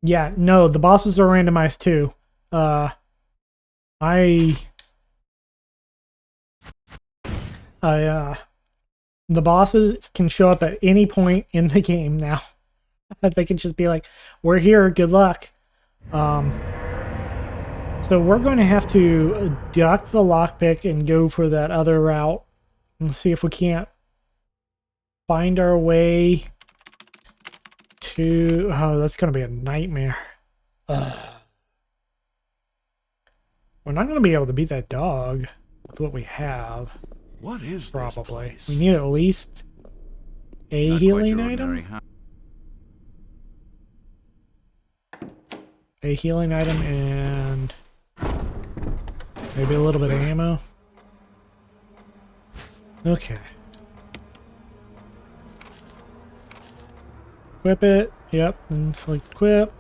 Yeah, no, the bosses are randomized too. The bosses can show up at any point in the game now. They can just be like, we're here, good luck. So we're going to have to duck the lockpick and go for that other route and see if we can't find our way to... Oh, that's going to be a nightmare. We're not going to be able to beat that dog with what we have. What is Probably. this place? We need at least a Not quite healing your item. ordinary, huh? A healing item and maybe a little bit of ammo. Okay. Equip it. Yep. And select equip.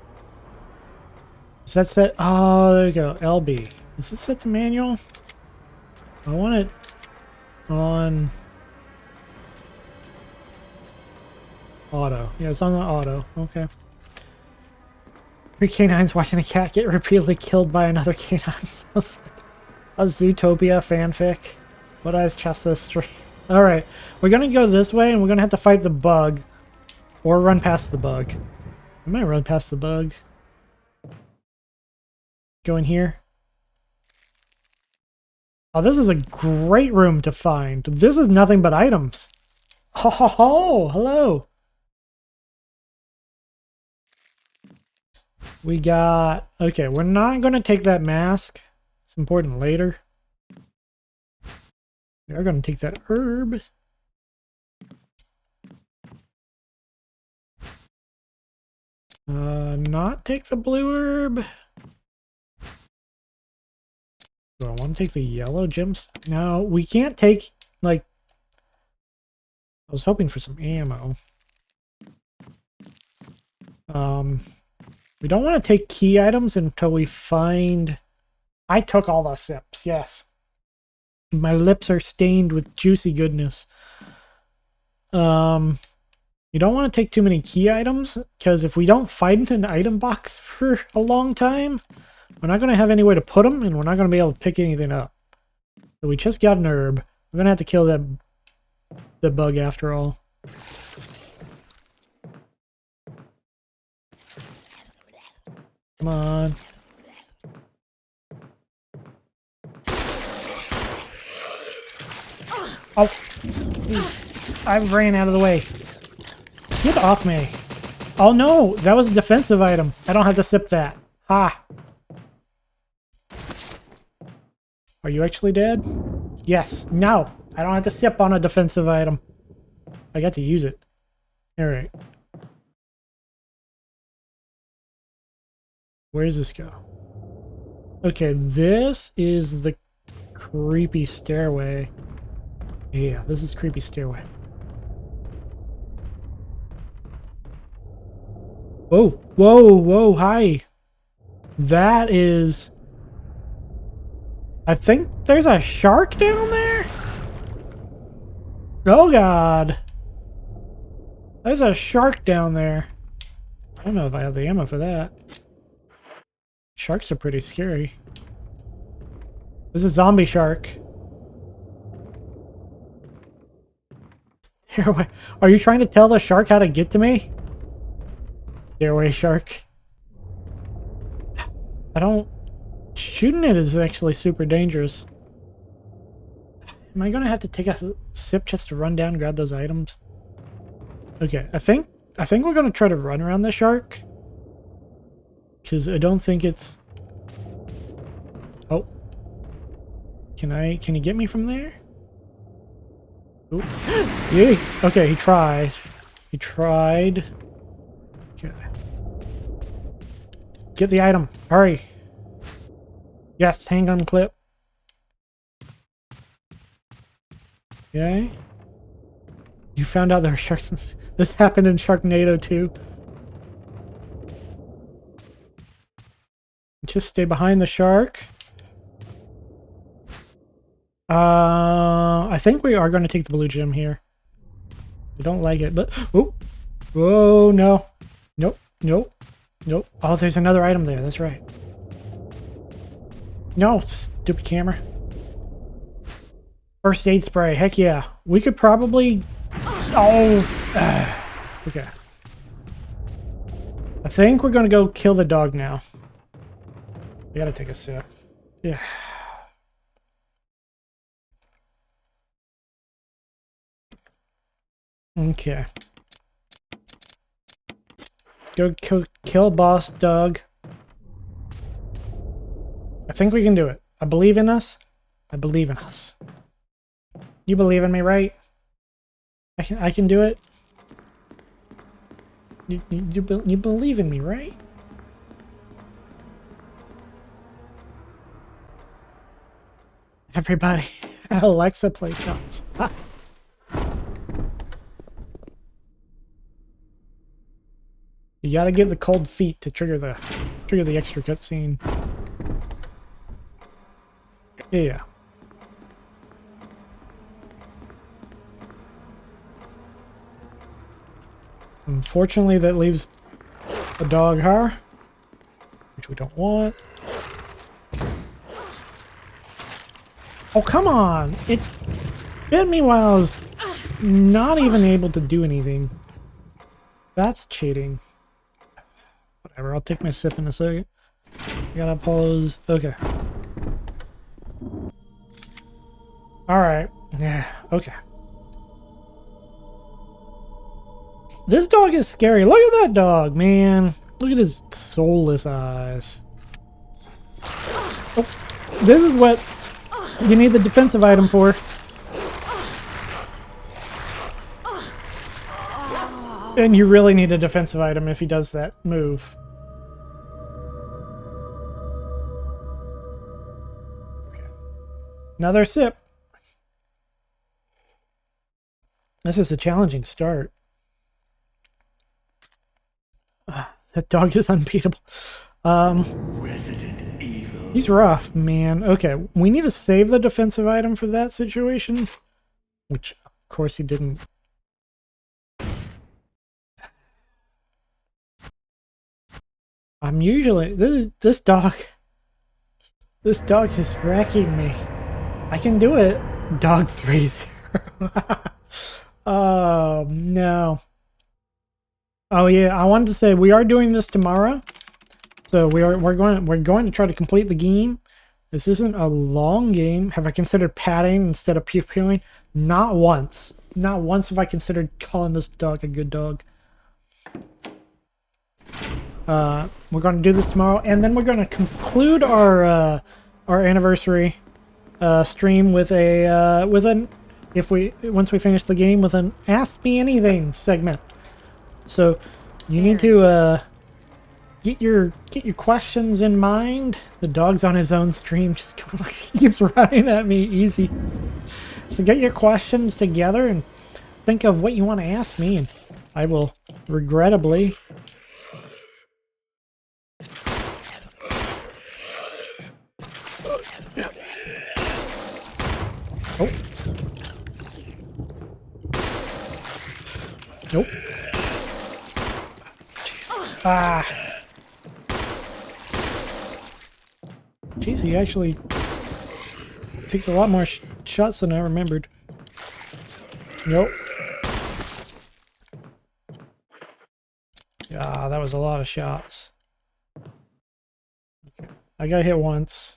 Is that set? Oh, there you go. LB. Is this set to manual? I want it on auto. Yeah, it's on the auto. Okay. Three canines watching a cat get repeatedly killed by another canine. Sounds like a Zootopia fanfic. What eyes chest this stream? Alright, we're gonna go this way and we're gonna have to fight the bug. Or run past the bug. I might run past the bug. Go in here. Oh, this is a great room to find. This is nothing but items. Ho ho ho! Hello! We got... Okay, we're not going to take that mask. It's important later. We are going to take that herb. Not take the blue herb. Do I want to take the yellow gems? No, we can't take, like... I was hoping for some ammo. We don't want to take key items until we find... I took all the sips, yes. My lips are stained with juicy goodness. You don't want to take too many key items, because if we don't find an item box for a long time, we're not going to have any way to put them, and we're not going to be able to pick anything up. So we just got an herb. We're going to have to kill the bug after all. Come on. Oh, I ran out of the way. Get off me. Oh no, that was a defensive item. I don't have to sip that. Ha. Are you actually dead? Yes. No, I don't have to sip on a defensive item. I got to use it. Alright. Where does this go? Okay, this is the creepy stairway. Yeah, this is creepy stairway. Whoa, whoa, whoa, hi. That is... I think there's a shark down there? Oh god. There's a shark down there. I don't know if I have the ammo for that. Sharks are pretty scary. This is a zombie shark. Stairway. Are you trying to tell the shark how to get to me? Stairway shark. I don't... Shooting it is actually super dangerous. Am I gonna have to take a sip just to run down and grab those items? Okay, I think we're gonna try to run around the shark. Because I don't think it's... Oh. Can you get me from there? Ooh. Yes! Okay, he tries. He tried. Okay. Get the item. Hurry. Yes, handgun clip. Okay. You found out there were sharks in this. This happened in Sharknado too. Just stay behind the shark. I think we are going to take the blue gem here. I don't like it, but... Oh! Whoa, no. Nope, nope, nope. Oh, there's another item there. That's right. No, stupid camera. First aid spray. Heck yeah. We could probably... Oh! Okay. I think we're going to go kill the dog now. We gotta take a sip. Yeah. Okay. Go kill boss dog. I think we can do it. I believe in us. I believe in us. You believe in me, right? I can do it. You believe in me, right? Everybody, Alexa, play shots. Ha. You gotta get the cold feet to trigger the extra cutscene. Yeah. Unfortunately, that leaves a dog here, which we don't want. Oh, come on! It bit me while I was not even able to do anything. That's cheating. Whatever, I'll take my sip in a second. I gotta pause. Okay. Alright. Yeah, okay. This dog is scary. Look at that dog, man. Look at his soulless eyes. Oh, this is what you need the defensive item for. And you really need a defensive item if he does that move. Okay. Another sip. This is a challenging start. That dog is unbeatable. Resident Evil. He's rough, man. Okay, we need to save the defensive item for that situation. Which, of course, he didn't. I'm usually... This dog is wrecking me. I can do it. Dog 3-0. Oh, no. Oh yeah, I wanted to say we are doing this tomorrow, so we're going to try to complete the game. This isn't a long game. Have I considered patting instead of pew-pewing? Not once. Not once have I considered calling this dog a good dog. We're going to do this tomorrow, and then we're going to conclude our anniversary stream with once we finish the game with an Ask Me Anything segment. So you need to get your questions in mind. The dog's on his own stream, just keeps running at me easy. So get your questions together and think of what you want to ask me, and I will regrettably oh. Nope. Ah. Jeez, he actually takes a lot more shots than I remembered. Nope. Ah, that was a lot of shots. Okay. I got hit once.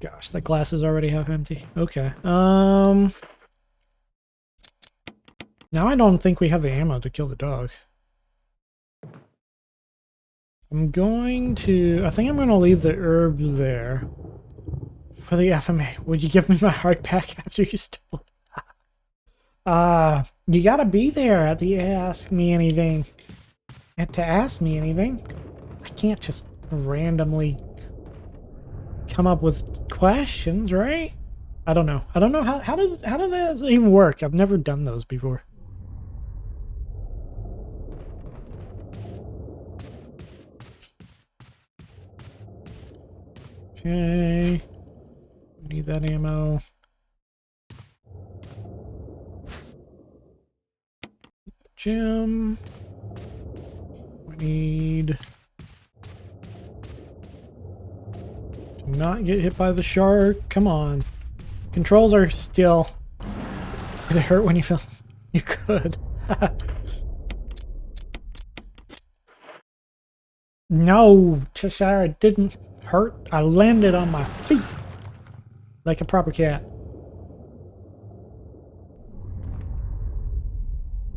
Gosh, that glass is already half empty. Okay. Now I don't think we have the ammo to kill the dog. I think I'm going to leave the herb there. For the FMA. Would you give me my heart back after you stole it? You gotta be there at the Ask Me Anything. And to ask me anything, I can't just randomly come up with questions, right? I don't know. I don't know how does that even work? I've never done those before. Okay. Need that ammo. Gym. We need to not get hit by the shark. Come on. Controls are still... Did it hurt when you fell? You could. No, Cheshire, it didn't hurt. I landed on my feet like a proper cat.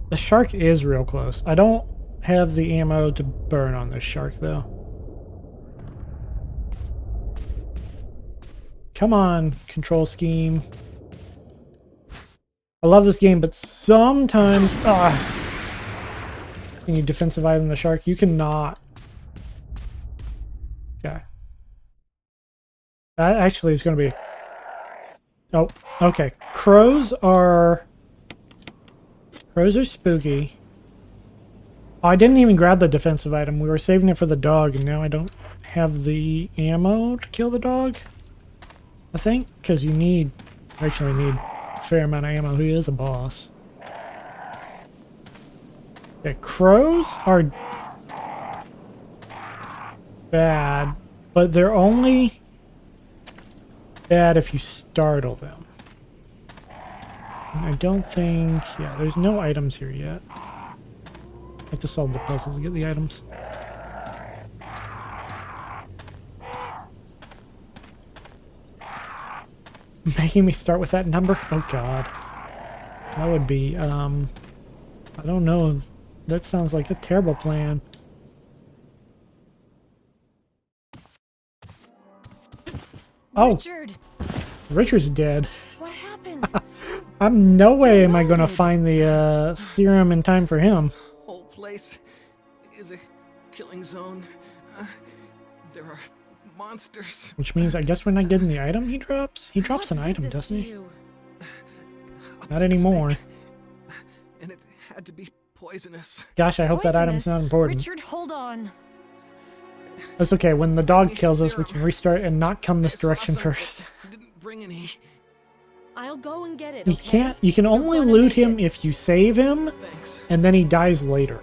The shark is real close. I don't have the ammo to burn on this shark, though. Come on, control scheme. I love this game, but sometimes... Can you defensive item the shark? You cannot. Okay. That actually is going to be... Oh, okay. Crows are spooky. Oh, I didn't even grab the defensive item. We were saving it for the dog, and now I don't have the ammo to kill the dog. I think, because you actually need a fair amount of ammo. He is a boss. Okay, crows are bad, but they're only bad if you startle them. And I don't think... Yeah, there's no items here yet. I have to solve the puzzle to get the items. Making me start with that number? Oh god. That would be, I don't know. That sounds like a terrible plan. Oh! Richard! Richard's dead. What happened? I'm no way am I gonna wounded. find the, serum in time for him. Whole place is a killing zone. There are monsters. Which means I guess we're not getting the item he drops? He drops What an did item, this doesn't to he? you? Not anymore. Snake. And it had to be poisonous. Gosh, I hope that item's not Poisonous? important. Richard, hold on. That's okay. When the dog need kills us, we serum. can restart and not come this I saw direction some, first. but didn't bring any. I'll go and get it, You okay? can't. You can You're only gonna loot make him it. if you save him, Thanks. and then he dies later.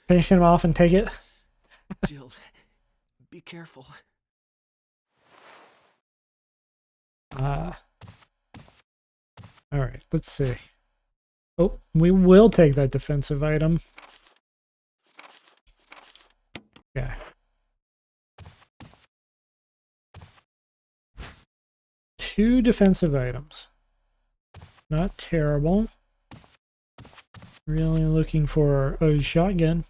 Finish him off and take it. Jill, be careful. All right. Let's see. Oh, we will take that defensive item. Okay. Two defensive items. Not terrible. Really looking for a shotgun.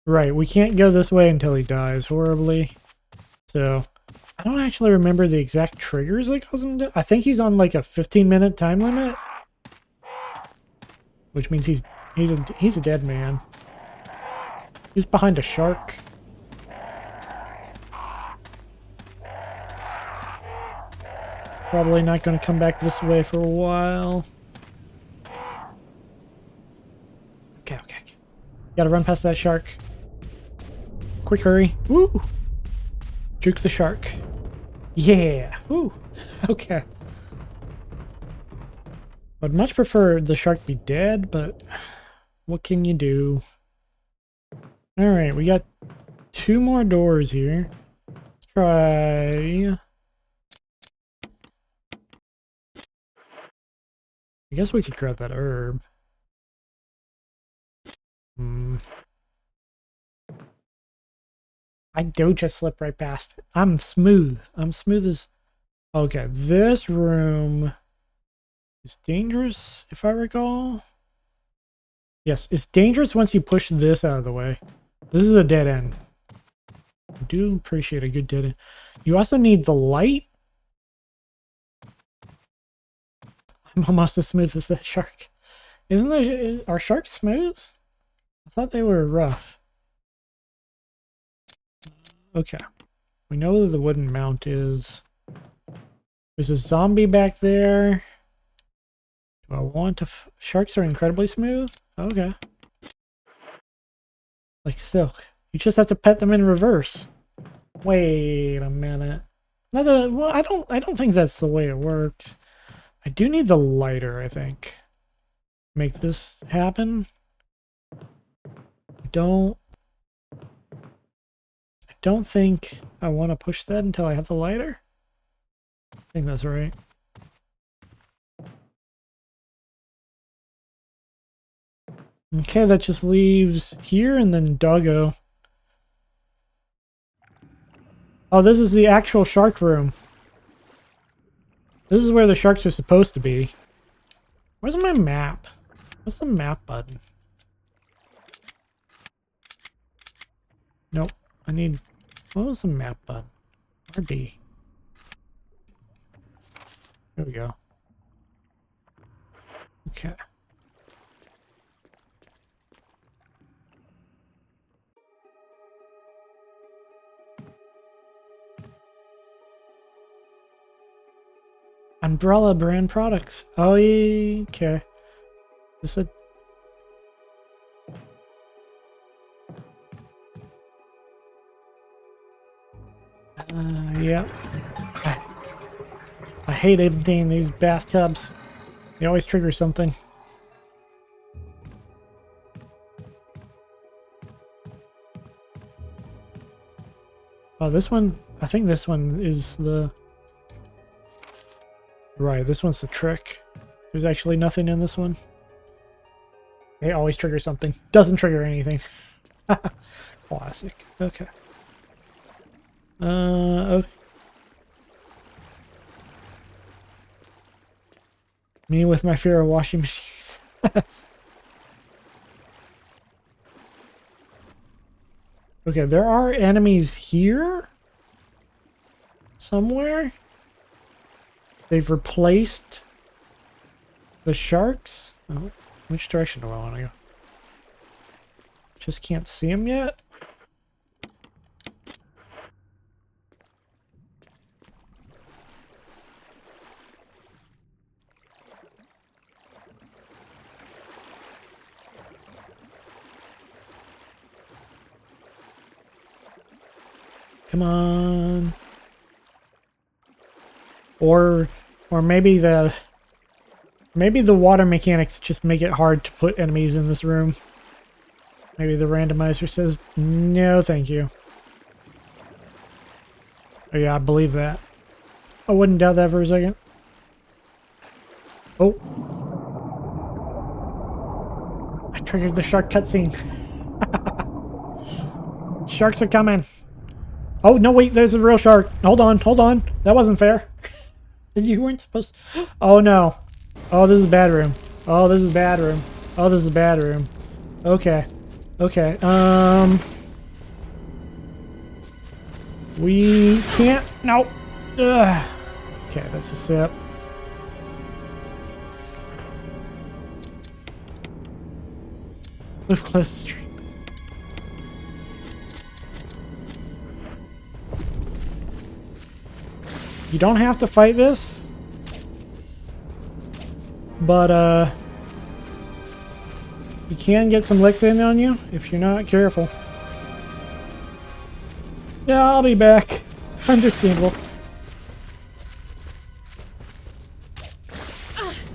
Right, we can't go this way until he dies horribly. So, I don't actually remember the exact triggers that cause him to... I think he's on like a 15-minute time limit. Which means he's a dead man. He's behind a shark. Probably not going to come back this way for a while. Okay. Gotta run past that shark. Quick hurry. Woo! Juke the shark. Yeah! Woo! Okay. I'd much prefer the shark be dead, but what can you do? Alright, we got two more doors here. Let's try... I guess we could grab that herb. I do just slip right past it. I'm smooth. I'm smooth as... Okay, this room is dangerous, if I recall. Yes, it's dangerous once you push this out of the way. This is a dead end. I do appreciate a good dead end. You also need the light. I'm almost as smooth as that shark. Are sharks smooth? I thought they were rough. Okay. We know where the wooden mount is. There's a zombie back there. Do I want to... Sharks are incredibly smooth? Okay. Like silk. You just have to pet them in reverse. Wait a minute. Well, I don't think that's the way it works. I do need the lighter, I think. Make this happen. I don't think I want to push that until I have the lighter. I think that's right. Okay, that just leaves here and then Doggo. Oh, this is the actual shark room. This is where the sharks are supposed to be. Where's my map? What's the map button? Nope. I need... What was the map button? RD. There we go. Okay. Umbrella brand products. Oh, yeah, okay. This is yeah. I hate emptying these bathtubs. They always trigger something. Oh, this one, I think this one is the... Right, this one's the trick. There's actually nothing in this one. They always trigger something. Doesn't trigger anything. Classic. Okay. Okay. Me with my fear of washing machines. Okay, there are enemies here? Somewhere? They've replaced the sharks? Oh, which direction do I want to go? Just can't see them yet? Come on. Or maybe the water mechanics just make it hard to put enemies in this room. Maybe the randomizer says, no, thank you. Oh yeah, I believe that. I wouldn't doubt that for a second. Oh. I triggered the shark cutscene. Sharks are coming. Oh, no, wait, there's a real shark. Hold on, hold on. That wasn't fair. You weren't supposed to... Oh, no. Oh, this is a bad room. Oh, this is a bad room. Oh, this is a bad room. Okay. Okay, we can't... No. Ugh. Okay, that's a sip. Live close to the street. You don't have to fight this, but you can get some licks in on you if you're not careful. Yeah, I'll be back. Understandable.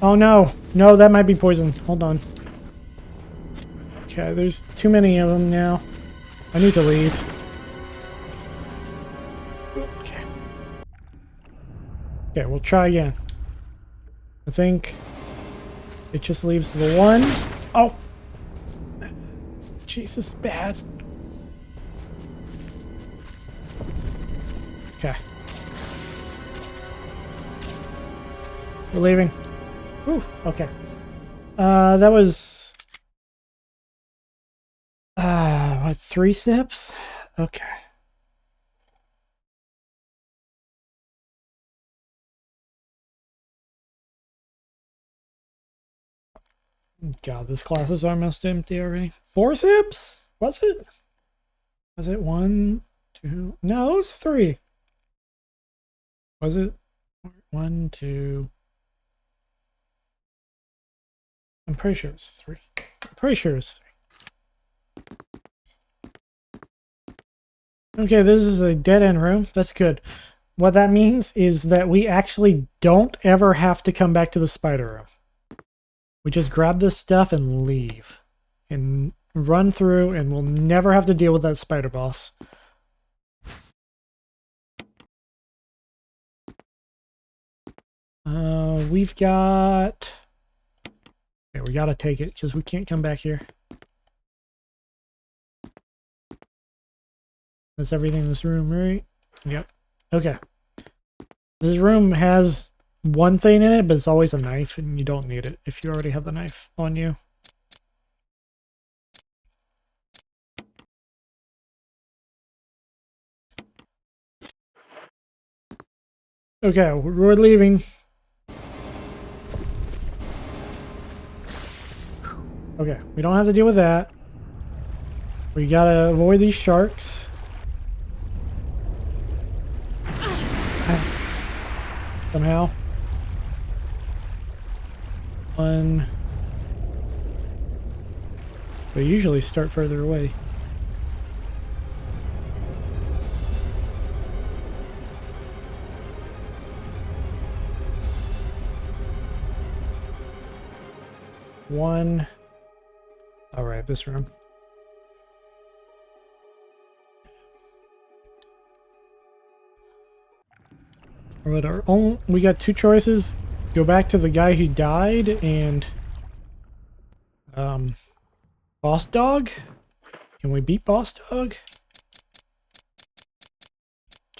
Oh no, no, that might be poison. Hold on. Okay, there's too many of them now. I need to leave. Okay, we'll try again. I think it just leaves the one. Oh! Jesus, bad. Okay. We're leaving. Ooh, okay. That was... what, 3 sips? Okay. God, this glass is almost empty already. 4 sips? Was it? Was it 1, 2? No, it was 3. Was it? 1, 2. I'm pretty sure it's 3. I'm pretty sure it's 3. Okay, this is a dead-end room. That's good. What that means is that we actually don't ever have to come back to the spider room. We just grab this stuff and leave. And run through, and we'll never have to deal with that spider boss. We've got... Okay, we gotta take it, because we can't come back here. That's everything in this room, right? Yep. Okay. This room has one thing in it, but it's always a knife, and you don't need it if you already have the knife on you. Okay, we're leaving. Okay, we don't have to deal with that. We gotta avoid these sharks. Somehow. One. They usually start further away. One. Alright, this room. Alright, we got two choices. Go back to the guy who died and Boss Dog? Can we beat Boss Dog?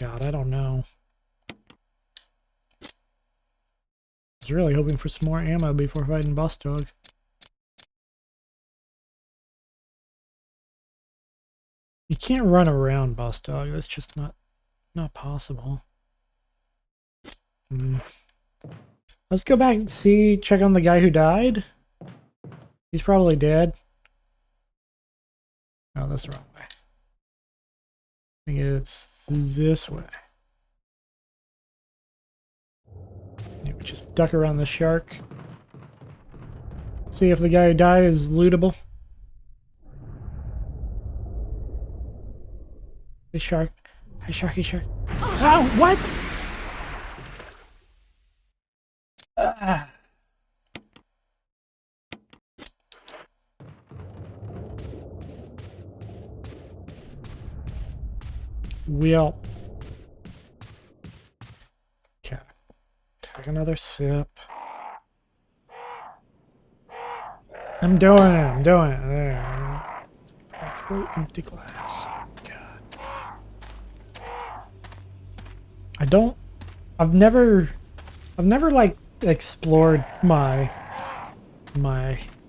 God, I don't know. I was really hoping for some more ammo before fighting Boss Dog. You can't run around Boss Dog. That's just not possible. Let's go back and check on the guy who died. He's probably dead. Oh, that's the wrong way. I think it's this way. Yeah, we just duck around the shark. See if the guy who died is lootable. Hey, shark. Hey, sharky shark. Oh, what? Well. Okay. Take another sip. I'm doing it. There. Empty glass. God. I've never like explored my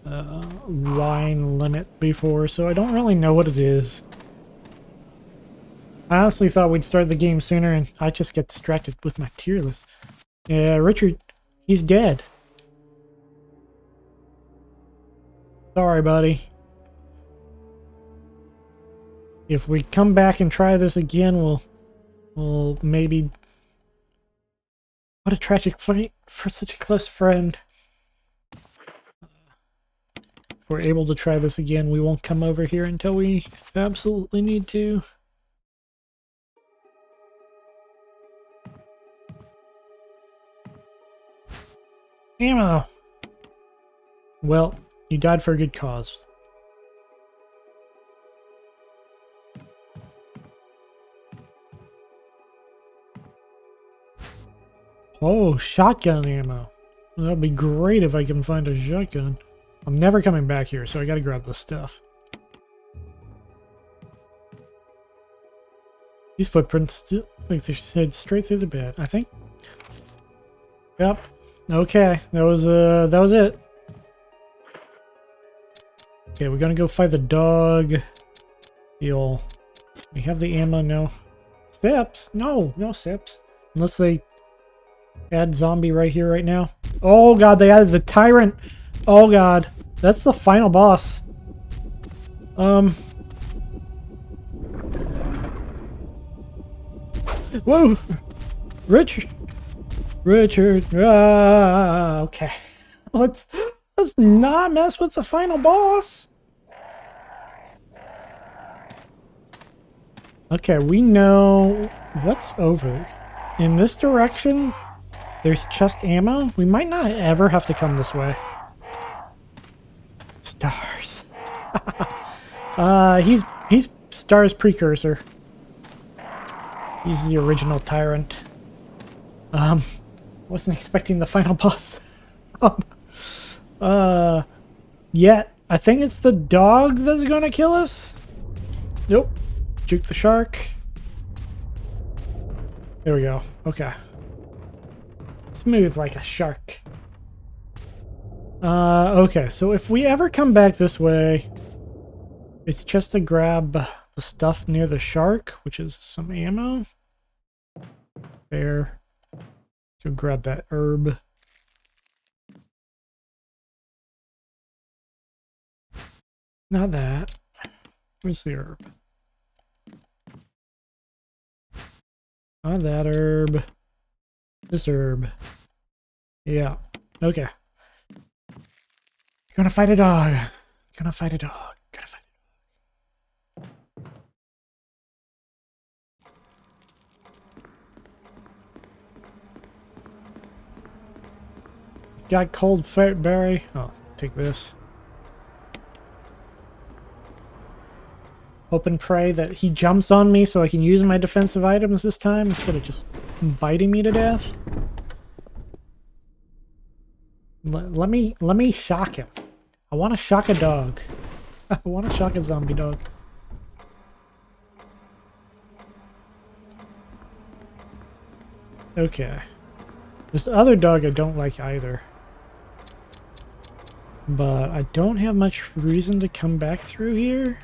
wine limit before, so I don't really know what it is. I honestly thought we'd start the game sooner, and I just get distracted with my tier list. Yeah, Richard, he's dead. Sorry, buddy. If we come back and try this again, we'll maybe... What a tragic fate for such a close friend. If we're able to try this again, we won't come over here until we absolutely need to. Ammo! Well, you died for a good cause. Oh, shotgun ammo. Well, that'd be great if I can find a shotgun. I'm never coming back here, so I gotta grab this stuff. These footprints still like they head straight through the bed, I think. Yep. Okay, that was it. Okay, we're gonna go fight the dog. We have the ammo, no. Sips? No sips. Unless they add zombie right here, right now. Oh god, they added the tyrant. Oh god, that's the final boss. Whoa! Richard. Okay. Let's not mess with the final boss. Okay, we know what's over. In this direction, there's just ammo. We might not ever have to come this way. Stars. He's Star's precursor. He's the original tyrant. Wasn't expecting the final boss. Yet I think it's the dog that's gonna kill us. Nope. Juke the shark. There we go. Okay. Smooth like a shark. Okay, so if we ever come back this way, it's just to grab the stuff near the shark, which is some ammo. There. So grab that herb. Not that. Where's the herb? Not that herb. This herb. Yeah. Okay. Gonna fight a dog. Gonna fight a dog. Gonna fight a dog. Got cold feet, Barry. Oh, take this. Hope and pray that he jumps on me so I can use my defensive items this time instead of just biting me to death. Let me shock him. I want to shock a dog. I want to shock a zombie dog. Okay. This other dog I don't like either. But I don't have much reason to come back through here.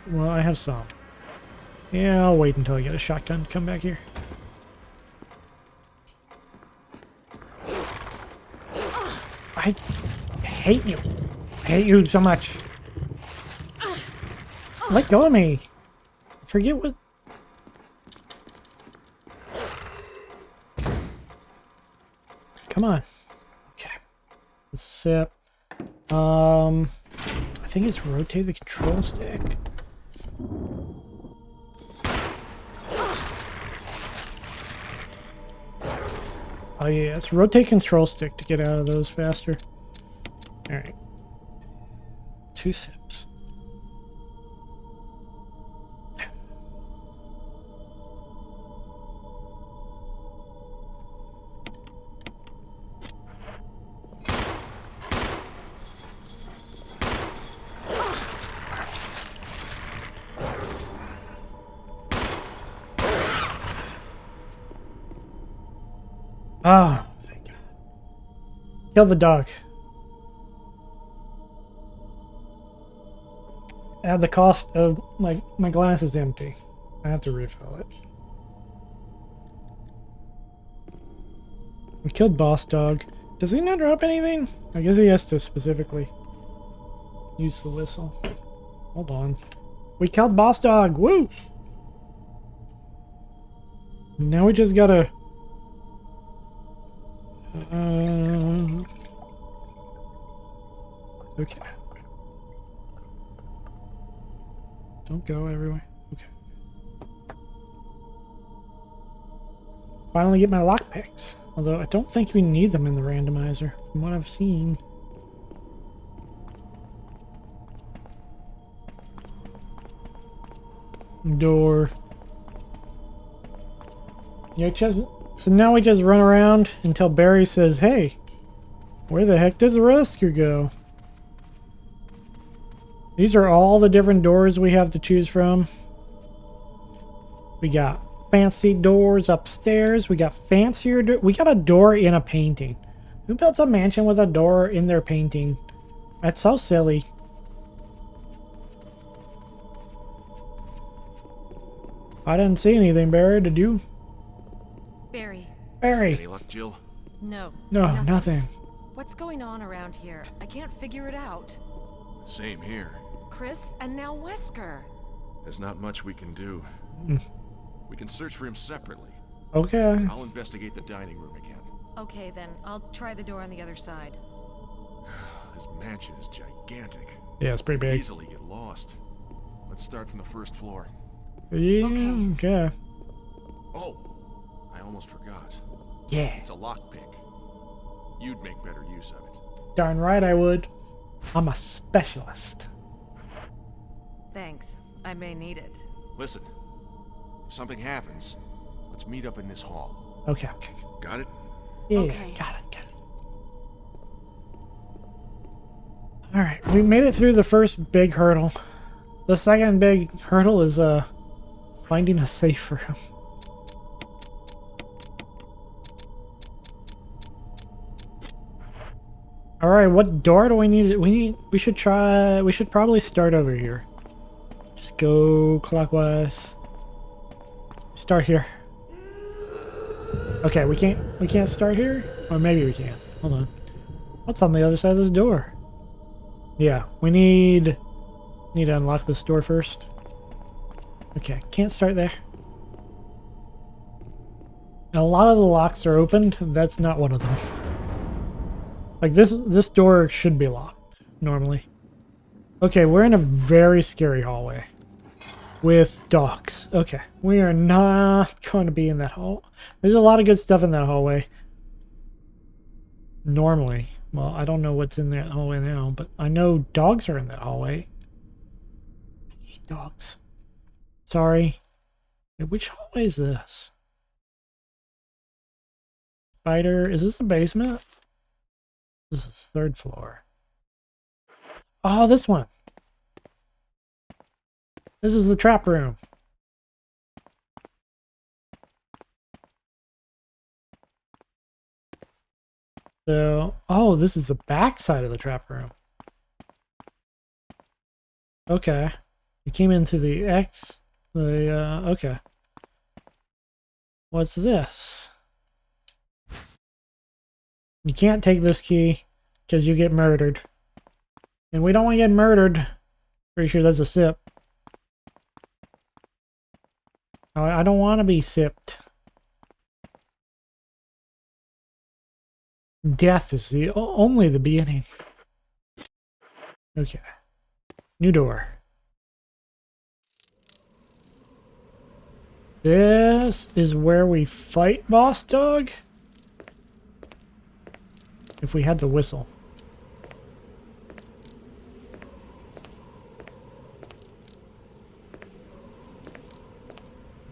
Well, I have some. Yeah, I'll wait until I get a shotgun to come back here. I hate you. I hate you so much. Let go of me. Forget what... Come on. Okay. Let's sip. I think it's rotate the control stick. Oh yeah, it's rotate control stick to get out of those faster. Alright. 2 sips. Ah, oh, thank God. Kill the dog. Add the cost of my glass is empty. I have to refill it. We killed boss dog. Does he not drop anything? I guess he has to specifically use the whistle. Hold on. We killed boss dog. Woo! Now we just gotta... okay. Don't go everywhere. Okay. Finally get my lockpicks. Although I don't think we need them in the randomizer, from what I've seen. Door. Yeah, so now we just run around until Barry says, hey, where the heck did the rescue go? These are all the different doors we have to choose from. We got fancy doors upstairs. We got fancier doors. We got a door in a painting. Who builds a mansion with a door in their painting? That's so silly. I didn't see anything, Barry. Did you? Barry. Barry. Any luck, Jill? No. No, nothing. What's going on around here? I can't figure it out. Same here. Chris and now Wesker. There's not much we can do. We can search for him separately. Okay. I'll investigate the dining room again. Okay then, I'll try the door on the other side. This mansion is gigantic. Yeah, it's pretty big. Easily get lost. Let's start from the first floor. Yeah, okay. Oh, I almost forgot. Yeah. It's a lockpick. You'd make better use of it. Darn right I would. I'm a specialist. Thanks. I may need it. Listen, if something happens, let's meet up in this hall. Okay. Got it? Yeah, Okay. got it. Alright, we made it through the first big hurdle. The second big hurdle is Finding a safe room. Alright, what door do we need? We should probably start over here. Just go clockwise. Start here. Okay, we can't start here? Or maybe we can. Hold on. What's on the other side of this door? Yeah, we need to unlock this door first. Okay, can't start there. Now, a lot of the locks are opened. That's not one of them. Like this door should be locked normally. Okay, we're in a very scary hallway with dogs. Okay, we are not going to be in that hall. There's a lot of good stuff in that hallway. Normally. Well, I don't know what's in that hallway now, but I know dogs are in that hallway. I hate dogs. Sorry. Wait, which hallway is this? Spider. Is this the basement? This is the 3rd floor. Oh, this one. This is the trap room. So, oh, this is the back side of the trap room. Okay. We came in through the okay. What's this? You can't take this key because you get murdered. And we don't want to get murdered. Pretty sure that's a sip. I don't want to be sipped. Death is only the beginning. Okay. New door. This is where we fight Boss Dog. If we had to whistle.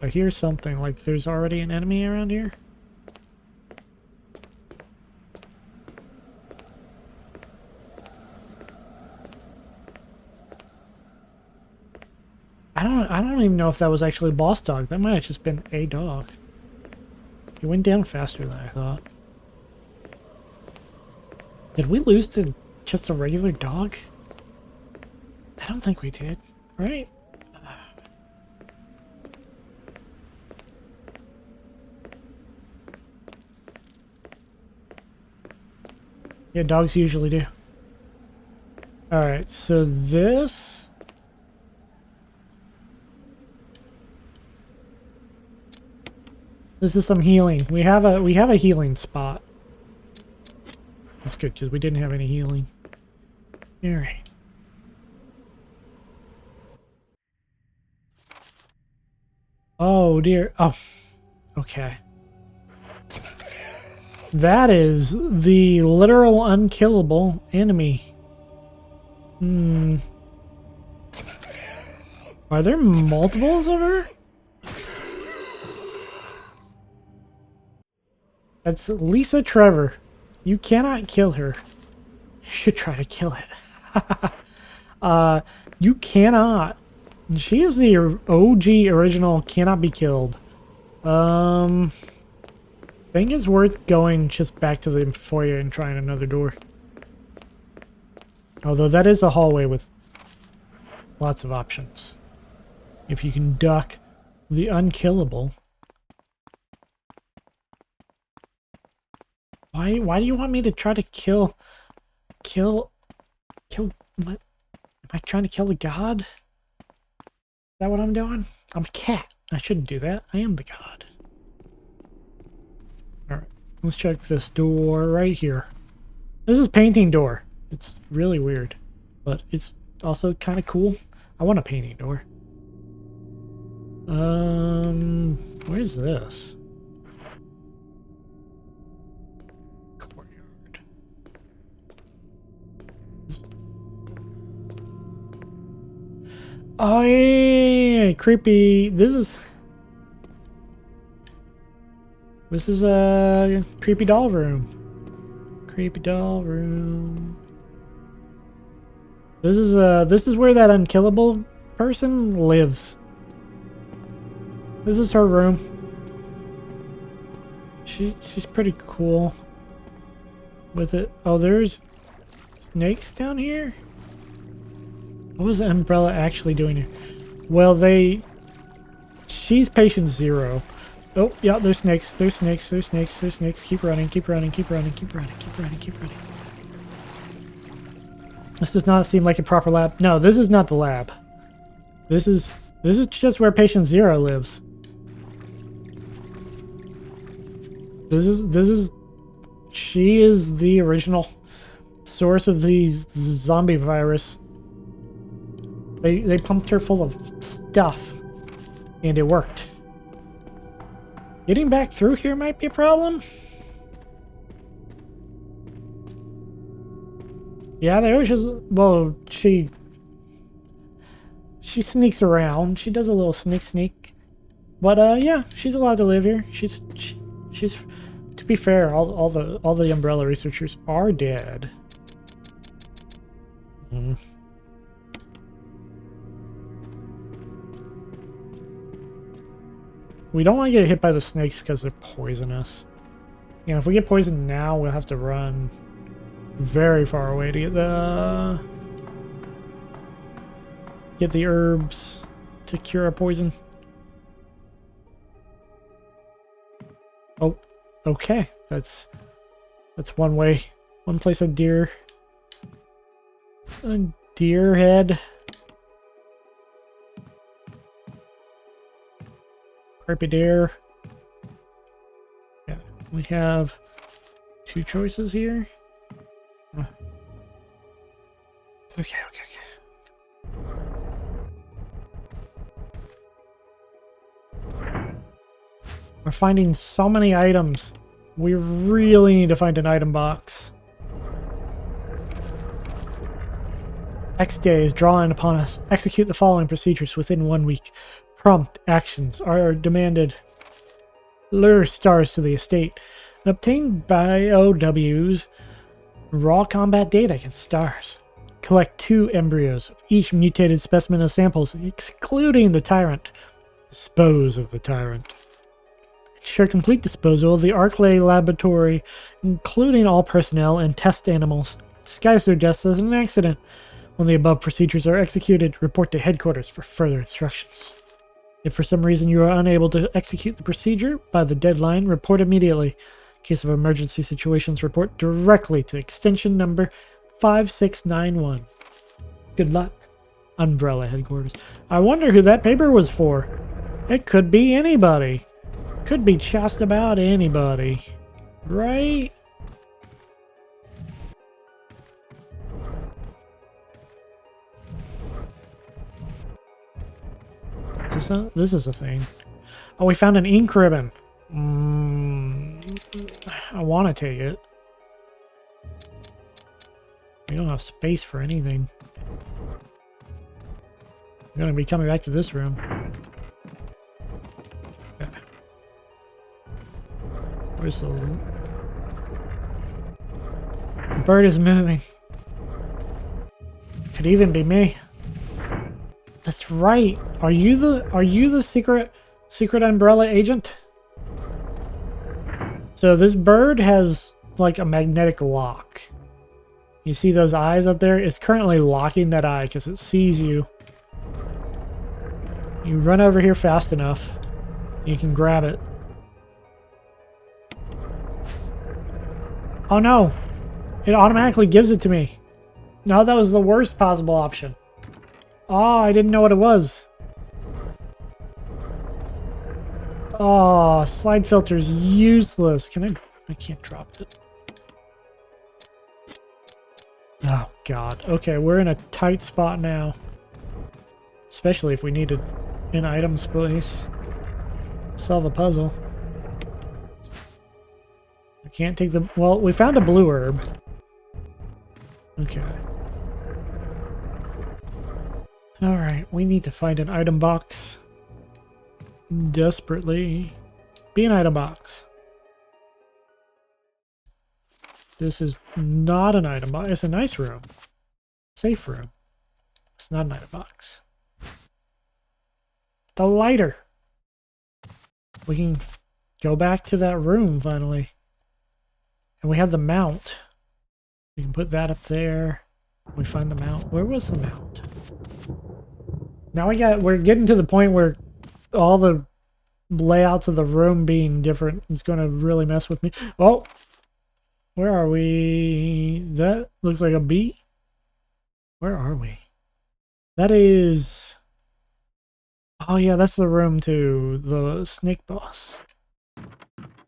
I hear something like there's already an enemy around here. I don't even know if that was actually Boss Dog. That might have just been a dog. He went down faster than I thought. Did we lose to just a regular dog? I don't think we did, right? Yeah, dogs usually do. Alright, so this... This is some healing. We have a healing spot. That's good, because we didn't have any healing. Alright. Oh dear. Oh. Okay. That is the literal unkillable enemy. Are there multiples of her? That's Lisa Trevor. You cannot kill her. You should try to kill it. You cannot. She is the OG original cannot be killed. I think it's worth going just back to the foyer and trying another door. Although that is a hallway with lots of options. If you can duck the unkillable. Why do you want me to try to kill what? Am I trying to kill the god? Is that what I'm doing? I'm a cat. I shouldn't do that. I am the god. Alright, let's check this door right here. This is painting door. It's really weird, but it's also kind of cool. I want a painting door. Where's this? Courtyard. Oh yeah, creepy. This is a creepy doll room. Creepy doll room. This is where that unkillable person lives. This is her room. She's pretty cool with it. Oh, there's snakes down here? What was the umbrella actually doing here? Well, she's patient 0. Oh, yeah, there's snakes. There's snakes. There's snakes. There's snakes. Keep running. Keep running. Keep running. Keep running. Keep running. Keep running. This does not seem like a proper lab. No, this is not the lab. This is just where patient 0 lives. She is the original source of the zombie virus. They pumped her full of stuff, and it worked. Getting back through here might be a problem. Yeah, there was just, well, she sneaks around. She does a little sneak. But yeah, she's allowed to live here. She's to be fair, all the Umbrella researchers are dead. We don't want to get hit by the snakes because they're poisonous. You know, if we get poisoned now, we'll have to run very far away to get the herbs to cure our poison. Oh, okay. That's one way. One place a deer head. Creepy deer. Yeah, we have 2 choices here. Okay. We're finding so many items. We really need to find an item box. X day is drawing upon us. Execute the following procedures within 1 week. Prompt actions are demanded. Lure stars to the estate and obtain BioW's raw combat data against stars. Collect 2 embryos of each mutated specimen of samples, excluding the tyrant. Dispose of the tyrant. Ensure complete disposal of the Arclay laboratory, including all personnel and test animals. Disguise their deaths as an accident. When the above procedures are executed, report to headquarters for further instructions. If for some reason you are unable to execute the procedure by the deadline, report immediately. In case of emergency situations, report directly to extension number 5691. Good luck. Umbrella headquarters. I wonder who that paper was for. It could be anybody. Could be just about anybody. Right? This is a thing. Oh, we found an ink ribbon. I want to take it. We don't have space for anything. We're going to be coming back to this room. Okay. Where's the bird is moving. Could even be me. That's right. Are you the secret Umbrella agent? So this bird has like a magnetic lock. You see those eyes up there? It's currently locking that eye because it sees you. You run over here fast enough, you can grab it. Oh no! It automatically gives it to me. No, that was the worst possible option. Oh, I didn't know what it was. Oh, slide filter's useless. I can't drop it. Oh god. Okay, we're in a tight spot now. Especially if we needed an item space. Solve a puzzle. I can't take the... Well, we found a blue herb. Okay. Alright, we need to find an item box. Desperately. Be an item box. This is not an item box. It's a nice room. Safe room. It's not an item box. The lighter. We can go back to that room finally. And we have the mount. We can put that up there. We find the mount. Where was the mount? Now we're getting to the point where all the layouts of the room being different is going to really mess with me. Oh! Where are we? That looks like a bee. Where are we? That is... Oh yeah, that's the room to the snake boss.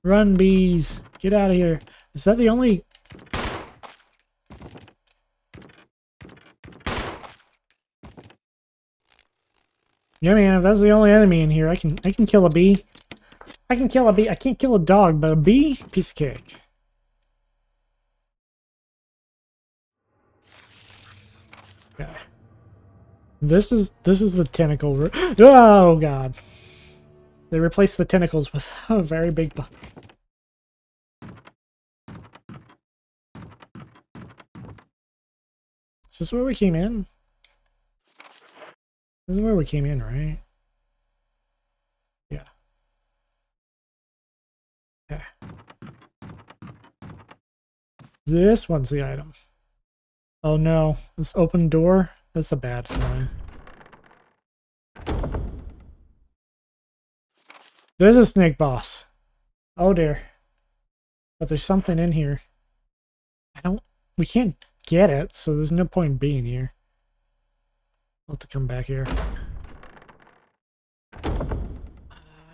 Run, bees! Get out of here. Is that the only... Yeah, man, if that's the only enemy in here, I can kill a bee. I can kill a bee. I can't kill a dog, but a bee? Piece of cake. Okay. This is the tentacle room. Oh god. They replaced the tentacles with a very big bug. Is this where we came in? This is where we came in, right? Yeah. Okay. This one's the item. Oh no. This open door? That's a bad sign. There's a snake boss. Oh dear. But there's something in here. We can't get it, so there's no point in being here. I'll have to come back here.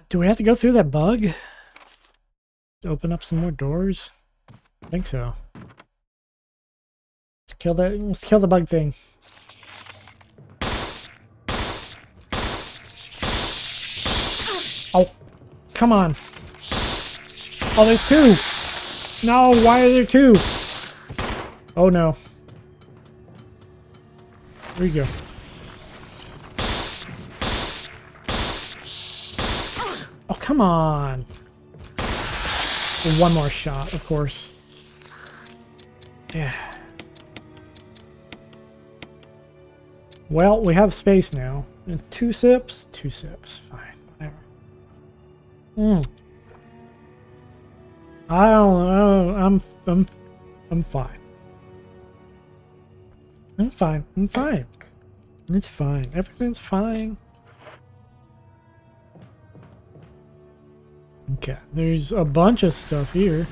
Do we have to go through that bug? To open up some more doors? I think so. Let's kill the bug thing. Oh, come on. Oh, there's two. No, why are there two? Oh no. There you go. Oh, come on. One more shot, of course. Yeah. Well, we have space now. And 2 sips? 2 sips. Fine. Whatever. I don't know. I'm fine. I'm fine. I'm fine. It's fine. Everything's fine. Okay, there's a bunch of stuff here.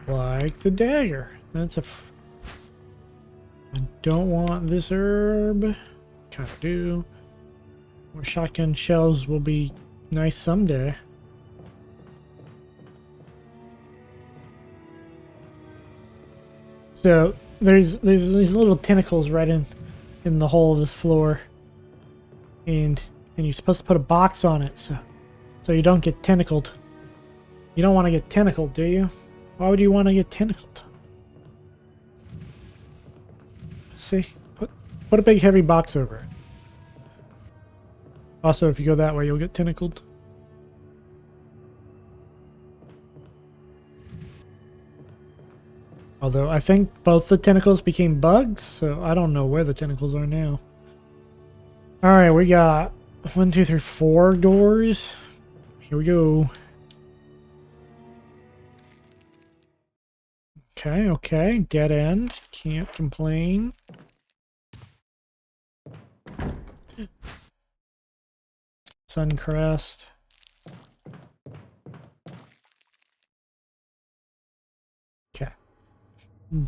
Like the dagger. That's a... I don't want this herb. Kind of do. More shotgun shells will be nice someday. So there's these little tentacles right in the hole of this floor, and you're supposed to put a box on it so you don't get tentacled. You don't want to get tentacled, do you? Why would you want to get tentacled? See, put a big heavy box over it. Also, if you go that way, you'll get tentacled. Although, I think both the tentacles became bugs, so I don't know where the tentacles are now. Alright, we got 1, 2, 3, 4 doors. Here we go. Okay, okay. Dead end. Can't complain. Suncrest. Okay.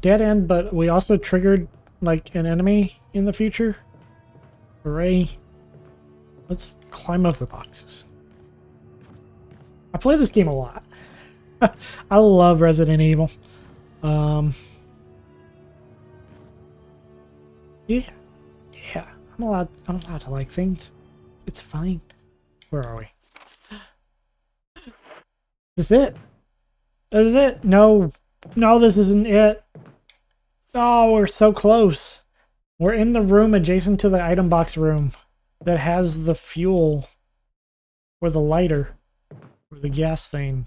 Dead end, but we also triggered like an enemy in the future. Hooray. Let's climb up the boxes. I play this game a lot. I love Resident Evil. Yeah. I'm allowed to like things. It's fine. Where are we? Is this it? Is it? No. No, this isn't it. Oh, we're so close. We're in the room adjacent to the item box room that has the fuel or the lighter or the gas thing.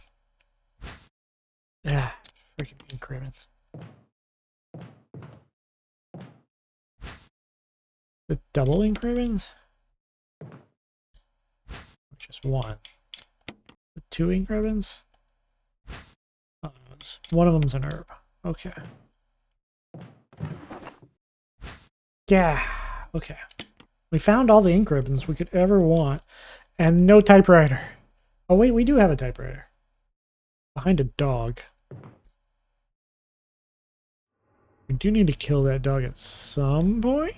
Ah, freaking increments. The double ink ribbons? Just one. The 2 ink ribbons? One of them's an herb. Okay. Yeah. Okay. We found all the ink ribbons we could ever want. And no typewriter. Oh wait, we do have a typewriter. Behind a dog. We do need to kill that dog at some point.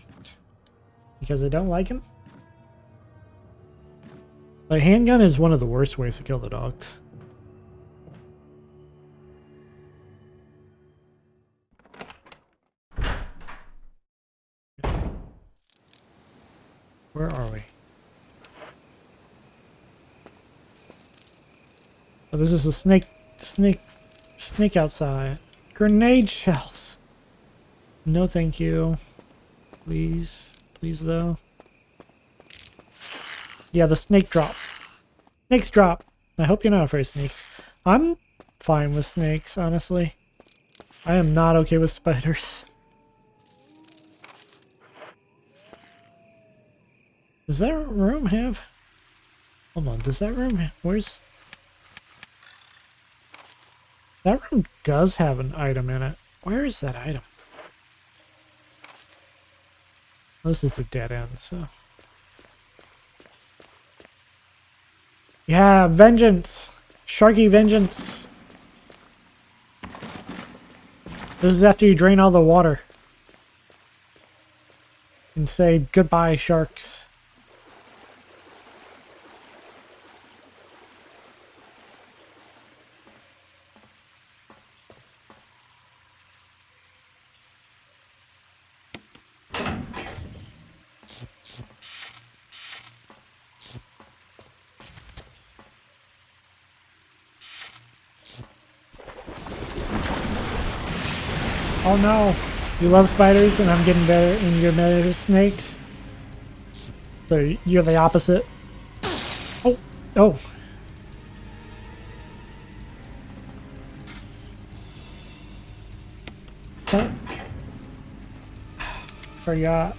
Because I don't like him. A handgun is one of the worst ways to kill the dogs. Where are we? Oh, this is a snake outside. Grenade shells. No thank you. Please. Please though. Yeah, the snake drop. Snakes drop. I hope you're not afraid of snakes. I'm fine with snakes, honestly. I am not okay with spiders. Does that room have... Hold on, does that room have... Where's... That room does have an item in it. Where is that item? This is a dead end, so... Yeah, vengeance! Sharky vengeance! This is after you drain all the water. And say goodbye, sharks. Oh no! You love spiders and I'm getting better and you're better at snakes? So you're the opposite? Oh! Oh! What? Forgot.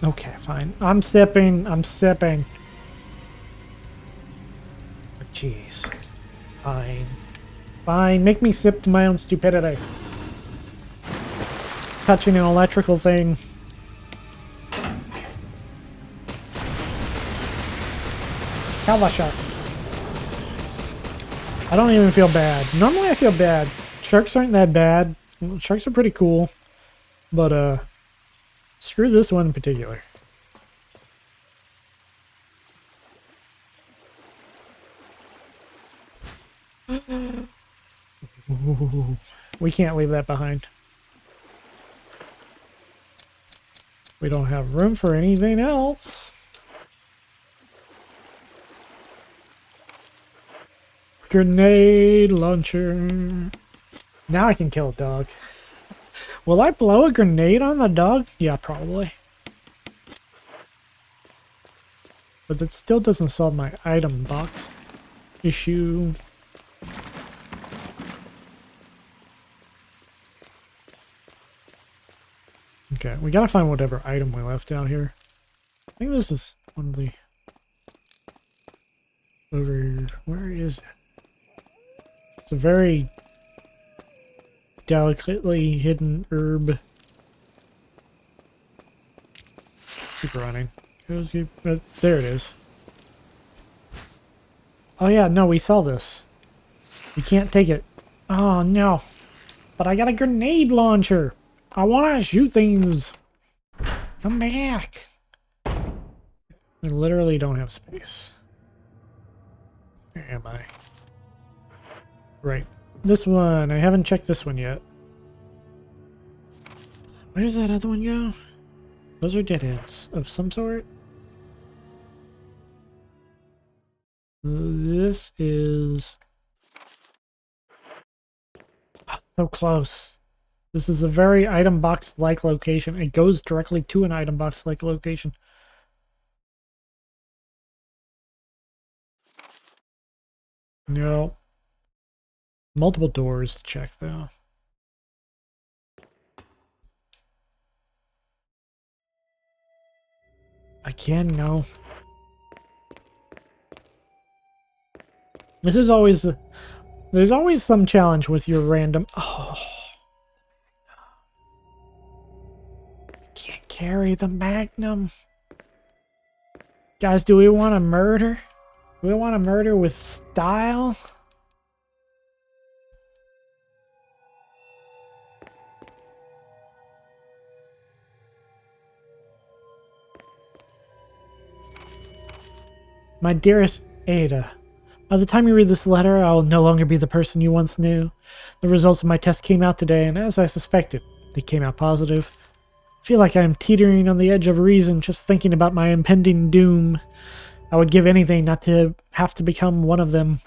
Okay, fine. I'm sipping. I'm sipping. Oh, jeez. Fine. Fine. Make me sip to my own stupidity. Touching an electrical thing. Calva shot. I don't even feel bad. Normally I feel bad. Sharks aren't that bad. Sharks are pretty cool. But, screw this one in particular. Ooh, we can't leave that behind. We don't have room for anything else. Grenade launcher. Now I can kill a dog. Will I blow a grenade on the dog? Yeah, probably. But that still doesn't solve my item box issue. Okay, we gotta find whatever item we left out here. I think this is one of the... Over... Where is it? It's a very delicately hidden herb. Keep running. There it is. Oh yeah, no, we saw this. We can't take it. Oh no. But I got a grenade launcher. I want to shoot things. Come back. I literally don't have space. Where am I? Right. This one. I haven't checked this one yet. Where does that other one go? Those are dead ends of some sort. This is... Oh, so close. This is a very item box-like location. It goes directly to an item box-like location. No. Multiple doors to check, though. Again, no. This is always... There's always some challenge with your random... Oh. Can't carry the Magnum. Guys, do we want to murder? Do we want to murder with style? My dearest Ada, by the time you read this letter, I will no longer be the person you once knew. The results of my test came out today, and as I suspected, they came out positive. I feel like I am teetering on the edge of reason just thinking about my impending doom. I would give anything not to have to become one of them.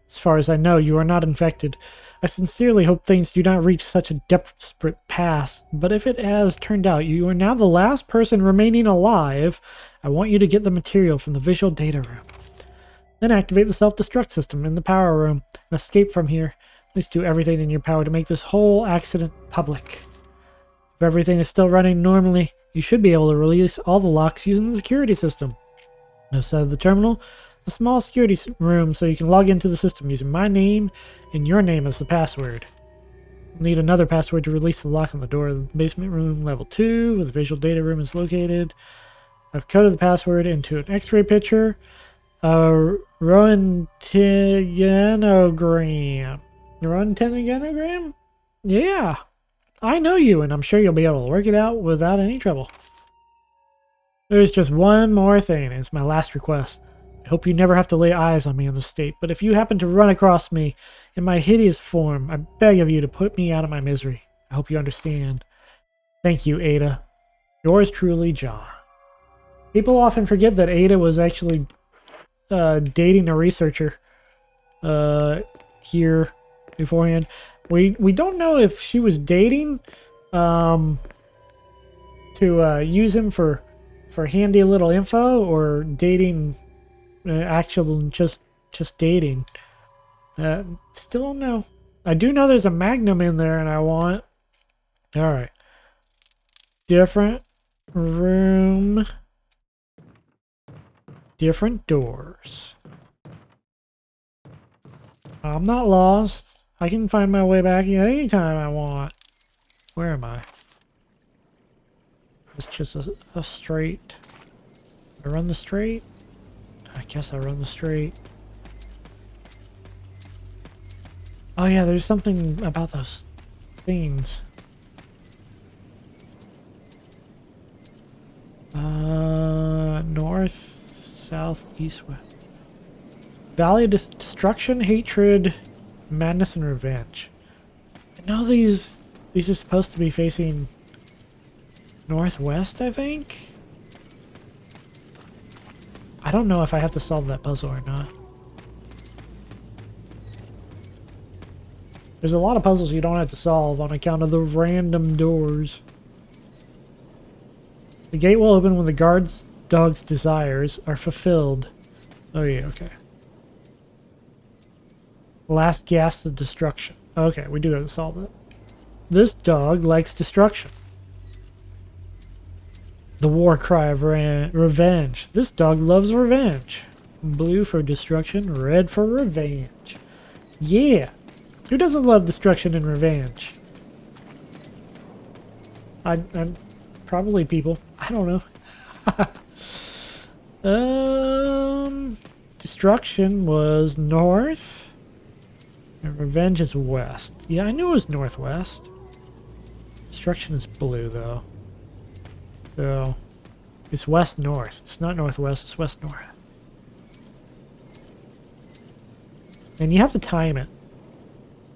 As far as I know, you are not infected. I sincerely hope things do not reach such a desperate pass, but if it has turned out you are now the last person remaining alive, I want you to get the material from the visual data room. Then activate the self-destruct system in the power room and escape from here. Please do everything in your power to make this whole accident public. If everything is still running normally, you should be able to release all the locks using the security system. Outside of the terminal, a small security room so you can log into the system using my name and your name as the password. You'll need another password to release the lock on the door of the basement room level 2 where the visual data room is located. I've coded the password into an x-ray picture. Röntgenogram. Röntgenogram? Yeah. I know you, and I'm sure you'll be able to work it out without any trouble. There's just one more thing, and it's my last request. I hope you never have to lay eyes on me in this state, but if you happen to run across me in my hideous form, I beg of you to put me out of my misery. I hope you understand. Thank you, Ada. Yours truly, John. People often forget that Ada was actually dating a researcher here beforehand. We don't know if she was dating to use him for handy little info or dating actual just dating. Still don't know. I do know there's a Magnum in there and I want... Alright. Different room. Different doors. I'm not lost. I can find my way back at any time I want. Where am I? It's just a straight. I run the straight? I guess I run the straight. Oh yeah, there's something about those things. North, south, east, west. Valley of Destruction, Hatred, Madness, and Revenge. No, these are supposed to be facing northwest, I think? I don't know if I have to solve that puzzle or not. There's a lot of puzzles you don't have to solve on account of the random doors. The gate will open when the dog's desires are fulfilled. Oh yeah, okay. Last gasp of destruction. Okay, we do have to solve it. This dog likes destruction. The war cry of revenge. This dog loves revenge. Blue for destruction, red for revenge. Yeah! Who doesn't love destruction and revenge? I'm probably people. I don't know. Destruction was north. And revenge is west. Yeah, I knew it was northwest. Destruction is blue, though. So, it's west-north. It's not northwest, it's west-north. And you have to time it.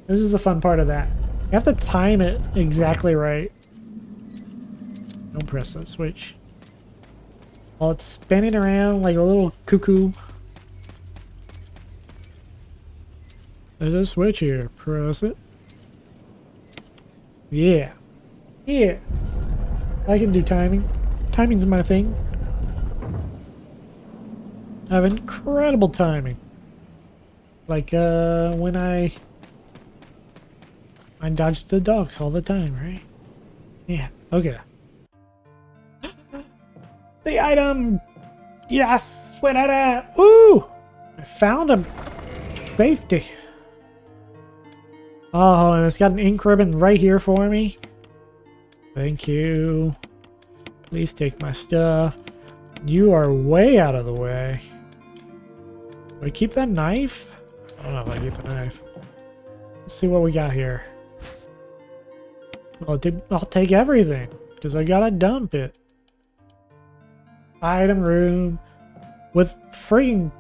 This is the fun part of that. You have to time it exactly right. Don't press that switch. While it's spinning around like a little cuckoo. There's a switch here. Press it. Yeah. Yeah. I can do timing. Timing's my thing. I have incredible timing. Like, when I dodge the dogs all the time, right? Yeah, okay. The item! Yes! What at that? Ooh! I found him! Safety. Oh, and it's got an ink ribbon right here for me. Thank you. Please take my stuff. You are way out of the way. Do I keep that knife? I don't know if I keep the knife. Let's see what we got here. Well, I'll take everything, because I gotta dump it. Item room. With freaking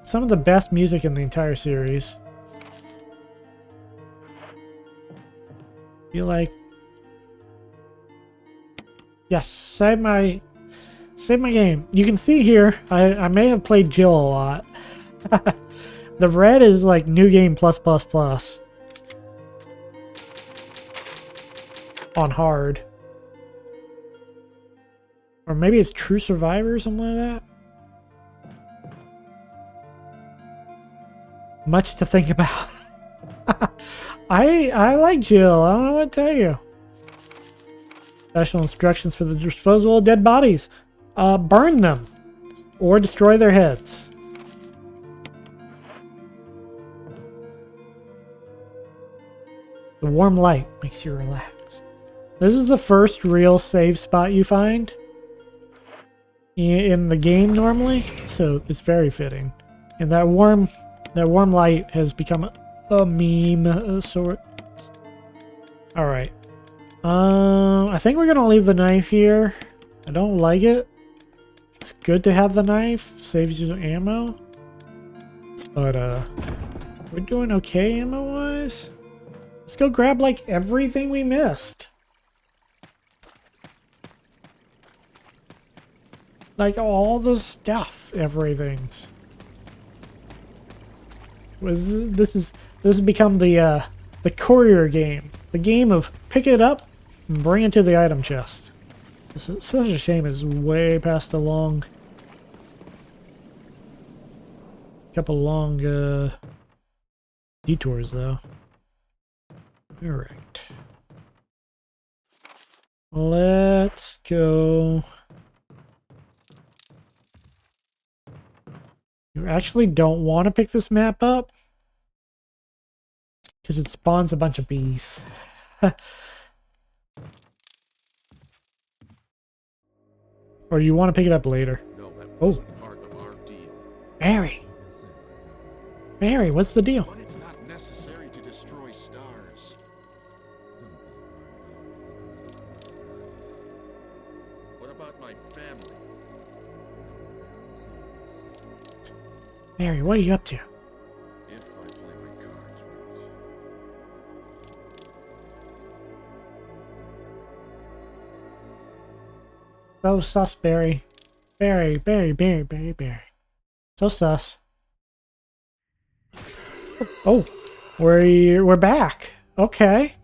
some of the best music in the entire series. Feel like... Yes, save my game. You can see here, I may have played Jill a lot. The red is like new game plus plus plus. On hard. Or maybe it's True Survivor or something like that. Much to think about. I like Jill. I don't know what to tell you. Special instructions for the disposal of dead bodies. Burn them. Or destroy their heads. The warm light makes you relax. This is the first real save spot you find in the game normally, so it's very fitting. And that warm light has become a meme sort. All right. I think we're gonna leave the knife here. I don't like it. It's good to have the knife. Saves you ammo. But we're doing okay ammo-wise. Let's go grab like everything we missed. Like all the stuff, everything's. This has become the courier game. The game of pick it up and bring it to the item chest. This is such a shame it's way past the long... Couple long detours though. Alright. Let's go. You actually don't want to pick this map up because it spawns a bunch of bees. Or you want to pick it up later. No, that wasn't part of our deal. Barry! Barry, what's the deal? But it's not necessary to destroy stars. What about my family? Barry, what are you up to? If I play my cards right. So sus, Barry. Barry. So sus. Oh, we're back. Okay.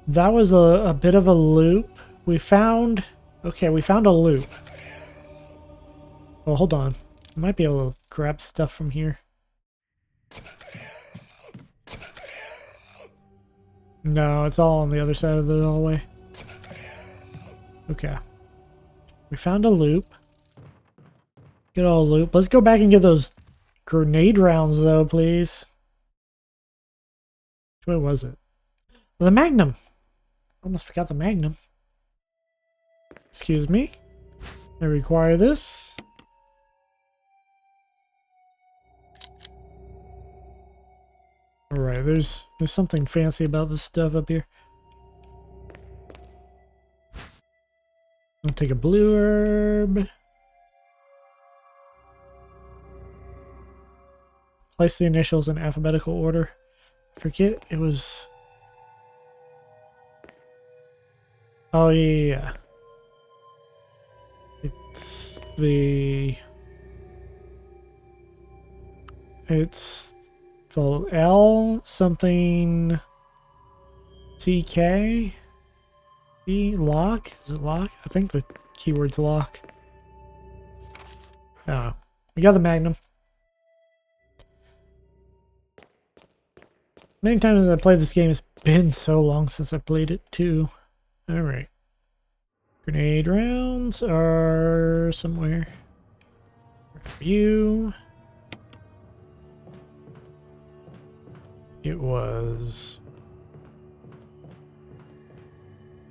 That was a bit of a loop. We found a loop. Oh, hold on. I might be able to grab stuff from here. No, it's all on the other side of the hallway. Okay. We found a loop. Good old loop. Let's go back and get those grenade rounds, though, please. Which way was it? The Magnum. Almost forgot the Magnum. Excuse me. I require this. Alright, there's something fancy about this stuff up here. I'll take a blue herb. Place the initials in alphabetical order. Forget it was... Oh yeah. It's the... It's the L something CK? B lock? Is it lock? I think the keyword's lock. Oh, we got the Magnum. Many times I played this game, it's been so long since I played it too. Alright. Grenade rounds are somewhere. You. it was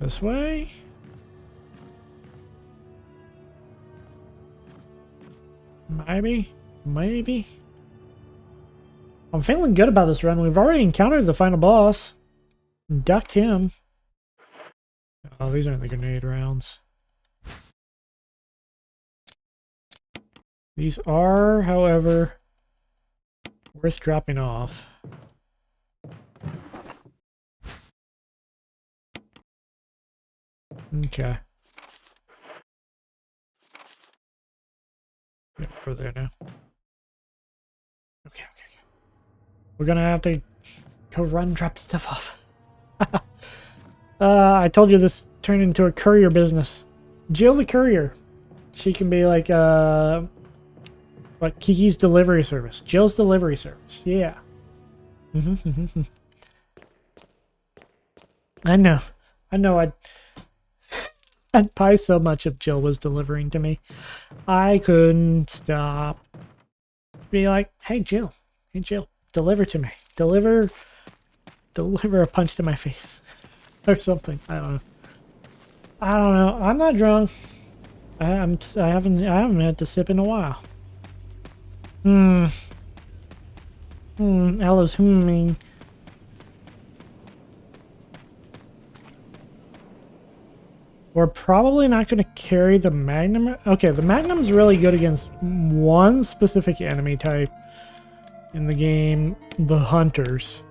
this way. Maybe. I'm feeling good about this run. We've already encountered the final boss. Ducked him. Oh, these aren't the grenade rounds. These are, however, worth dropping off. Okay. Yeah, we're there now. Okay. We're gonna have to go run, drop stuff off. I told you this turned into a courier business. Jill the courier. She can be like Kiki's delivery service. Jill's delivery service. Yeah. I know. I'd buy so much if Jill was delivering to me. I couldn't stop. Be like, hey Jill, deliver to me. Deliver a punch to my face. Or something. I don't know. I'm not drunk. I haven't had to sip in a while. Ella's humming. We're probably not going to carry the Magnum. Okay, the Magnum's really good against one specific enemy type in the game, the Hunters.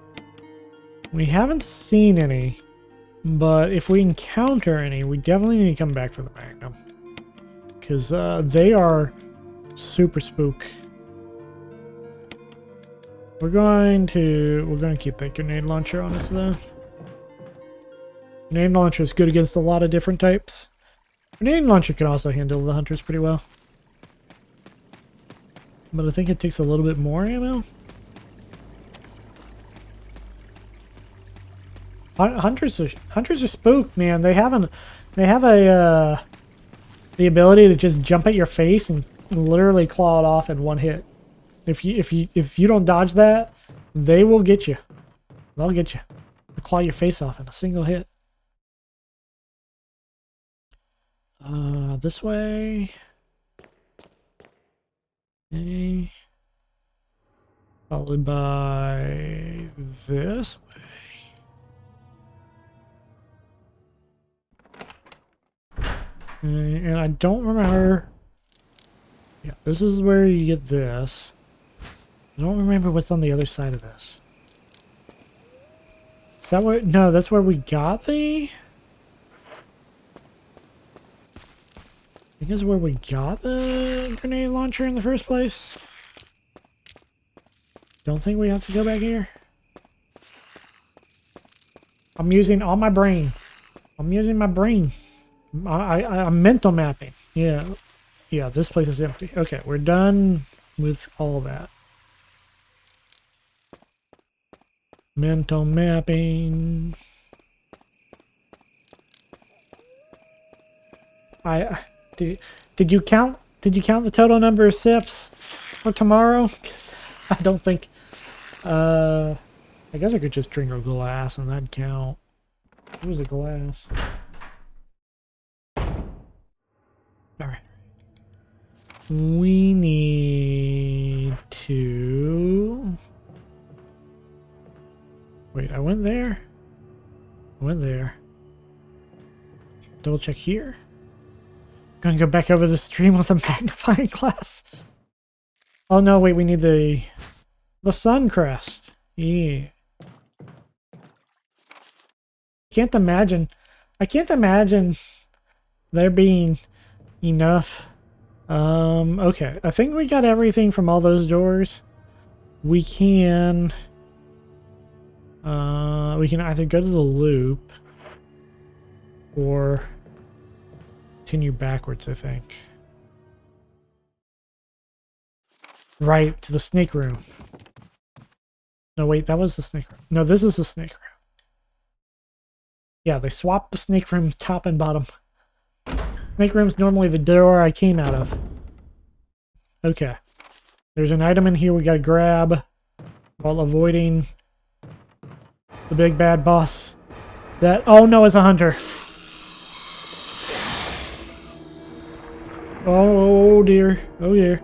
We haven't seen any, but if we encounter any, we definitely need to come back for the Magnum. Because they are super spook. We're going to keep that grenade launcher on us though. Grenade launcher is good against a lot of different types. Grenade launcher can also handle the Hunters pretty well. But I think it takes a little bit more ammo. Hunters are spooked, man. They have the ability to just jump at your face and literally claw it off in one hit. If you don't dodge that, they will get you. They'll get you. They'll claw your face off in a single hit. This way. Okay. Followed by this way. And I don't remember. Yeah, this is where you get this. I don't remember what's on the other side of this. Is that where? No, that's where we got the. I think it's where we got the grenade launcher in the first place. Don't think we have to go back here. I'm using all my brain. I'm using my brain. I'm mental mapping. Yeah, this place is empty. Okay, we're done with all that. Mental mapping. Did you count the total number of sips for tomorrow? 'Cause I don't think. I guess I could just drink a glass and that'd count. It was a glass. Alright. We need to... Wait, I went there? I went there. Double check here. Gonna go back over the stream with a magnifying glass. Oh no, wait, we need the sun crest. Yeah. I can't imagine there being enough. Okay, I think we got everything from all those doors. We can either go to the loop or continue backwards, I think. Right, to the snake room. No, wait, that was the snake room. No, this is the snake room. Yeah, they swapped the snake rooms top and bottom. Snake room's normally the door I came out of. Okay. There's an item in here we gotta grab while avoiding The big bad boss. That, oh no, it's a hunter. Oh dear. Oh dear.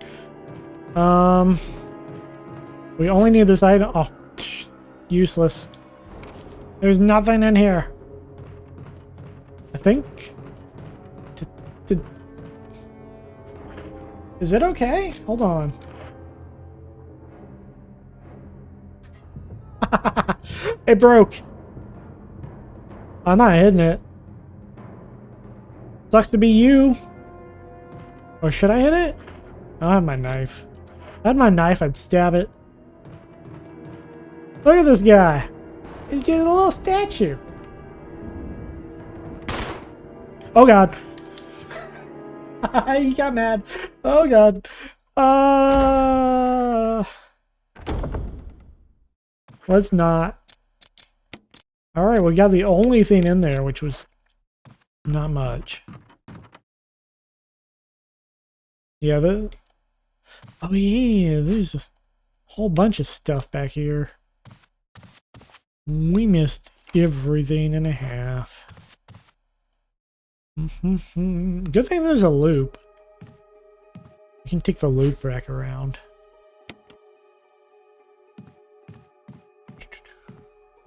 We only need this item. Oh, useless. There's nothing in here. I think. Is it okay? Hold on. It broke. I'm not hitting it. Sucks to be you. Or should I hit it? I don't have my knife. If I had my knife, I'd stab it. Look at this guy. He's just a little statue. Oh god. He got mad. Oh god. Let's not. Alright, we got the only thing in there, which was not much. Yeah, oh yeah, there's a whole bunch of stuff back here. We missed everything and a half. Good thing there's a loop. You can take the loop back around.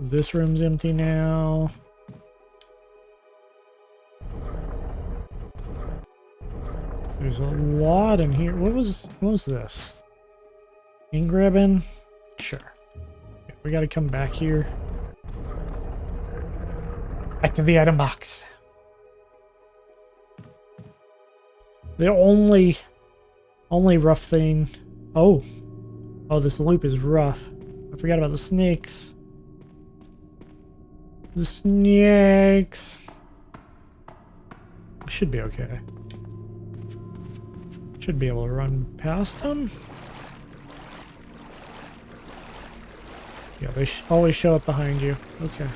This room's empty now. There's a lot in here. What was this? Ingrabbing? Sure. Okay, we gotta come back here. Back to the item box. The only rough thing. Oh, this loop is rough. I forgot about the snakes. The snakes. Should be okay. Should be able to run past them. Yeah, they always show up behind you. Okay.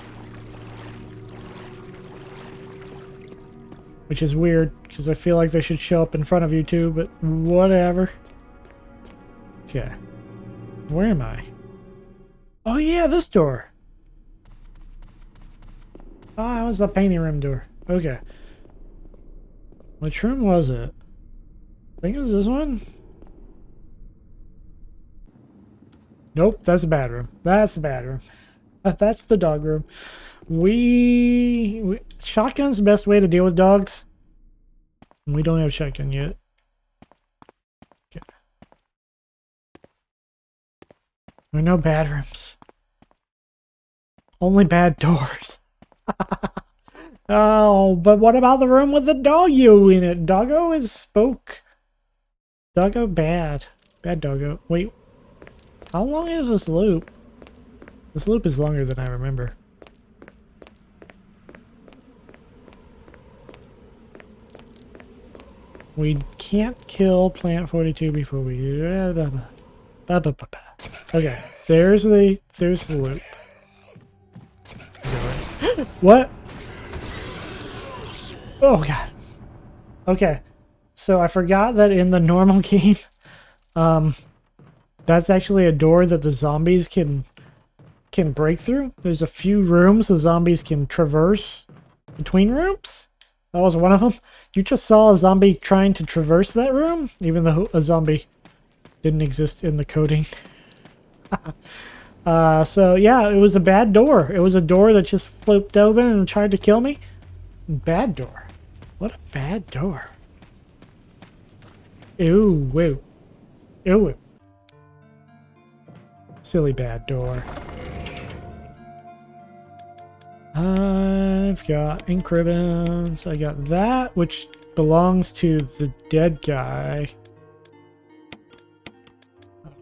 Which is weird, because I feel like they should show up in front of you too, but whatever. Okay. Where am I? Oh yeah, this door! Ah, it was the painting room door. Okay. Which room was it? I think it was this one? Nope, that's a bad room. That's the bad room. That's the dog room. Shotgun's the best way to deal with dogs. We don't have shotgun yet. Okay. There are no bad rooms. Only bad doors. Oh, but what about the room with the doggo in it? Doggo is spoke. Doggo bad. Bad doggo. Wait. How long is this loop? This loop is longer than I remember. We can't kill Plant 42 before we do. Okay, there's the loop. What? Oh god. Okay, so I forgot that in the normal game, that's actually a door that the zombies can break through. There's a few rooms the zombies can traverse between rooms. That was one of them. You just saw a zombie trying to traverse that room, even though a zombie didn't exist in the coding. So yeah, it was a bad door. It was a door that just flipped open and tried to kill me. Bad door. What a bad door. Ew, woo. Ew. Silly bad door. I've got ink ribbons. I got that, which belongs to the dead guy.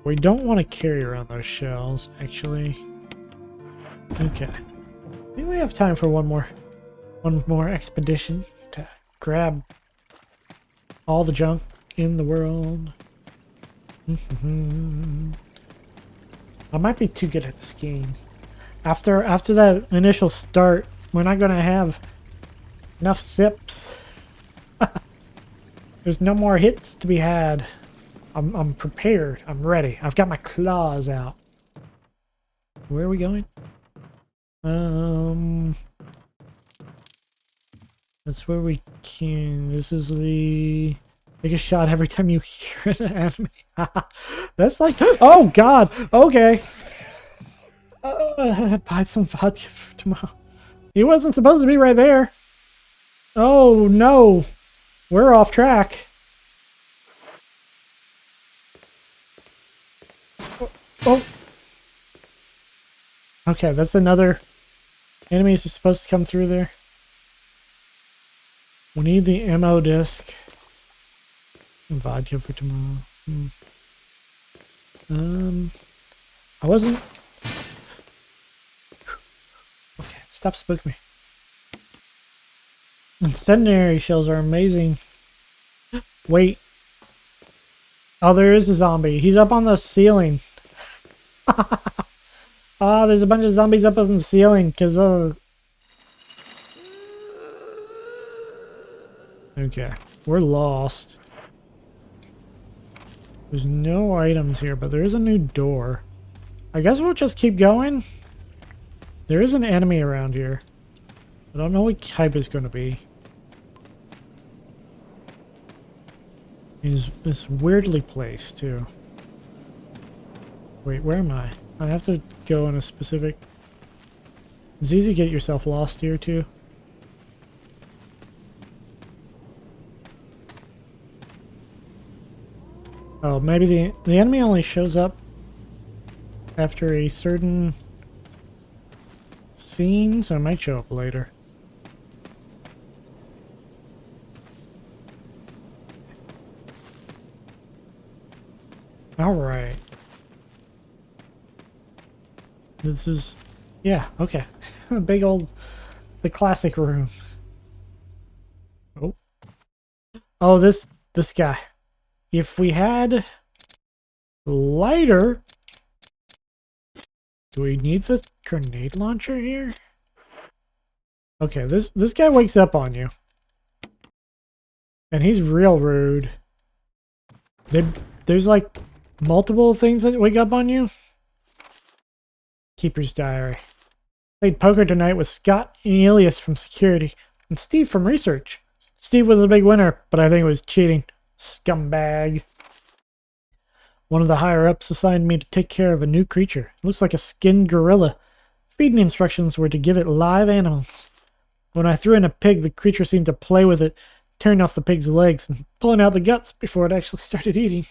We don't want to carry around those shells, actually. Okay. I think we have time for one more expedition to grab all the junk in the world. I might be too good at this game. After that initial start, we're not gonna have enough sips. There's no more hits to be had. I'm prepared. I'm ready. I've got my claws out. Where are we going? That's where we can. This is the biggest shot every time you hear an enemy. That's like, oh god, okay. Buy some vodka for tomorrow. He wasn't supposed to be right there. Oh no, we're off track. Oh. Okay, that's another. Enemies are supposed to come through there. We need the ammo disc. And vodka for tomorrow. I wasn't. Okay, stop spooking me. Incendiary shells are amazing. Wait. Oh, there is a zombie. He's up on the ceiling. Oh, there's a bunch of zombies up on the ceiling because okay, we're lost. There's no items here, but there is a new door. I guess we'll just keep going. There is an enemy around here. I don't know what type it's going to be. It's weirdly placed, too. Wait, where am I? I have to go in a specific... It's easy to get yourself lost here, too. Oh, maybe the enemy only shows up after a certain scene, so it might show up later. Alright. This is... yeah, okay. A big old... the classic room. Oh. Oh, this guy. If we had lighter, do we need the grenade launcher here? Okay, this guy wakes up on you, and he's real rude. There's like multiple things that wake up on you. Keeper's diary. Played poker tonight with Scott and Elias from security and Steve from research. Steve was a big winner, but I think it was cheating. Scumbag. One of the higher-ups assigned me to take care of a new creature. It looks like a skinned gorilla. Feeding instructions were to give it live animals. When I threw in a pig, the creature seemed to play with it, tearing off the pig's legs and pulling out the guts before it actually started eating.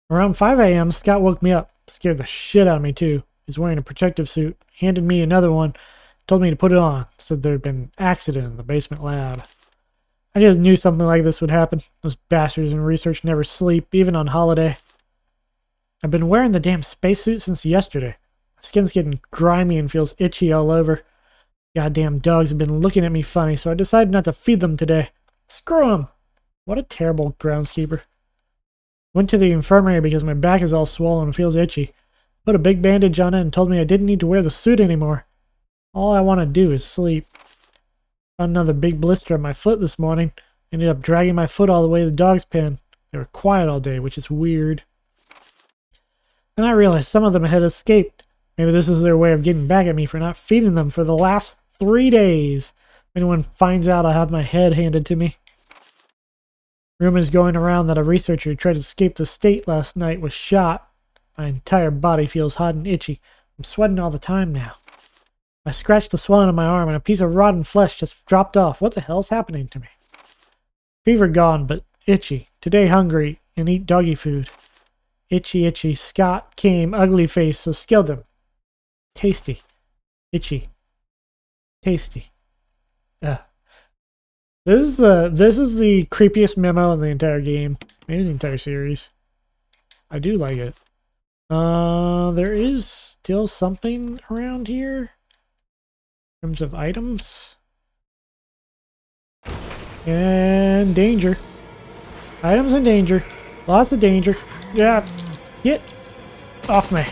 Around 5 a.m., Scott woke me up. Scared the shit out of me, too. He's wearing a protective suit, handed me another one, told me to put it on, said there had been an accident in the basement lab. I just knew something like this would happen. Those bastards in research never sleep, even on holiday. I've been wearing the damn spacesuit since yesterday. My skin's getting grimy and feels itchy all over. Goddamn dogs have been looking at me funny, so I decided not to feed them today. Screw 'em! What a terrible groundskeeper. Went to the infirmary because my back is all swollen and feels itchy. Put a big bandage on it and told me I didn't need to wear the suit anymore. All I want to do is sleep. Found another big blister on my foot this morning. Ended up dragging my foot all the way to the dog's pen. They were quiet all day, which is weird. Then I realized some of them had escaped. Maybe this is their way of getting back at me for not feeding them for the last 3 days. If anyone finds out, I'll have my head handed to me. Rumors going around that a researcher who tried to escape the state last night was shot. My entire body feels hot and itchy. I'm sweating all the time now. I scratched the swelling on my arm and a piece of rotten flesh just dropped off. What the hell's happening to me? Fever gone, but itchy. Today hungry and eat doggy food. Itchy, itchy. Scott came, ugly face, so skilled him. Tasty. Itchy. Tasty. Ugh. This is the creepiest memo in the entire game. Maybe the entire series. I do like it. There is still something around here. In terms of items. And danger. Items and danger. Lots of danger. Yeah. Get off me.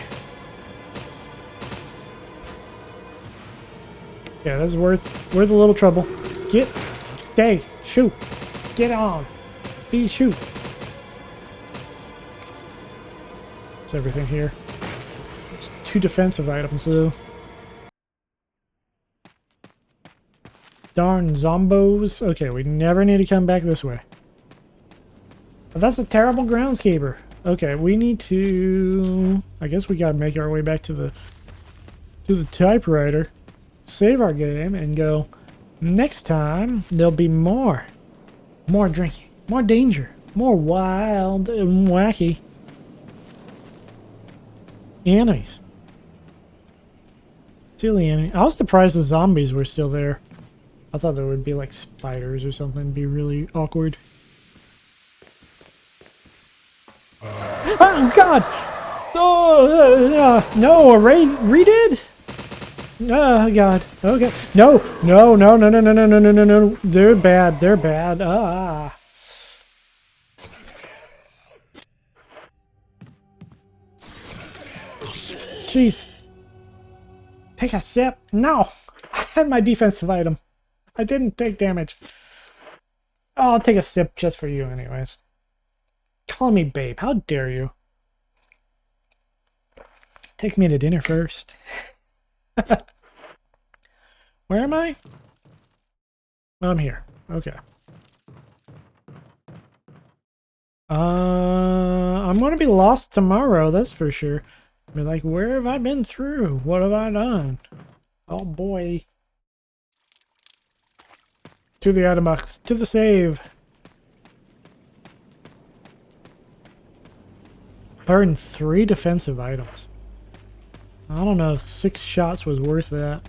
Yeah, that's worth a little trouble. Stay. Shoot. Get on. Shoot. That's everything here. There's 2 defensive items though. Darn zombos. Okay, we never need to come back this way. But that's a terrible groundskeeper. Okay, we need to... I guess we gotta make our way back to the typewriter. Save our game and go... Next time, there'll be more. More drinking. More danger. More wild and wacky enemies. Silly enemy. I was surprised the zombies were still there. I thought there would be like spiders or something. It'd be really awkward. Oh God! Oh no! A redid? Oh God! Okay. No! No! No! No! No! No! No! No! No! No! No! They're bad. They're bad. Ah. Jeez. Take a sip. No! I had my defensive item. I didn't take damage. Oh, I'll take a sip just for you anyways. Call me babe. How dare you? Take me to dinner first. Where am I? I'm here. Okay. I'm gonna be lost tomorrow, that's for sure. Be like, where have I been through? What have I done? Oh boy. To the item box. To the save. Burn 3 defensive items. I don't know if 6 shots was worth that.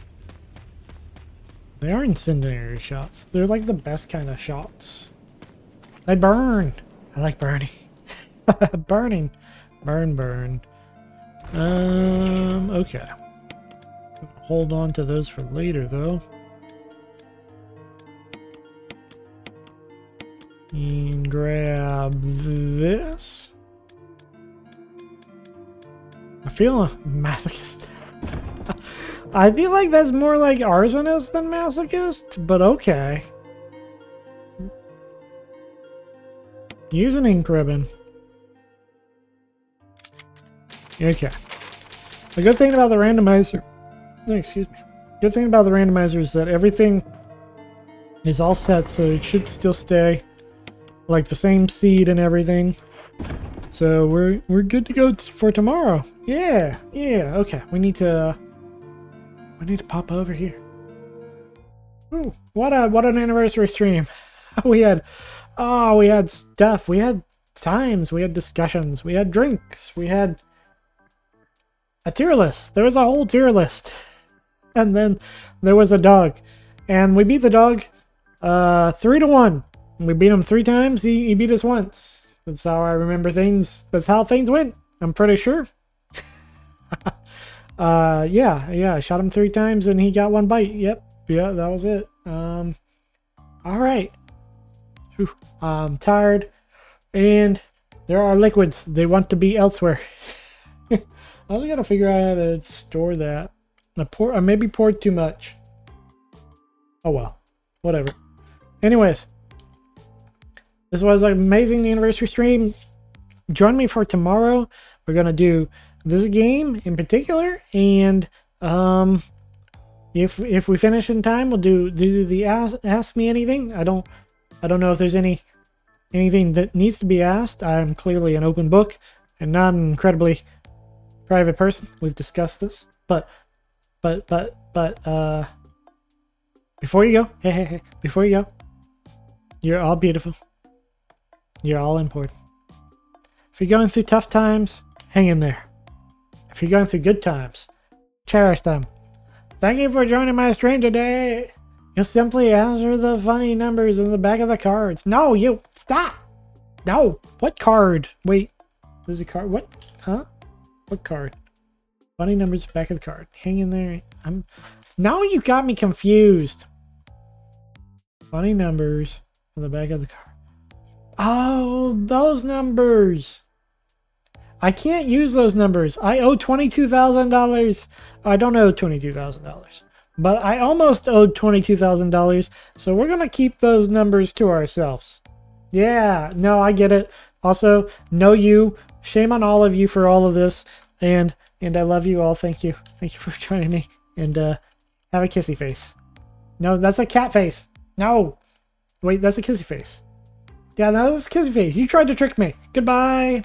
They are incendiary shots. They're like the best kind of shots. They burn. I like burning. Burning. Burn, burn. Okay. Hold on to those for later, though. And grab this. I feel a masochist. I feel like that's more like arsonist than masochist, but okay. Use an ink ribbon. Okay. The good thing about the randomizer... Oh, excuse me. Good thing about the randomizer is that everything is all set, so it should still stay like the same seed and everything. So we're good to go for tomorrow. Yeah, yeah. Okay, we need to pop over here. Ooh, what an anniversary stream. we had stuff. We had times. We had discussions. We had drinks. We had a tier list. There was a whole tier list, and then there was a dog, and we beat the dog 3-1. We beat him 3 times. He beat us once. That's how I remember things. That's how things went. I'm pretty sure. Yeah. I shot him 3 times and he got 1 bite. Yep. Yeah, that was it. All right. Whew. I'm tired. And there are liquids. They want to be elsewhere. I also gotta figure out how to store that. I maybe poured too much. Oh well. Whatever. Anyways. This was an amazing anniversary stream. Join me for tomorrow. We're gonna do this game in particular, and if we finish in time, we'll do the ask me anything. I don't know if there's anything that needs to be asked. I'm clearly an open book and not an incredibly private person. We've discussed this, but before you go, hey, before you go, you're all beautiful. You're all important. If you're going through tough times, hang in there. If you're going through good times, cherish them. Thank you for joining my stream today. You'll simply answer the funny numbers in the back of the cards. No, you stop. No, what card? Wait, there's a card. What? Huh? What card? Funny numbers back of the card. Hang in there. Now you got me confused. Funny numbers on the back of the card. Oh, those numbers. I can't use those numbers. I owe $22,000. I don't owe $22,000. But I almost owed $22,000. So we're going to keep those numbers to ourselves. Yeah, no, I get it. Also, no you. Shame on all of you for all of this. And I love you all. Thank you. Thank you for joining me. And have a kissy face. No, that's a cat face. No. Wait, that's a kissy face. Yeah, that was a kissy face. You tried to trick me. Goodbye.